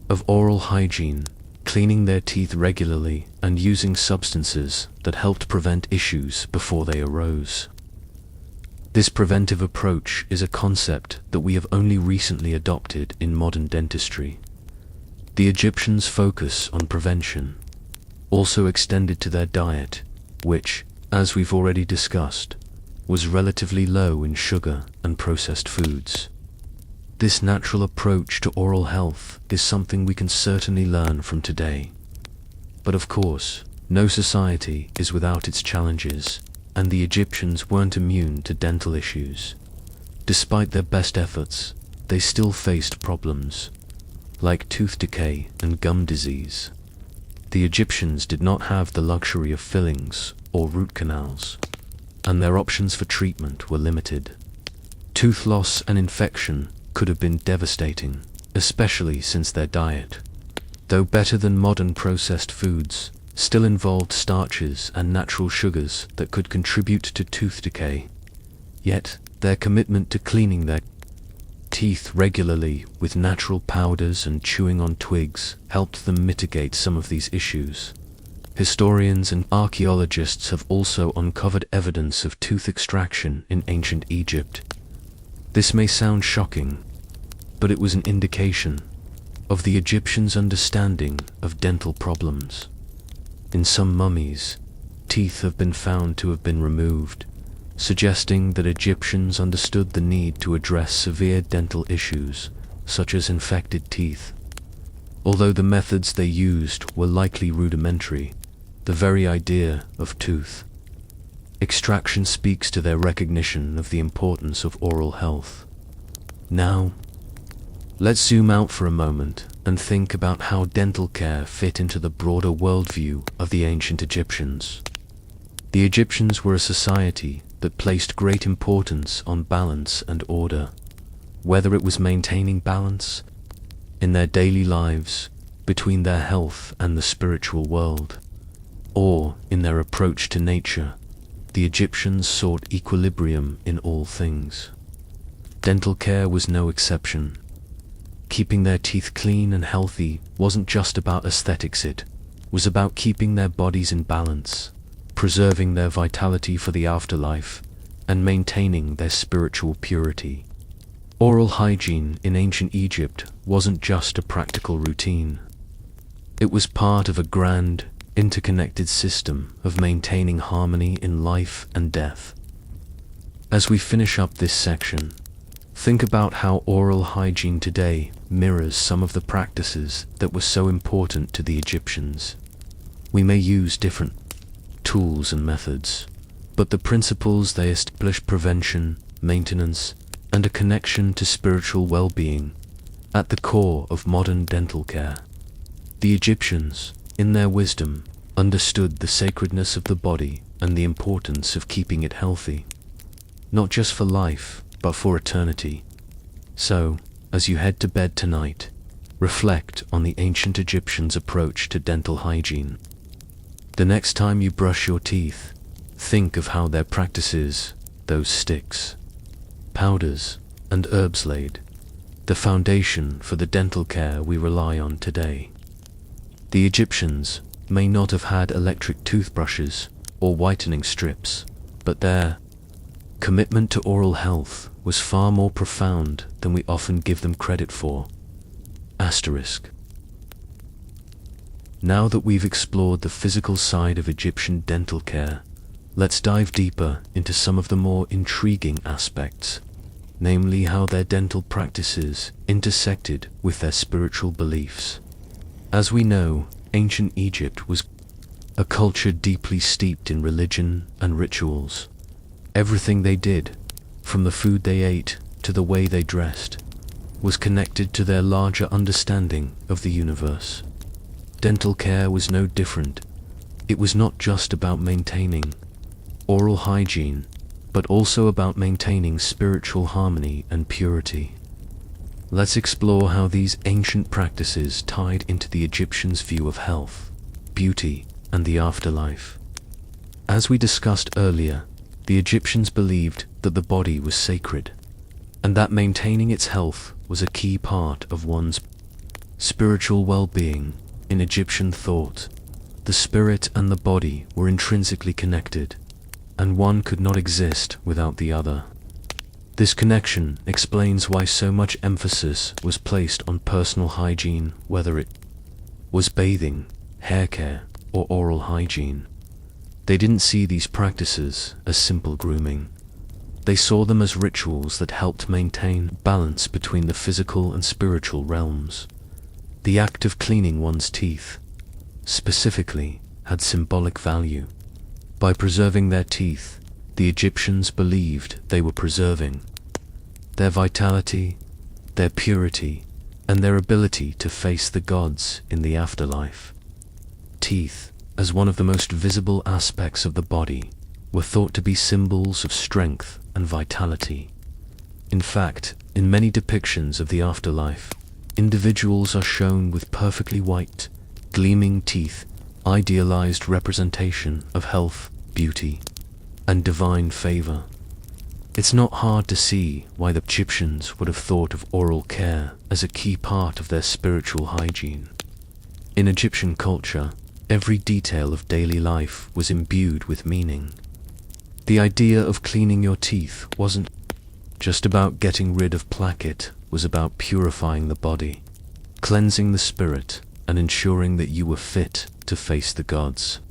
of oral hygiene, cleaning their teeth regularly and using substances that helped prevent issues before they arose. This preventive approach is a concept that we have only recently adopted in modern dentistry. The Egyptians' focus on prevention also extended to their diet, which, as we've already discussed, was relatively low in sugar and processed foods. This natural approach to oral health is something we can certainly learn from today. But of course, no society is without its challenges, and the Egyptians weren't immune to dental issues. Despite their best efforts, they still faced problems like tooth decay and gum disease. The Egyptians did not have the luxury of fillings or root canals, and their options for treatment were limited. Tooth loss and infection could have been devastating, especially since their diet, though better than modern processed foods, still involved starches and natural sugars that could contribute to tooth decay. Yet, their commitment to cleaning their teeth regularly with natural powders and chewing on twigs helped them mitigate some of these issues. Historians and archaeologists have also uncovered evidence of tooth extraction in ancient Egypt. This may sound shocking, but it was an indication of the Egyptians' understanding of dental problems. In some mummies, teeth have been found to have been removed, suggesting that Egyptians understood the need to address severe dental issues, such as infected teeth. Although the methods they used were likely rudimentary, the very idea of tooth extraction speaks to their recognition of the importance of oral health. Now, let's zoom out for a moment and think about how dental care fit into the broader worldview of the ancient Egyptians. The Egyptians were a society that placed great importance on balance and order, whether it was maintaining balance in their daily lives between their health and the spiritual world, or in their approach to nature. The Egyptians sought equilibrium in all things. Dental care was no exception. Keeping their teeth clean and healthy wasn't just about aesthetics, it was about keeping their bodies in balance, preserving their vitality for the afterlife, and maintaining their spiritual purity. Oral hygiene in ancient Egypt wasn't just a practical routine. It was part of a grand, interconnected system of maintaining harmony in life and death. As we finish up this section, think about how oral hygiene today mirrors some of the practices that were so important to the Egyptians. We may use different tools and methods, but the principles they establish: prevention, maintenance, and a connection to spiritual well-being, at the core of modern dental care. The Egyptians, in their wisdom, understood the sacredness of the body and the importance of keeping it healthy, not just for life, but for eternity. So, as you head to bed tonight, reflect on the ancient Egyptians' approach to dental hygiene. The next time you brush your teeth, think of how their practices, those sticks, powders, and herbs laid the foundation for the dental care we rely on today. The Egyptians may not have had electric toothbrushes or whitening strips, but their commitment to oral health was far more profound than we often give them credit for. Asterisk. Now that we've explored the physical side of Egyptian dental care, let's dive deeper into some of the more intriguing aspects, namely how their dental practices intersected with their spiritual beliefs. As we know, ancient Egypt was a culture deeply steeped in religion and rituals. Everything they did, from the food they ate to the way they dressed, was connected to their larger understanding of the universe. Dental care was no different. It was not just about maintaining oral hygiene, but also about maintaining spiritual harmony and purity. Let's explore how these ancient practices tied into the Egyptians' view of health, beauty, and the afterlife. As we discussed earlier, the Egyptians believed that the body was sacred, and that maintaining its health was a key part of one's spiritual well-being. In Egyptian thought, the spirit and the body were intrinsically connected, and one could not exist without the other. This connection explains why so much emphasis was placed on personal hygiene, whether it was bathing, hair care, or oral hygiene. They didn't see these practices as simple grooming. They saw them as rituals that helped maintain balance between the physical and spiritual realms. The act of cleaning one's teeth, specifically, had symbolic value. By preserving their teeth, the Egyptians believed they were preserving their vitality, their purity, and their ability to face the gods in the afterlife. Teeth, as one of the most visible aspects of the body, were thought to be symbols of strength and vitality. In fact, in many depictions of the afterlife, individuals are shown with perfectly white, gleaming teeth, idealized representation of health, beauty, and divine favor. It's not hard to see why the Egyptians would have thought of oral care as a key part of their spiritual hygiene. In Egyptian culture, every detail of daily life was imbued with meaning. The idea of cleaning your teeth wasn't just about getting rid of plaque, it was about purifying the body, cleansing the spirit, and ensuring that you were fit to face the gods.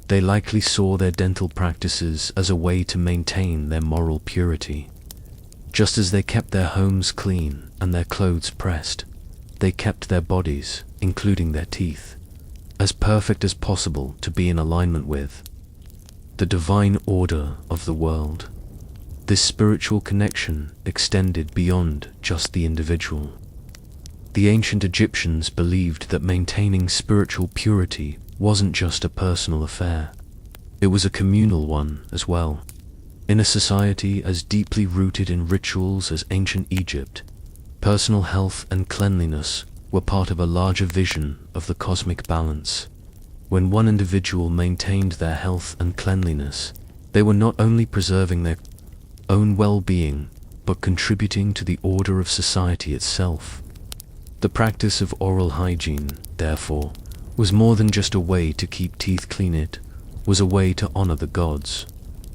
They likely saw their dental practices as a way to maintain their moral purity. Just as they kept their homes clean and their clothes pressed, they kept their bodies, including their teeth, as perfect as possible to be in alignment with the divine order of the world. This spiritual connection extended beyond just the individual. The ancient Egyptians believed that maintaining spiritual purity wasn't just a personal affair. It was a communal one as well. In a society as deeply rooted in rituals as ancient Egypt, personal health and cleanliness were part of a larger vision of the cosmic balance. When one individual maintained their health and cleanliness, they were not only preserving their own well-being, but contributing to the order of society itself. The practice of oral hygiene, therefore, was more than just a way to keep teeth clean. It was a way to honor the gods,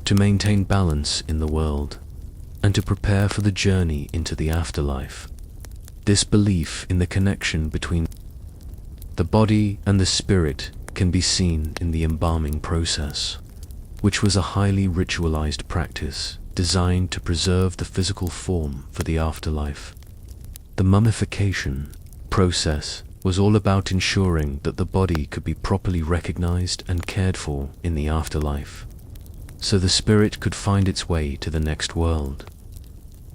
to maintain balance in the world, and to prepare for the journey into the afterlife. This belief in the connection between the body and the spirit can be seen in the embalming process, which was a highly ritualized practice designed to preserve the physical form for the afterlife. The mummification process was all about ensuring that the body could be properly recognized and cared for in the afterlife, so the spirit could find its way to the next world.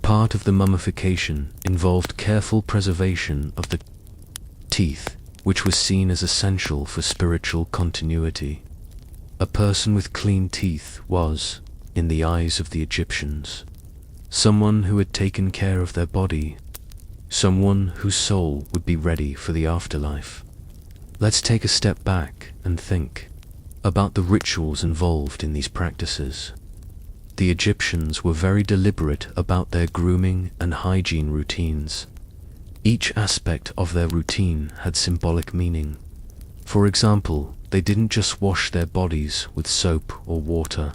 Part of the mummification involved careful preservation of the teeth, which was seen as essential for spiritual continuity. A person with clean teeth was, in the eyes of the Egyptians, someone who had taken care of their body, someone whose soul would be ready for the afterlife. Let's take a step back and think about the rituals involved in these practices. The Egyptians were very deliberate about their grooming and hygiene routines. Each aspect of their routine had symbolic meaning. For example, they didn't just wash their bodies with soap or water.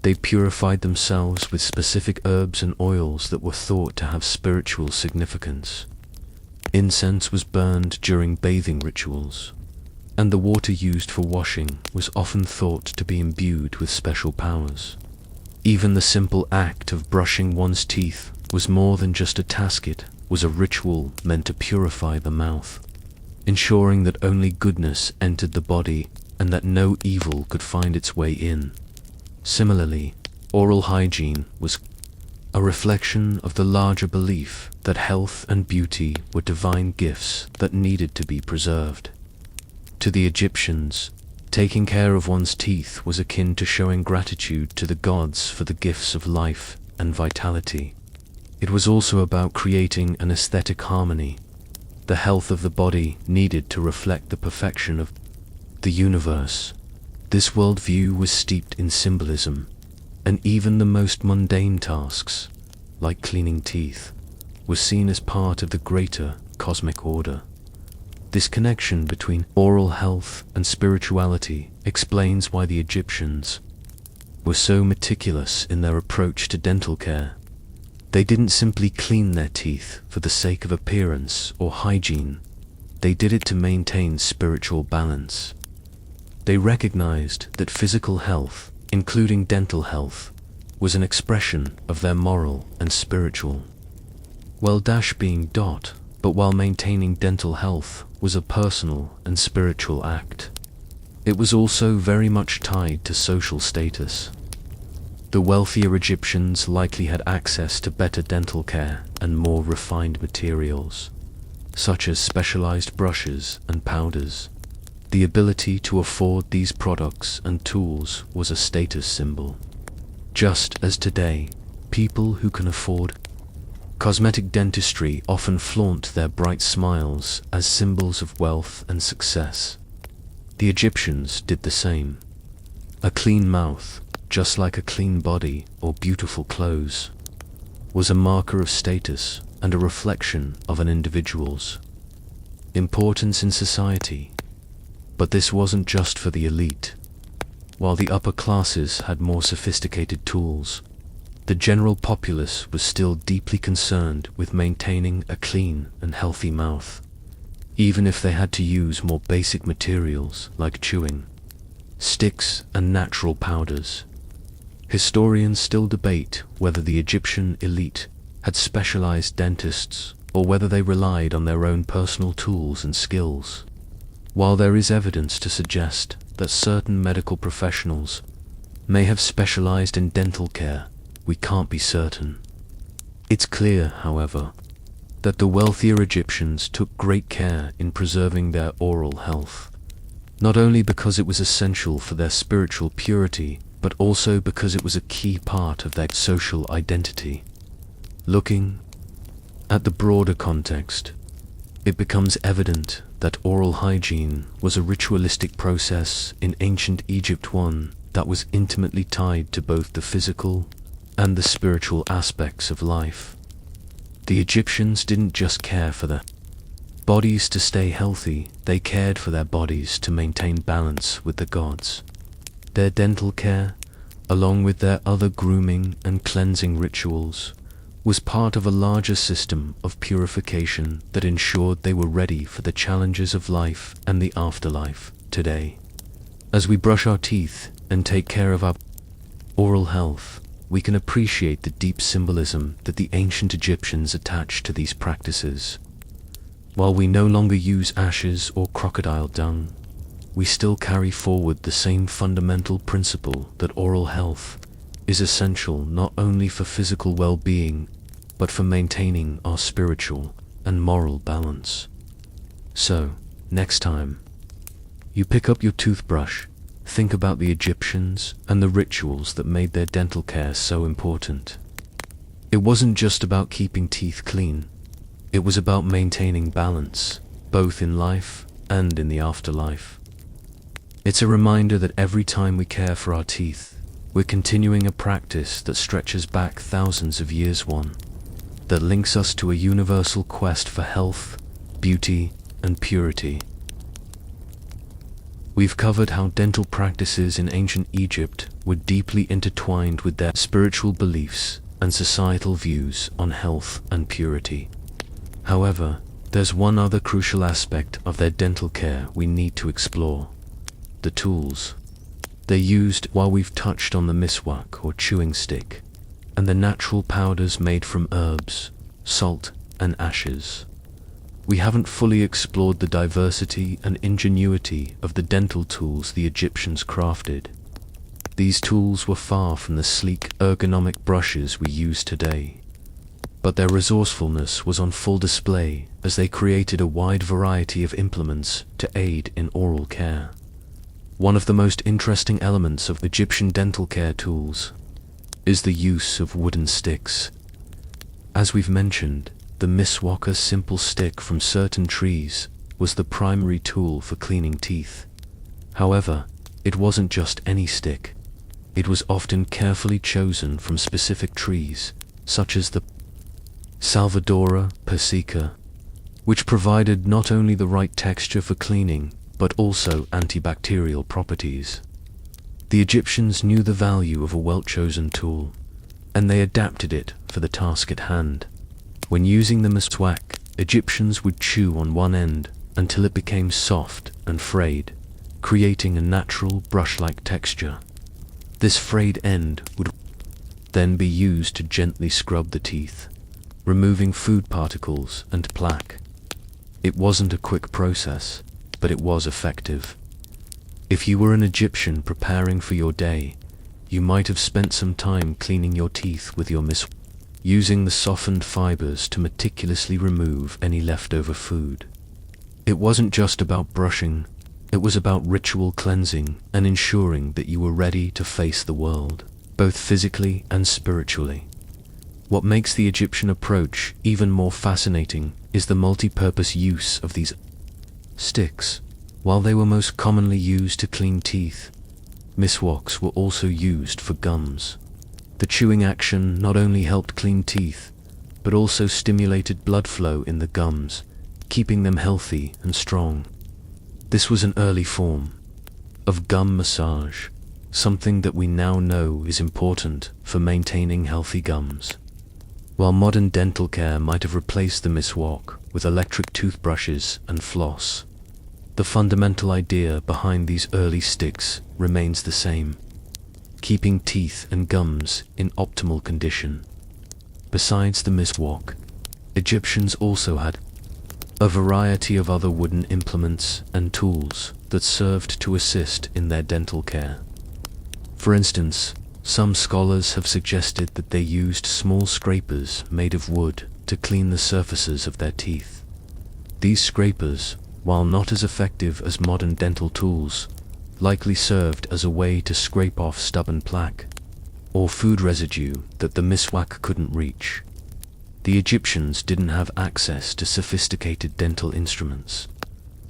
They purified themselves with specific herbs and oils that were thought to have spiritual significance. Incense was burned during bathing rituals, and the water used for washing was often thought to be imbued with special powers. Even the simple act of brushing one's teeth was more than just a task. It was a ritual meant to purify the mouth, ensuring that only goodness entered the body and that no evil could find its way in. Similarly, oral hygiene was a reflection of the larger belief that health and beauty were divine gifts that needed to be preserved. To the Egyptians, taking care of one's teeth was akin to showing gratitude to the gods for the gifts of life and vitality. It was also about creating an aesthetic harmony. The health of the body needed to reflect the perfection of the universe. This worldview was steeped in symbolism, and even the most mundane tasks, like cleaning teeth, were seen as part of the greater cosmic order. This connection between oral health and spirituality explains why the Egyptians were so meticulous in their approach to dental care. They didn't simply clean their teeth for the sake of appearance or hygiene. They did it to maintain spiritual balance. They recognized that physical health, including dental health, was an expression of their moral and spiritual well-being. But while maintaining dental health was a personal and spiritual act, it was also very much tied to social status. The wealthier Egyptians likely had access to better dental care and more refined materials, such as specialized brushes and powders. The ability to afford these products and tools was a status symbol. Just as today, people who can afford cosmetic dentistry often flaunt their bright smiles as symbols of wealth and success. The Egyptians did the same. A clean mouth, just like a clean body or beautiful clothes, was a marker of status and a reflection of an individual's importance in society. But this wasn't just for the elite. While the upper classes had more sophisticated tools, the general populace was still deeply concerned with maintaining a clean and healthy mouth, even if they had to use more basic materials like chewing sticks and natural powders. Historians still debate whether the Egyptian elite had specialized dentists or whether they relied on their own personal tools and skills. While there is evidence to suggest that certain medical professionals may have specialized in dental care, we can't be certain. It's clear, however, that the wealthier Egyptians took great care in preserving their oral health, not only because it was essential for their spiritual purity, but also because it was a key part of their social identity. Looking at the broader context, it becomes evident that oral hygiene was a ritualistic process in ancient Egypt, one that was intimately tied to both the physical and the spiritual aspects of life. The Egyptians didn't just care for their bodies to stay healthy, they cared for their bodies to maintain balance with the gods. Their dental care, along with their other grooming and cleansing rituals, was part of a larger system of purification that ensured they were ready for the challenges of life and the afterlife. Today, as we brush our teeth and take care of our oral health, we can appreciate the deep symbolism that the ancient Egyptians attached to these practices. While we no longer use ashes or crocodile dung, we still carry forward the same fundamental principle that oral health is essential not only for physical well-being, but for maintaining our spiritual and moral balance. So, next time you pick up your toothbrush, think about the Egyptians and the rituals that made their dental care so important. It wasn't just about keeping teeth clean, it was about maintaining balance, both in life and in the afterlife. It's a reminder that every time we care for our teeth, we're continuing a practice that stretches back thousands of years, one that links us to a universal quest for health, beauty, and purity. We've covered how dental practices in ancient Egypt were deeply intertwined with their spiritual beliefs and societal views on health and purity. However, there's one other crucial aspect of their dental care we need to explore: the tools they used. While we've touched on the miswak or chewing stick, and the natural powders made from herbs, salt, and ashes, we haven't fully explored the diversity and ingenuity of the dental tools the Egyptians crafted. These tools were far from the sleek, ergonomic brushes we use today, but their resourcefulness was on full display as they created a wide variety of implements to aid in oral care. One of the most interesting elements of Egyptian dental care tools is the use of wooden sticks. As we've mentioned, the miswak, a simple stick from certain trees, was the primary tool for cleaning teeth. However, it wasn't just any stick. It was often carefully chosen from specific trees, such as the Salvadora persica, which provided not only the right texture for cleaning, but also antibacterial properties. The Egyptians knew the value of a well-chosen tool, and they adapted it for the task at hand. When using the miswak, Egyptians would chew on one end until it became soft and frayed, creating a natural brush-like texture. This frayed end would then be used to gently scrub the teeth, removing food particles and plaque. It wasn't a quick process, but it was effective. If you were an Egyptian preparing for your day, you might have spent some time cleaning your teeth with your miswak, using the softened fibers to meticulously remove any leftover food. It wasn't just about brushing, it was about ritual cleansing and ensuring that you were ready to face the world, both physically and spiritually. What makes the Egyptian approach even more fascinating is the multi-purpose use of these sticks. While they were most commonly used to clean teeth, Miswaks were also used for gums. The chewing action not only helped clean teeth, but also stimulated blood flow in the gums, keeping them healthy and strong. This was an early form of gum massage, something that we now know is important for maintaining healthy gums. While modern dental care might have replaced the miswak with electric toothbrushes and floss, the fundamental idea behind these early sticks remains the same: keeping teeth and gums in optimal condition. Besides the miswak, Egyptians also had a variety of other wooden implements and tools that served to assist in their dental care. For instance, some scholars have suggested that they used small scrapers made of wood to clean the surfaces of their teeth. These scrapers, while not as effective as modern dental tools, likely served as a way to scrape off stubborn plaque or food residue that the miswak couldn't reach. The Egyptians didn't have access to sophisticated dental instruments,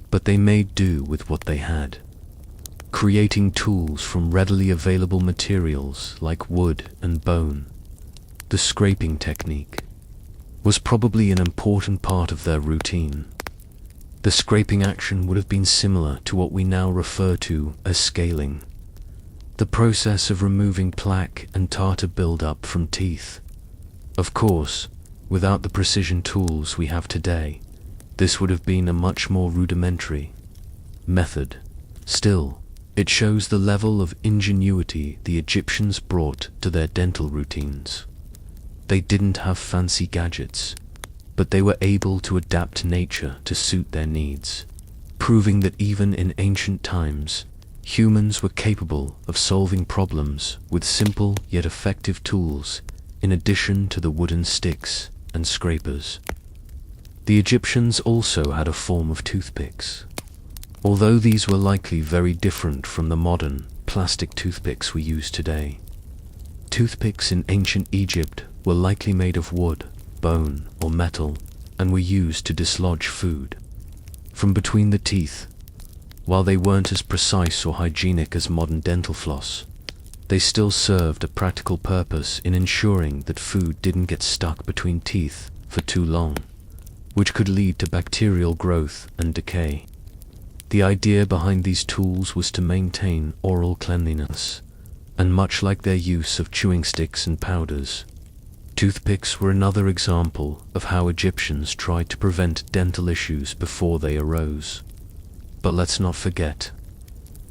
but they made do with what they had, creating tools from readily available materials like wood and bone. The scraping technique was probably an important part of their routine. The scraping action would have been similar to what we now refer to as scaling, the process of removing plaque and tartar buildup from teeth. Of course, without the precision tools we have today, this would have been a much more rudimentary method. Still, it shows the level of ingenuity the Egyptians brought to their dental routines. They didn't have fancy gadgets, but they were able to adapt nature to suit their needs, proving that even in ancient times, humans were capable of solving problems with simple yet effective tools, in addition to the wooden sticks and scrapers. The Egyptians also had a form of toothpicks. Although these were likely very different from the modern plastic toothpicks we use today, toothpicks in ancient Egypt were likely made of wood, bone, or metal, and were used to dislodge food from between the teeth. While they weren't as precise or hygienic as modern dental floss, they still served a practical purpose in ensuring that food didn't get stuck between teeth for too long, which could lead to bacterial growth and decay. The idea behind these tools was to maintain oral cleanliness, and much like their use of chewing sticks and powders, toothpicks were another example of how Egyptians tried to prevent dental issues before they arose. But let's not forget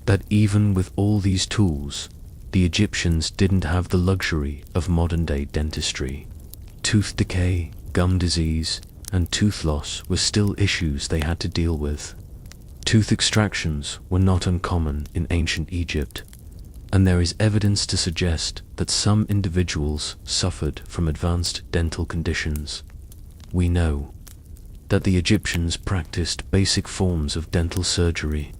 that even with all these tools, the Egyptians didn't have the luxury of modern-day dentistry. Tooth decay, gum disease, and tooth loss were still issues they had to deal with. Tooth extractions were not uncommon in ancient Egypt, and there is evidence to suggest that some individuals suffered from advanced dental conditions. We know that the Egyptians practiced basic forms of dental surgery,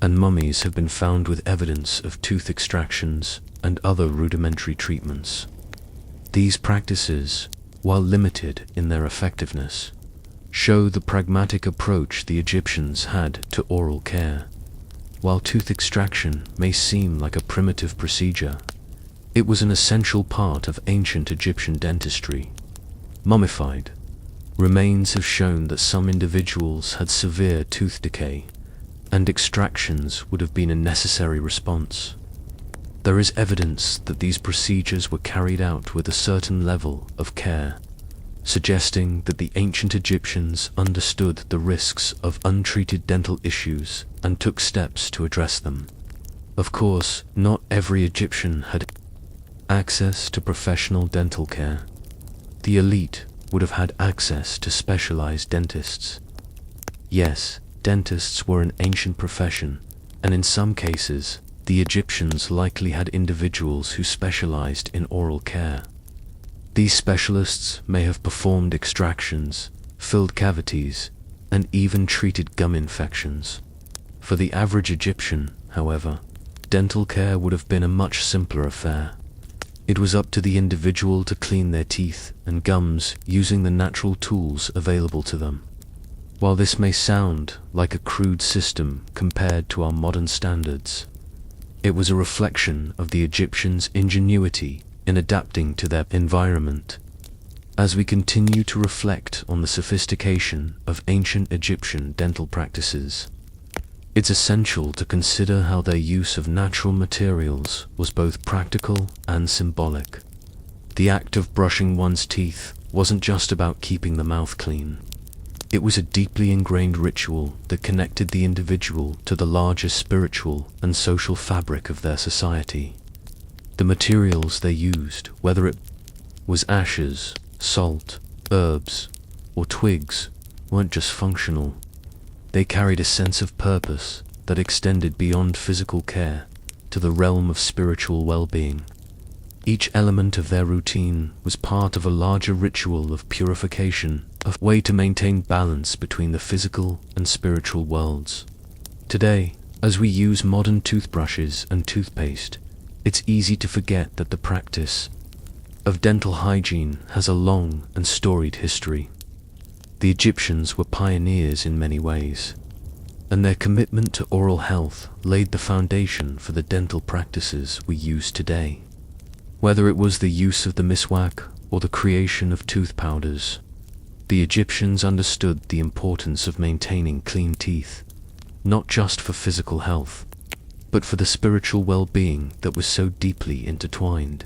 and mummies have been found with evidence of tooth extractions and other rudimentary treatments. These practices, while limited in their effectiveness, show the pragmatic approach the Egyptians had to oral care. While tooth extraction may seem like a primitive procedure, it was an essential part of ancient Egyptian dentistry. Mummified remains have shown that some individuals had severe tooth decay, and extractions would have been a necessary response. There is evidence that these procedures were carried out with a certain level of care, suggesting that the ancient Egyptians understood the risks of untreated dental issues and took steps to address them. Of course, not every Egyptian had access to professional dental care. The elite would have had access to specialized dentists. Yes, dentists were an ancient profession, and in some cases, the Egyptians likely had individuals who specialized in oral care. These specialists may have performed extractions, filled cavities, and even treated gum infections. For the average Egyptian, however, dental care would have been a much simpler affair. It was up to the individual to clean their teeth and gums using the natural tools available to them. While this may sound like a crude system compared to our modern standards, It was a reflection of the Egyptians' ingenuity in adapting to their environment. As we continue to reflect on the sophistication of ancient Egyptian dental practices, it's essential to consider how their use of natural materials was both practical and symbolic. The act of brushing one's teeth wasn't just about keeping the mouth clean. It was a deeply ingrained ritual that connected the individual to the larger spiritual and social fabric of their society. The materials they used, whether it was ashes, salt, herbs, or twigs, weren't just functional. They carried a sense of purpose that extended beyond physical care to the realm of spiritual well-being. Each element of their routine was part of a larger ritual of purification, a way to maintain balance between the physical and spiritual worlds. Today, as we use modern toothbrushes and toothpaste, it's easy to forget that the practice of dental hygiene has a long and storied history. The Egyptians were pioneers in many ways, and their commitment to oral health laid the foundation for the dental practices we use today. Whether it was the use of the miswak or the creation of tooth powders, the Egyptians understood the importance of maintaining clean teeth, not just for physical health, but for the spiritual well-being that was so deeply intertwined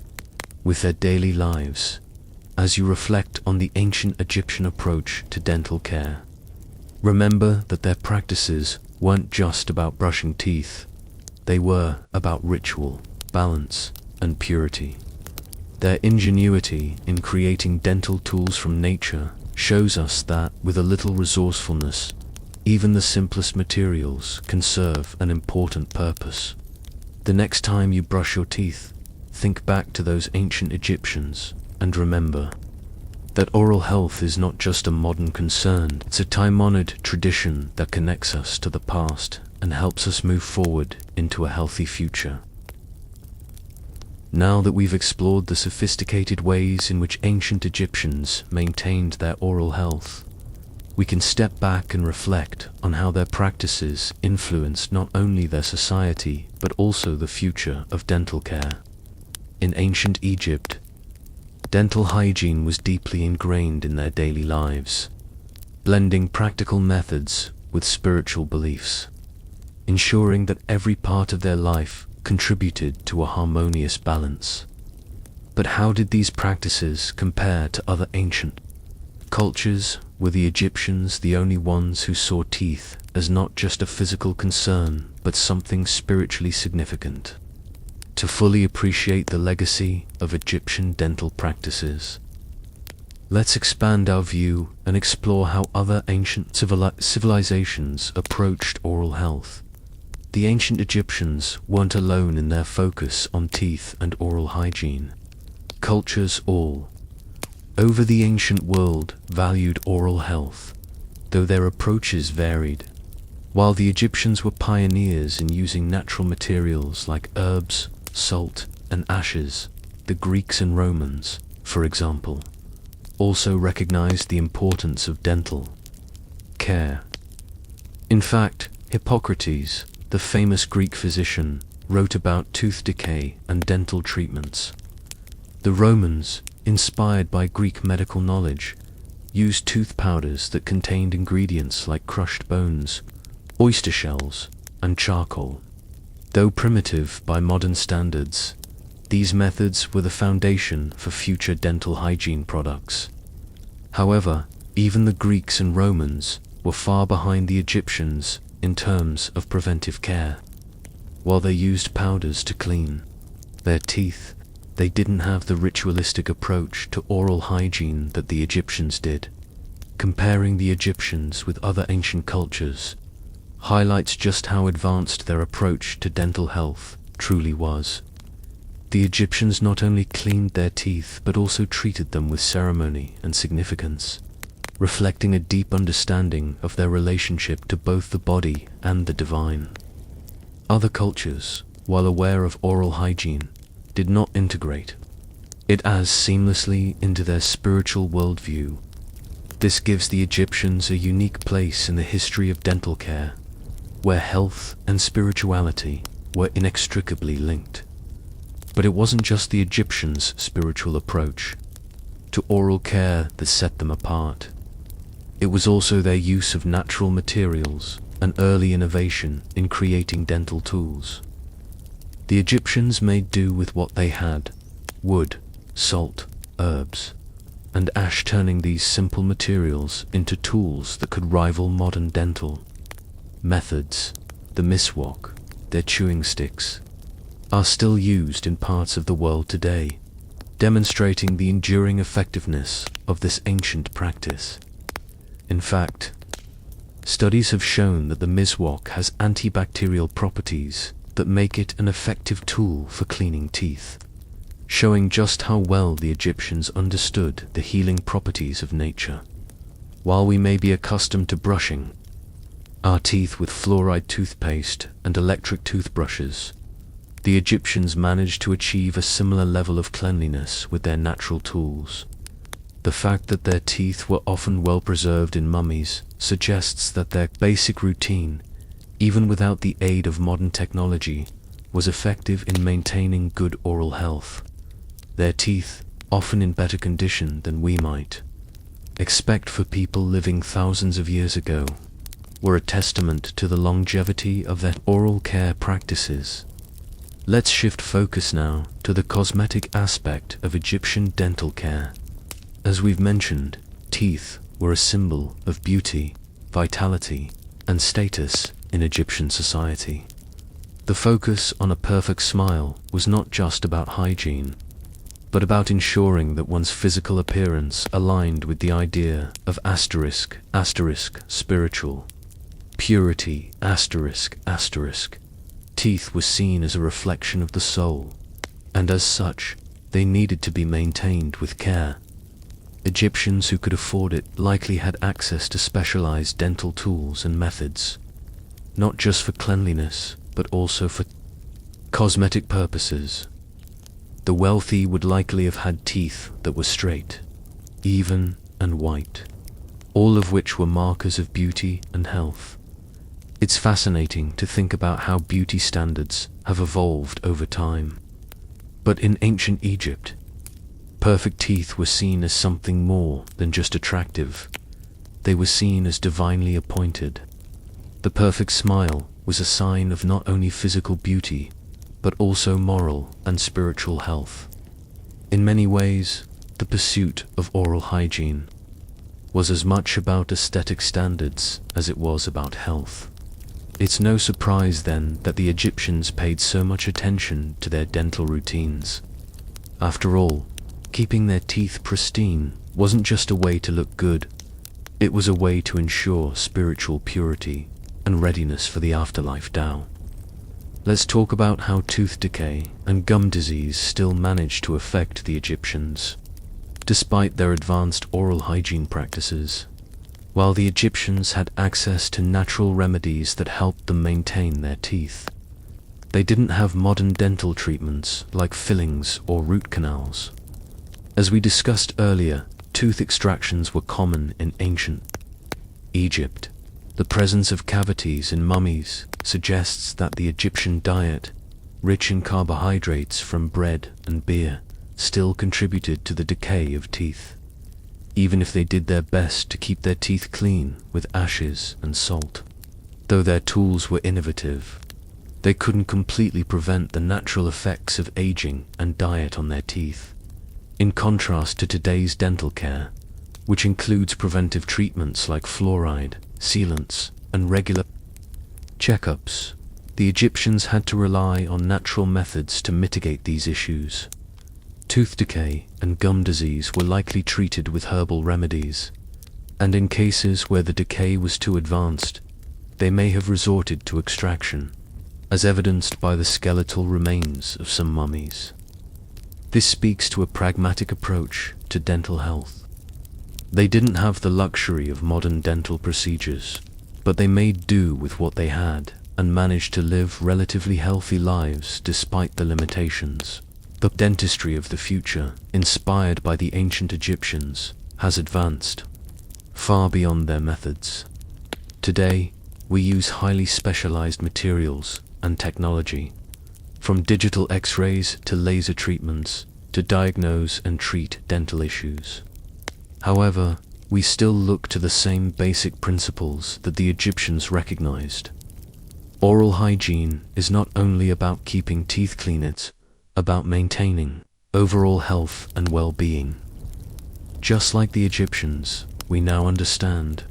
with their daily lives. As you reflect on the ancient Egyptian approach to dental care, remember that their practices weren't just about brushing teeth. They were about ritual, balance, and purity. Their ingenuity in creating dental tools from nature shows us that, with a little resourcefulness, even the simplest materials can serve an important purpose. The next time you brush your teeth, think back to those ancient Egyptians and remember that oral health is not just a modern concern, it's a time-honored tradition that connects us to the past and helps us move forward into a healthy future. Now that we've explored the sophisticated ways in which ancient Egyptians maintained their oral health, we can step back and reflect on how their practices influenced not only their society but also the future of dental care. In ancient Egypt, dental hygiene was deeply ingrained in their daily lives, blending practical methods with spiritual beliefs, ensuring that every part of their life contributed to a harmonious balance. But how did these practices compare to other ancient cultures? Were the Egyptians the only ones who saw teeth as not just a physical concern, but something spiritually significant? To fully appreciate the legacy of Egyptian dental practices, let's expand our view and explore how other ancient civilizations approached oral health. The ancient Egyptians weren't alone in their focus on teeth and oral hygiene. Cultures all over the ancient world valued oral health, though their approaches varied. While the Egyptians were pioneers in using natural materials like herbs, salt, and ashes, the Greeks and Romans, for example, also recognized the importance of dental care. In fact, Hippocrates, the famous Greek physician, wrote about tooth decay and dental treatments. The Romans, inspired by Greek medical knowledge, used tooth powders that contained ingredients like crushed bones, oyster shells, and charcoal. Though primitive by modern standards, these methods were the foundation for future dental hygiene products. However, even the Greeks and Romans were far behind the Egyptians in terms of preventive care. While they used powders to clean their teeth, they didn't have the ritualistic approach to oral hygiene that the Egyptians did. Comparing the Egyptians with other ancient cultures highlights just how advanced their approach to dental health truly was. The Egyptians not only cleaned their teeth but also treated them with ceremony and significance, reflecting a deep understanding of their relationship to both the body and the divine. Other cultures, while aware of oral hygiene, did not integrate it as seamlessly into their spiritual worldview. This gives the Egyptians a unique place in the history of dental care, where health and spirituality were inextricably linked. But it wasn't just the Egyptians' spiritual approach to oral care that set them apart. It was also their use of natural materials and early innovation in creating dental tools. The Egyptians made do with what they had: wood, salt, herbs, and ash, turning these simple materials into tools that could rival modern dental methods. The miswak, their chewing sticks, are still used in parts of the world today, demonstrating the enduring effectiveness of this ancient practice. In fact, studies have shown that the miswak has antibacterial properties that make it an effective tool for cleaning teeth, showing just how well the Egyptians understood the healing properties of nature. While we may be accustomed to brushing our teeth with fluoride toothpaste and electric toothbrushes, the Egyptians managed to achieve a similar level of cleanliness with their natural tools. The fact that their teeth were often well preserved in mummies suggests that their basic routine, even without the aid of modern technology, was effective in maintaining good oral health. Their teeth, often in better condition than we might expect for people living thousands of years ago, were a testament to the longevity of their oral care practices. Let's shift focus now to the cosmetic aspect of Egyptian dental care. As we've mentioned, teeth were a symbol of beauty, vitality, and status in Egyptian society. The focus on a perfect smile was not just about hygiene, but about ensuring that one's physical appearance aligned with the idea of spiritual purity. Teeth were seen as a reflection of the soul, and as such, they needed to be maintained with care. Egyptians who could afford it likely had access to specialized dental tools and methods, not just for cleanliness, but also for cosmetic purposes. The wealthy would likely have had teeth that were straight, even, and white, all of which were markers of beauty and health. It's fascinating to think about how beauty standards have evolved over time. But in ancient Egypt, perfect teeth were seen as something more than just attractive. They were seen as divinely appointed. The perfect smile was a sign of not only physical beauty, but also moral and spiritual health. In many ways, the pursuit of oral hygiene was as much about aesthetic standards as it was about health. It's no surprise then that the Egyptians paid so much attention to their dental routines. After all, keeping their teeth pristine wasn't just a way to look good, it was a way to ensure spiritual purity and readiness for the afterlife. Now, let's talk about how tooth decay and gum disease still managed to affect the Egyptians, despite their advanced oral hygiene practices. While the Egyptians had access to natural remedies that helped them maintain their teeth, they didn't have modern dental treatments like fillings or root canals. As we discussed earlier, tooth extractions were common in ancient Egypt. The presence of cavities in mummies suggests that the Egyptian diet, rich in carbohydrates from bread and beer, still contributed to the decay of teeth. Even if they did their best to keep their teeth clean with ashes and salt. Though their tools were innovative, they couldn't completely prevent the natural effects of aging and diet on their teeth. In contrast to today's dental care, which includes preventive treatments like fluoride, sealants, and regular checkups, the Egyptians had to rely on natural methods to mitigate these issues. Tooth decay and gum disease were likely treated with herbal remedies, and in cases where the decay was too advanced, they may have resorted to extraction, as evidenced by the skeletal remains of some mummies. This speaks to a pragmatic approach to dental health. They didn't have the luxury of modern dental procedures, but they made do with what they had and managed to live relatively healthy lives despite the limitations. The dentistry of the future, inspired by the ancient Egyptians, has advanced far beyond their methods. Today, we use highly specialized materials and technology from digital X-rays to laser treatments to diagnose and treat dental issues. However, we still look to the same basic principles that the Egyptians recognized. Oral hygiene is not only about keeping teeth clean, it's about maintaining overall health and well-being. Just like the Egyptians, we now understand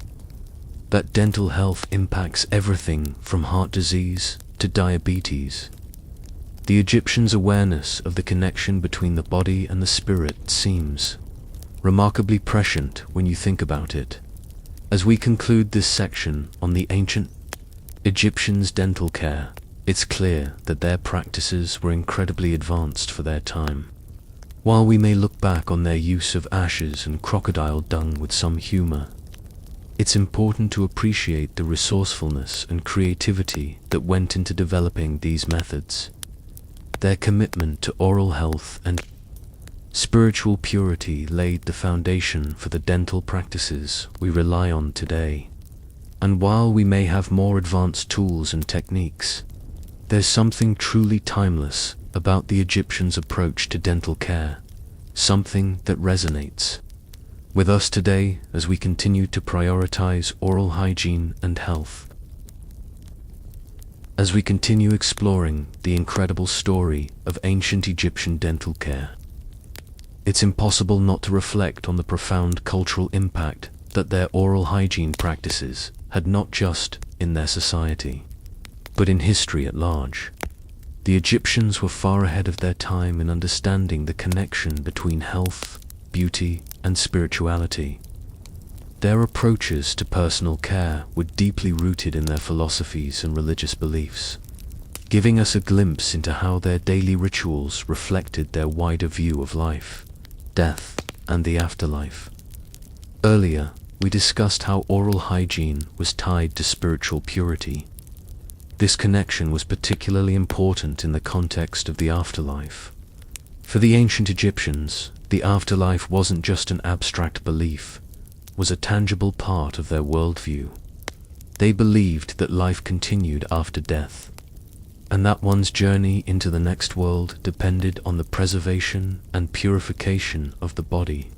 that dental health impacts everything from heart disease to diabetes. The Egyptians' awareness of the connection between the body and the spirit seems remarkably prescient when you think about it. As we conclude this section on the ancient Egyptians' dental care, it's clear that their practices were incredibly advanced for their time. While we may look back on their use of ashes and crocodile dung with some humor, it's important to appreciate the resourcefulness and creativity that went into developing these methods. Their commitment to oral health and spiritual purity laid the foundation for the dental practices we rely on today. And while we may have more advanced tools and techniques, there's something truly timeless about the Egyptians' approach to dental care, something that resonates with us today as we continue to prioritize oral hygiene and health. As we continue exploring the incredible story of ancient Egyptian dental care, it's impossible not to reflect on the profound cultural impact that their oral hygiene practices had, not just in their society, but in history at large. The Egyptians were far ahead of their time in understanding the connection between health, beauty, and spirituality. Their approaches to personal care were deeply rooted in their philosophies and religious beliefs, giving us a glimpse into how their daily rituals reflected their wider view of life, death, and the afterlife. Earlier, we discussed how oral hygiene was tied to spiritual purity. This connection was particularly important in the context of the afterlife. For the ancient Egyptians, the afterlife wasn't just an abstract belief, it was a tangible part of their worldview. They believed that life continued after death, and that one's journey into the next world depended on the preservation and purification of the body.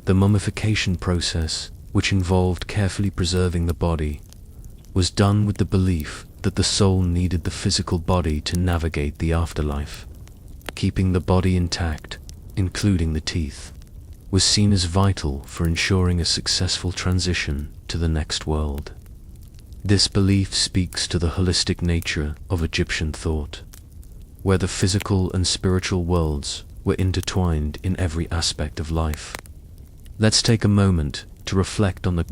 The mummification process, which involved carefully preserving the body, was done with the belief that the soul needed the physical body to navigate the afterlife. Keeping the body intact, including the teeth, was seen as vital for ensuring a successful transition to the next world. This belief speaks to the holistic nature of Egyptian thought, where the physical and spiritual worlds were intertwined in every aspect of life. Let's take a moment to reflect on the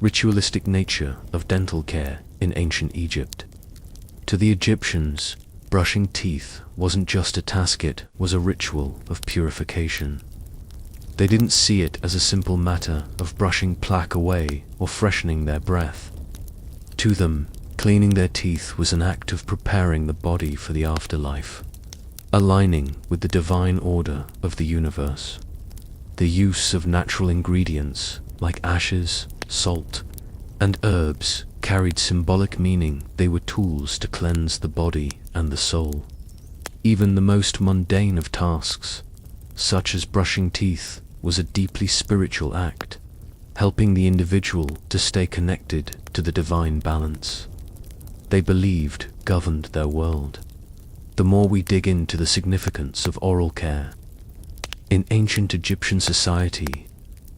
ritualistic nature of dental care in ancient Egypt. To the Egyptians, brushing teeth wasn't just a task, it was a ritual of purification. They didn't see it as a simple matter of brushing plaque away or freshening their breath. To them, cleaning their teeth was an act of preparing the body for the afterlife, aligning with the divine order of the universe. The use of natural ingredients like ashes, salt, and herbs carried symbolic meaning. They were tools to cleanse the body and the soul. Even the most mundane of tasks, such as brushing teeth, was a deeply spiritual act, helping the individual to stay connected to the divine balance they believed governed their world. The more we dig into the significance of oral care in ancient Egyptian society,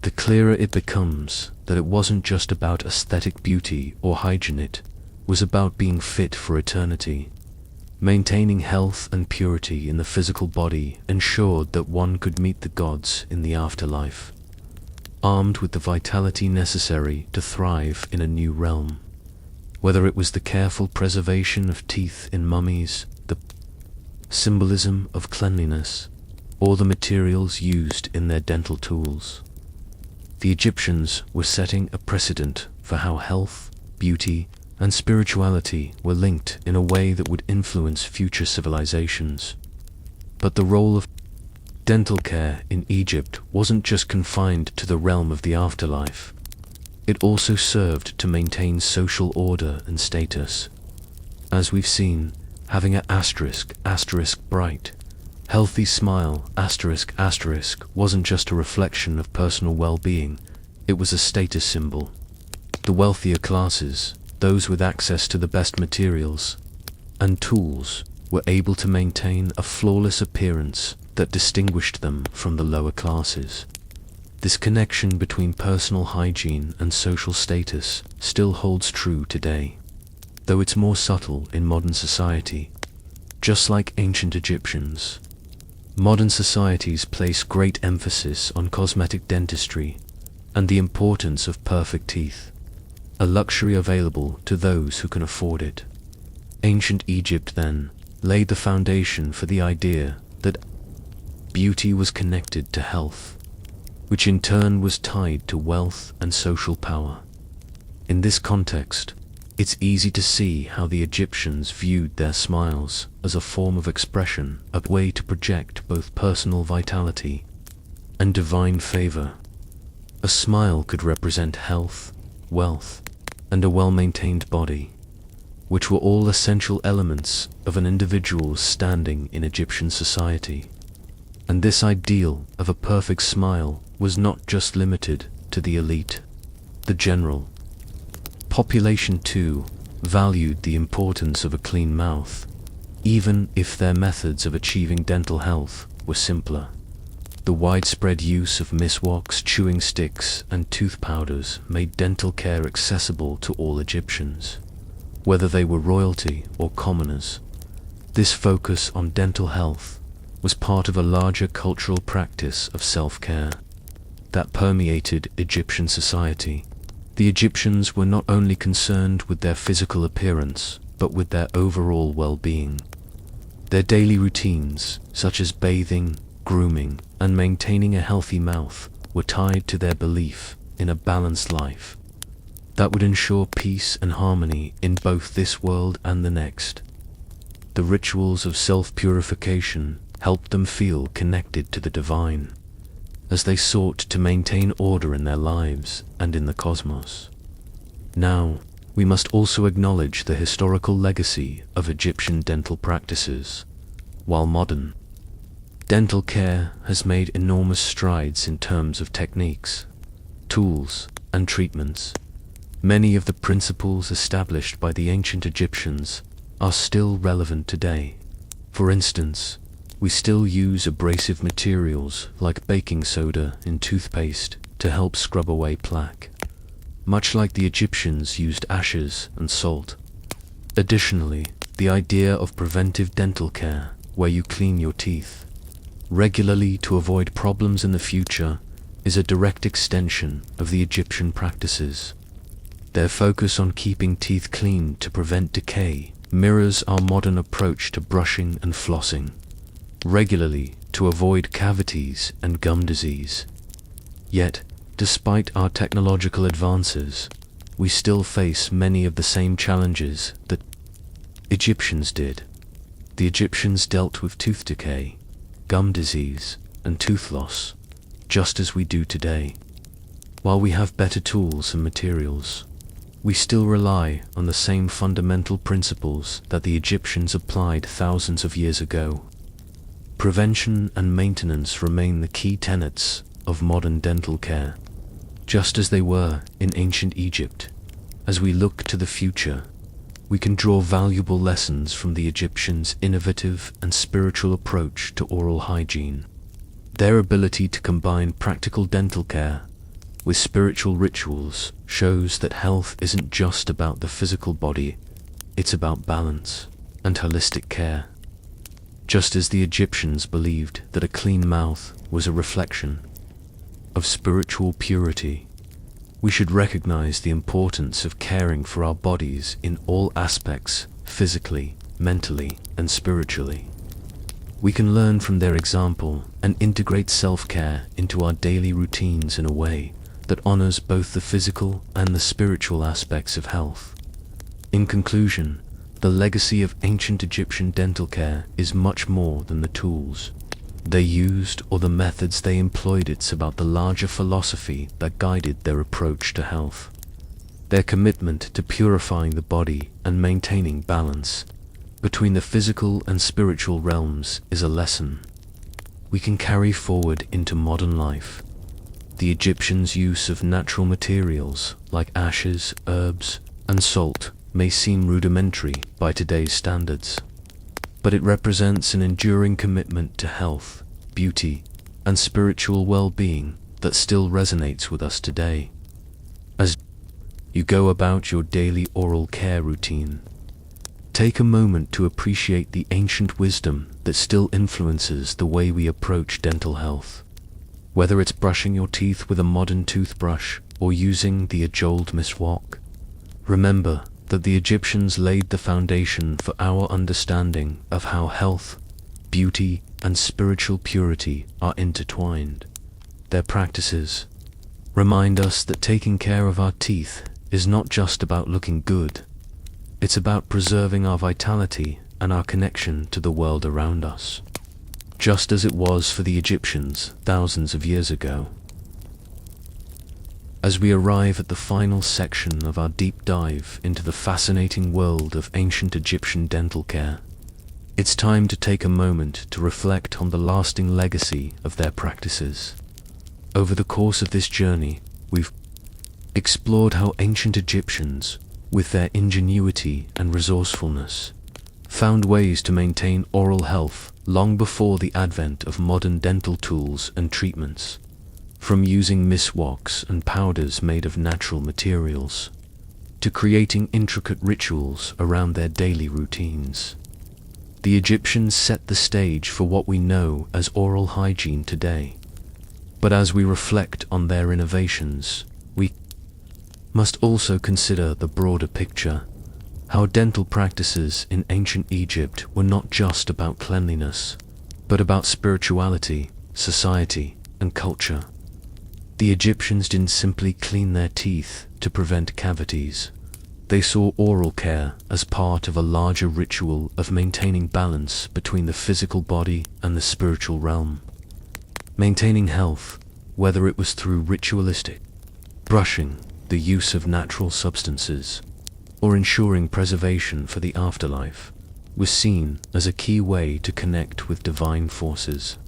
the clearer it becomes that it wasn't just about aesthetic beauty or hygiene, it was about being fit for eternity. Maintaining health and purity in the physical body ensured that one could meet the gods in the afterlife, armed with the vitality necessary to thrive in a new realm. Whether it was the careful preservation of teeth in mummies, the symbolism of cleanliness, or the materials used in their dental tools, the Egyptians were setting a precedent for how health, beauty, and spirituality were linked in a way that would influence future civilizations. But the role of dental care in Egypt wasn't just confined to the realm of the afterlife. It also served to maintain social order and status. As we've seen, having a asterisk bright, healthy smile asterisk wasn't just a reflection of personal well-being, it was a status symbol. The wealthier classes, those with access to the best materials and tools, were able to maintain a flawless appearance that distinguished them from the lower classes. This connection between personal hygiene and social status still holds true today, though it's more subtle in modern society. Just like ancient Egyptians, modern societies place great emphasis on cosmetic dentistry and the importance of perfect teeth, a luxury available to those who can afford it. Ancient Egypt, then, laid the foundation for the idea that beauty was connected to health, which in turn was tied to wealth and social power. In this context, it's easy to see how the Egyptians viewed their smiles as a form of expression, a way to project both personal vitality and divine favor. A smile could represent health, wealth, and a well-maintained body, which were all essential elements of an individual's standing in Egyptian society. And this ideal of a perfect smile was not just limited to the elite. The general population too valued the importance of a clean mouth, even if their methods of achieving dental health were simpler. The widespread use of miswaks, chewing sticks, and tooth powders made dental care accessible to all Egyptians, whether they were royalty or commoners. This focus on dental health was part of a larger cultural practice of self-care that permeated Egyptian society. The Egyptians were not only concerned with their physical appearance, but with their overall well-being. Their daily routines, such as bathing, grooming, and maintaining a healthy mouth, were tied to their belief in a balanced life that would ensure peace and harmony in both this world and the next. The rituals of self-purification helped them feel connected to the divine, as they sought to maintain order in their lives and in the cosmos. Now, we must also acknowledge the historical legacy of Egyptian dental practices. While modern dental care has made enormous strides in terms of techniques, tools, and treatments, many of the principles established by the ancient Egyptians are still relevant today. For instance, we still use abrasive materials like baking soda in toothpaste to help scrub away plaque, much like the Egyptians used ashes and salt. Additionally, the idea of preventive dental care, where you clean your teeth regularly to avoid problems in the future, is a direct extension of the Egyptian practices. Their focus on keeping teeth clean to prevent decay mirrors our modern approach to brushing and flossing regularly to avoid cavities and gum disease. Yet, despite our technological advances, we still face many of the same challenges that Egyptians did. The Egyptians dealt with tooth decay, gum disease, and tooth loss, just as we do today. While we have better tools and materials, we still rely on the same fundamental principles that the Egyptians applied thousands of years ago. Prevention and maintenance remain the key tenets of modern dental care, just as they were in ancient Egypt. As we look to the future, we can draw valuable lessons from the Egyptians' innovative and spiritual approach to oral hygiene. Their ability to combine practical dental care with spiritual rituals shows that health isn't just about the physical body, it's about balance and holistic care. Just as the Egyptians believed that a clean mouth was a reflection of spiritual purity, we should recognize the importance of caring for our bodies in all aspects, physically, mentally, and spiritually. We can learn from their example and integrate self-care into our daily routines in a way that honors both the physical and the spiritual aspects of health. In conclusion, the legacy of ancient Egyptian dental care is much more than the tools they used or the methods they employed. It's about the larger philosophy that guided their approach to health. Their commitment to purifying the body and maintaining balance between the physical and spiritual realms is a lesson we can carry forward into modern life. The Egyptians' use of natural materials like ashes, herbs, and salt may seem rudimentary by today's standards, but it represents an enduring commitment to health, beauty, and spiritual well-being that still resonates with us today. As you go about your daily oral care routine, take a moment to appreciate the ancient wisdom that still influences the way we approach dental health. Whether it's brushing your teeth with a modern toothbrush or using the age-old miswak, remember that the Egyptians laid the foundation for our understanding of how health, beauty, and spiritual purity are intertwined. Their practices remind us that taking care of our teeth is not just about looking good. It's about preserving our vitality and our connection to the world around us, just as it was for the Egyptians thousands of years ago. As we arrive at the final section of our deep dive into the fascinating world of ancient Egyptian dental care, it's time to take a moment to reflect on the lasting legacy of their practices. Over the course of this journey, we've explored how ancient Egyptians, with their ingenuity and resourcefulness, found ways to maintain oral health long before the advent of modern dental tools and treatments. From using miswaks and powders made of natural materials, to creating intricate rituals around their daily routines, the Egyptians set the stage for what we know as oral hygiene today. But as we reflect on their innovations, we must also consider the broader picture, how dental practices in ancient Egypt were not just about cleanliness, but about spirituality, society, and culture. The Egyptians didn't simply clean their teeth to prevent cavities. They saw oral care as part of a larger ritual of maintaining balance between the physical body and the spiritual realm. Maintaining health, whether it was through ritualistic brushing, the use of natural substances, or ensuring preservation for the afterlife, was seen as a key way to connect with divine forces.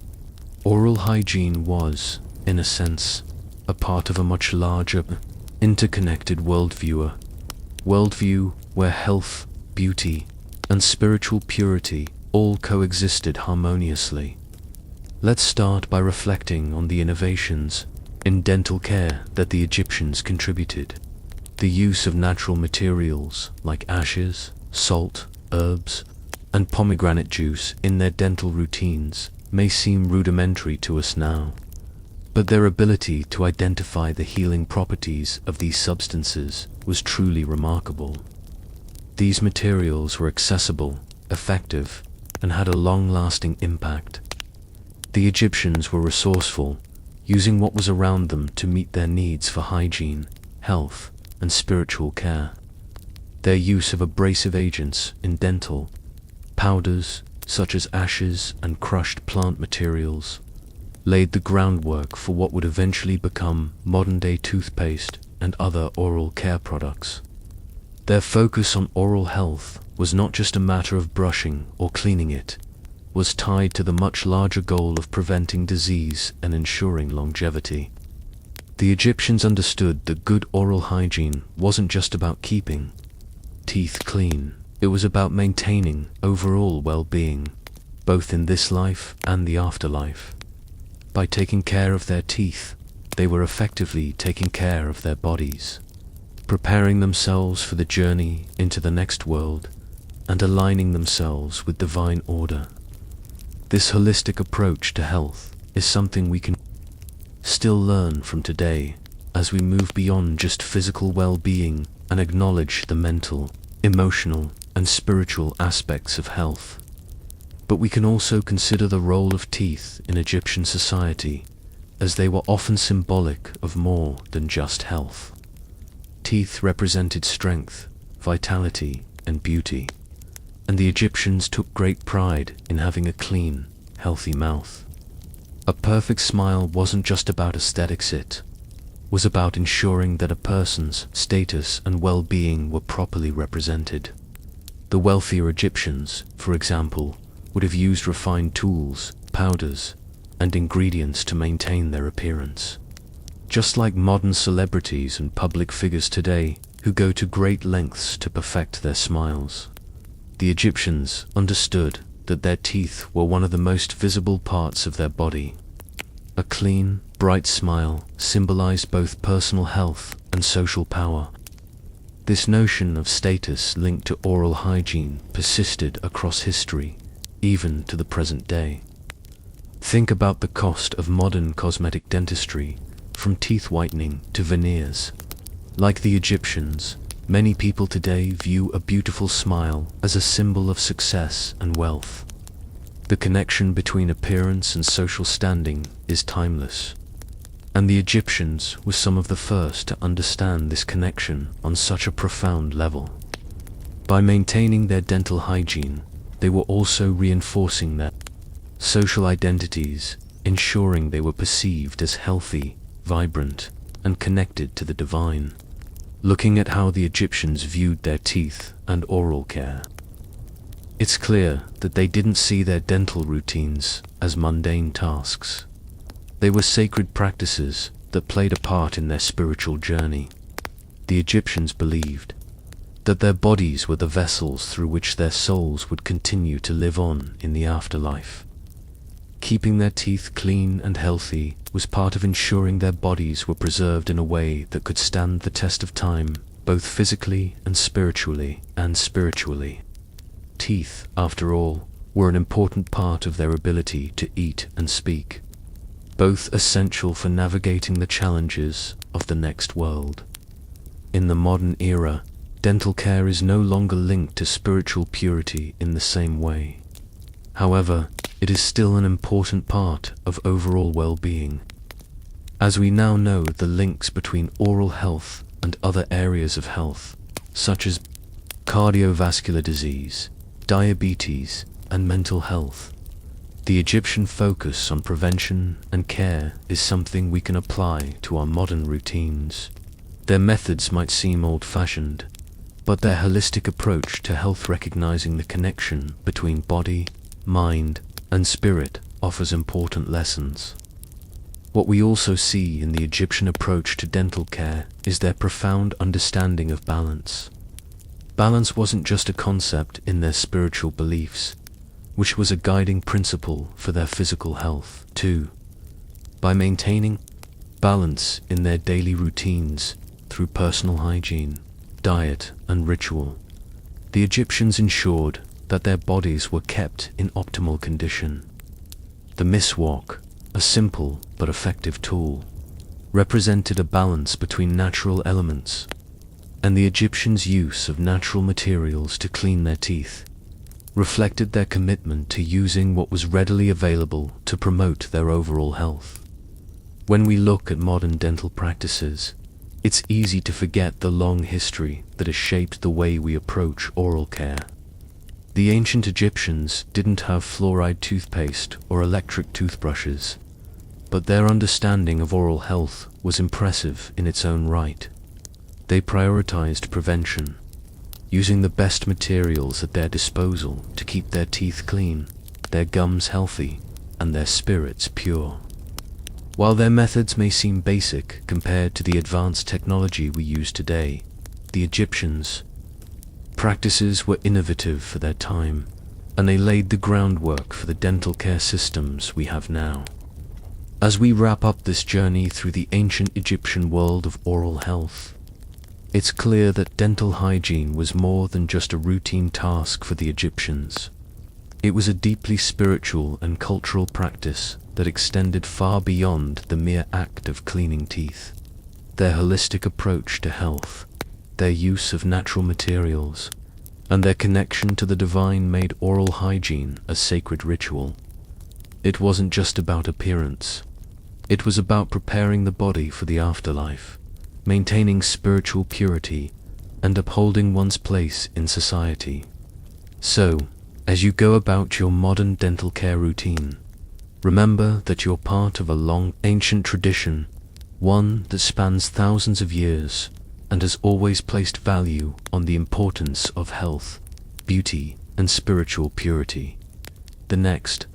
Oral hygiene was, in a sense, a part of a much larger, interconnected worldview where health, beauty, and spiritual purity all coexisted harmoniously. Let's start by reflecting on the innovations in dental care that the Egyptians contributed. The use of natural materials like ashes, salt, herbs, and pomegranate juice in their dental routines may seem rudimentary to us now, but their ability to identify the healing properties of these substances was truly remarkable. These materials were accessible, effective, and had a long-lasting impact. The Egyptians were resourceful, using what was around them to meet their needs for hygiene, health, and spiritual care. Their use of abrasive agents in dental powders, such as ashes and crushed plant materials, laid the groundwork for what would eventually become modern-day toothpaste and other oral care products. Their focus on oral health was not just a matter of brushing or cleaning it, was tied to the much larger goal of preventing disease and ensuring longevity. The Egyptians understood that good oral hygiene wasn't just about keeping teeth clean, it was about maintaining overall well-being, both in this life and the afterlife. By taking care of their teeth, they were effectively taking care of their bodies, preparing themselves for the journey into the next world and aligning themselves with divine order. This holistic approach to health is something we can still learn from today as we move beyond just physical well-being and acknowledge the mental, emotional, and spiritual aspects of health. But we can also consider the role of teeth in Egyptian society, as they were often symbolic of more than just health. Teeth represented strength, vitality, and beauty, and the Egyptians took great pride in having a clean, healthy mouth. A perfect smile wasn't just about aesthetics, it was about ensuring that a person's status and well-being were properly represented. The wealthier Egyptians, for example, would have used refined tools, powders, and ingredients to maintain their appearance. Just like modern celebrities and public figures today, who go to great lengths to perfect their smiles. The Egyptians understood that their teeth were one of the most visible parts of their body. A clean, bright smile symbolized both personal health and social power. This notion of status linked to oral hygiene persisted across history, even to the present day. Think about the cost of modern cosmetic dentistry, from teeth whitening to veneers. Like the Egyptians, many people today view a beautiful smile as a symbol of success and wealth. The connection between appearance and social standing is timeless. And the Egyptians were some of the first to understand this connection on such a profound level. By maintaining their dental hygiene, they were also reinforcing their social identities, ensuring they were perceived as healthy, vibrant, and connected to the divine. Looking at how the Egyptians viewed their teeth and oral care, it's clear that they didn't see their dental routines as mundane tasks. They were sacred practices that played a part in their spiritual journey. The Egyptians believed that their bodies were the vessels through which their souls would continue to live on in the afterlife. Keeping their teeth clean and healthy was part of ensuring their bodies were preserved in a way that could stand the test of time, both physically and spiritually. Teeth, after all, were an important part of their ability to eat and speak, both essential for navigating the challenges of the next world. In the modern era, dental care is no longer linked to spiritual purity in the same way. However, it is still an important part of overall well-being. As we now know the links between oral health and other areas of health, such as cardiovascular disease, diabetes, and mental health, the Egyptian focus on prevention and care is something we can apply to our modern routines. Their methods might seem old-fashioned, but their holistic approach to health, recognizing the connection between body, mind, and spirit, offers important lessons. What we also see in the Egyptian approach to dental care is their profound understanding of balance. Balance wasn't just a concept in their spiritual beliefs, which was a guiding principle for their physical health, too. By maintaining balance in their daily routines through personal hygiene, diet, and ritual, the Egyptians ensured that their bodies were kept in optimal condition. The miswak, a simple but effective tool, represented a balance between natural elements, and the Egyptians' use of natural materials to clean their teeth reflected their commitment to using what was readily available to promote their overall health. When we look at modern dental practices, it's easy to forget the long history that has shaped the way we approach oral care. The ancient Egyptians didn't have fluoride toothpaste or electric toothbrushes, but their understanding of oral health was impressive in its own right. They prioritized prevention, using the best materials at their disposal to keep their teeth clean, their gums healthy, and their spirits pure. While their methods may seem basic compared to the advanced technology we use today, the Egyptians' practices were innovative for their time, and they laid the groundwork for the dental care systems we have now. As we wrap up this journey through the ancient Egyptian world of oral health, it's clear that dental hygiene was more than just a routine task for the Egyptians. It was a deeply spiritual and cultural practice that extended far beyond the mere act of cleaning teeth. Their holistic approach to health, their use of natural materials, and their connection to the divine made oral hygiene a sacred ritual. It wasn't just about appearance. It was about preparing the body for the afterlife, maintaining spiritual purity, and upholding one's place in society. So, as you go about your modern dental care routine, remember that you're part of a long, ancient tradition, one that spans thousands of years and has always placed value on the importance of health, beauty, and spiritual purity. The next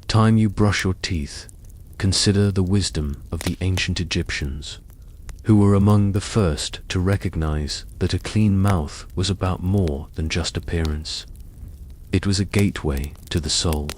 time you brush your teeth, consider the wisdom of the ancient Egyptians, who were among the first to recognize that a clean mouth was about more than just appearance. It was a gateway to the soul.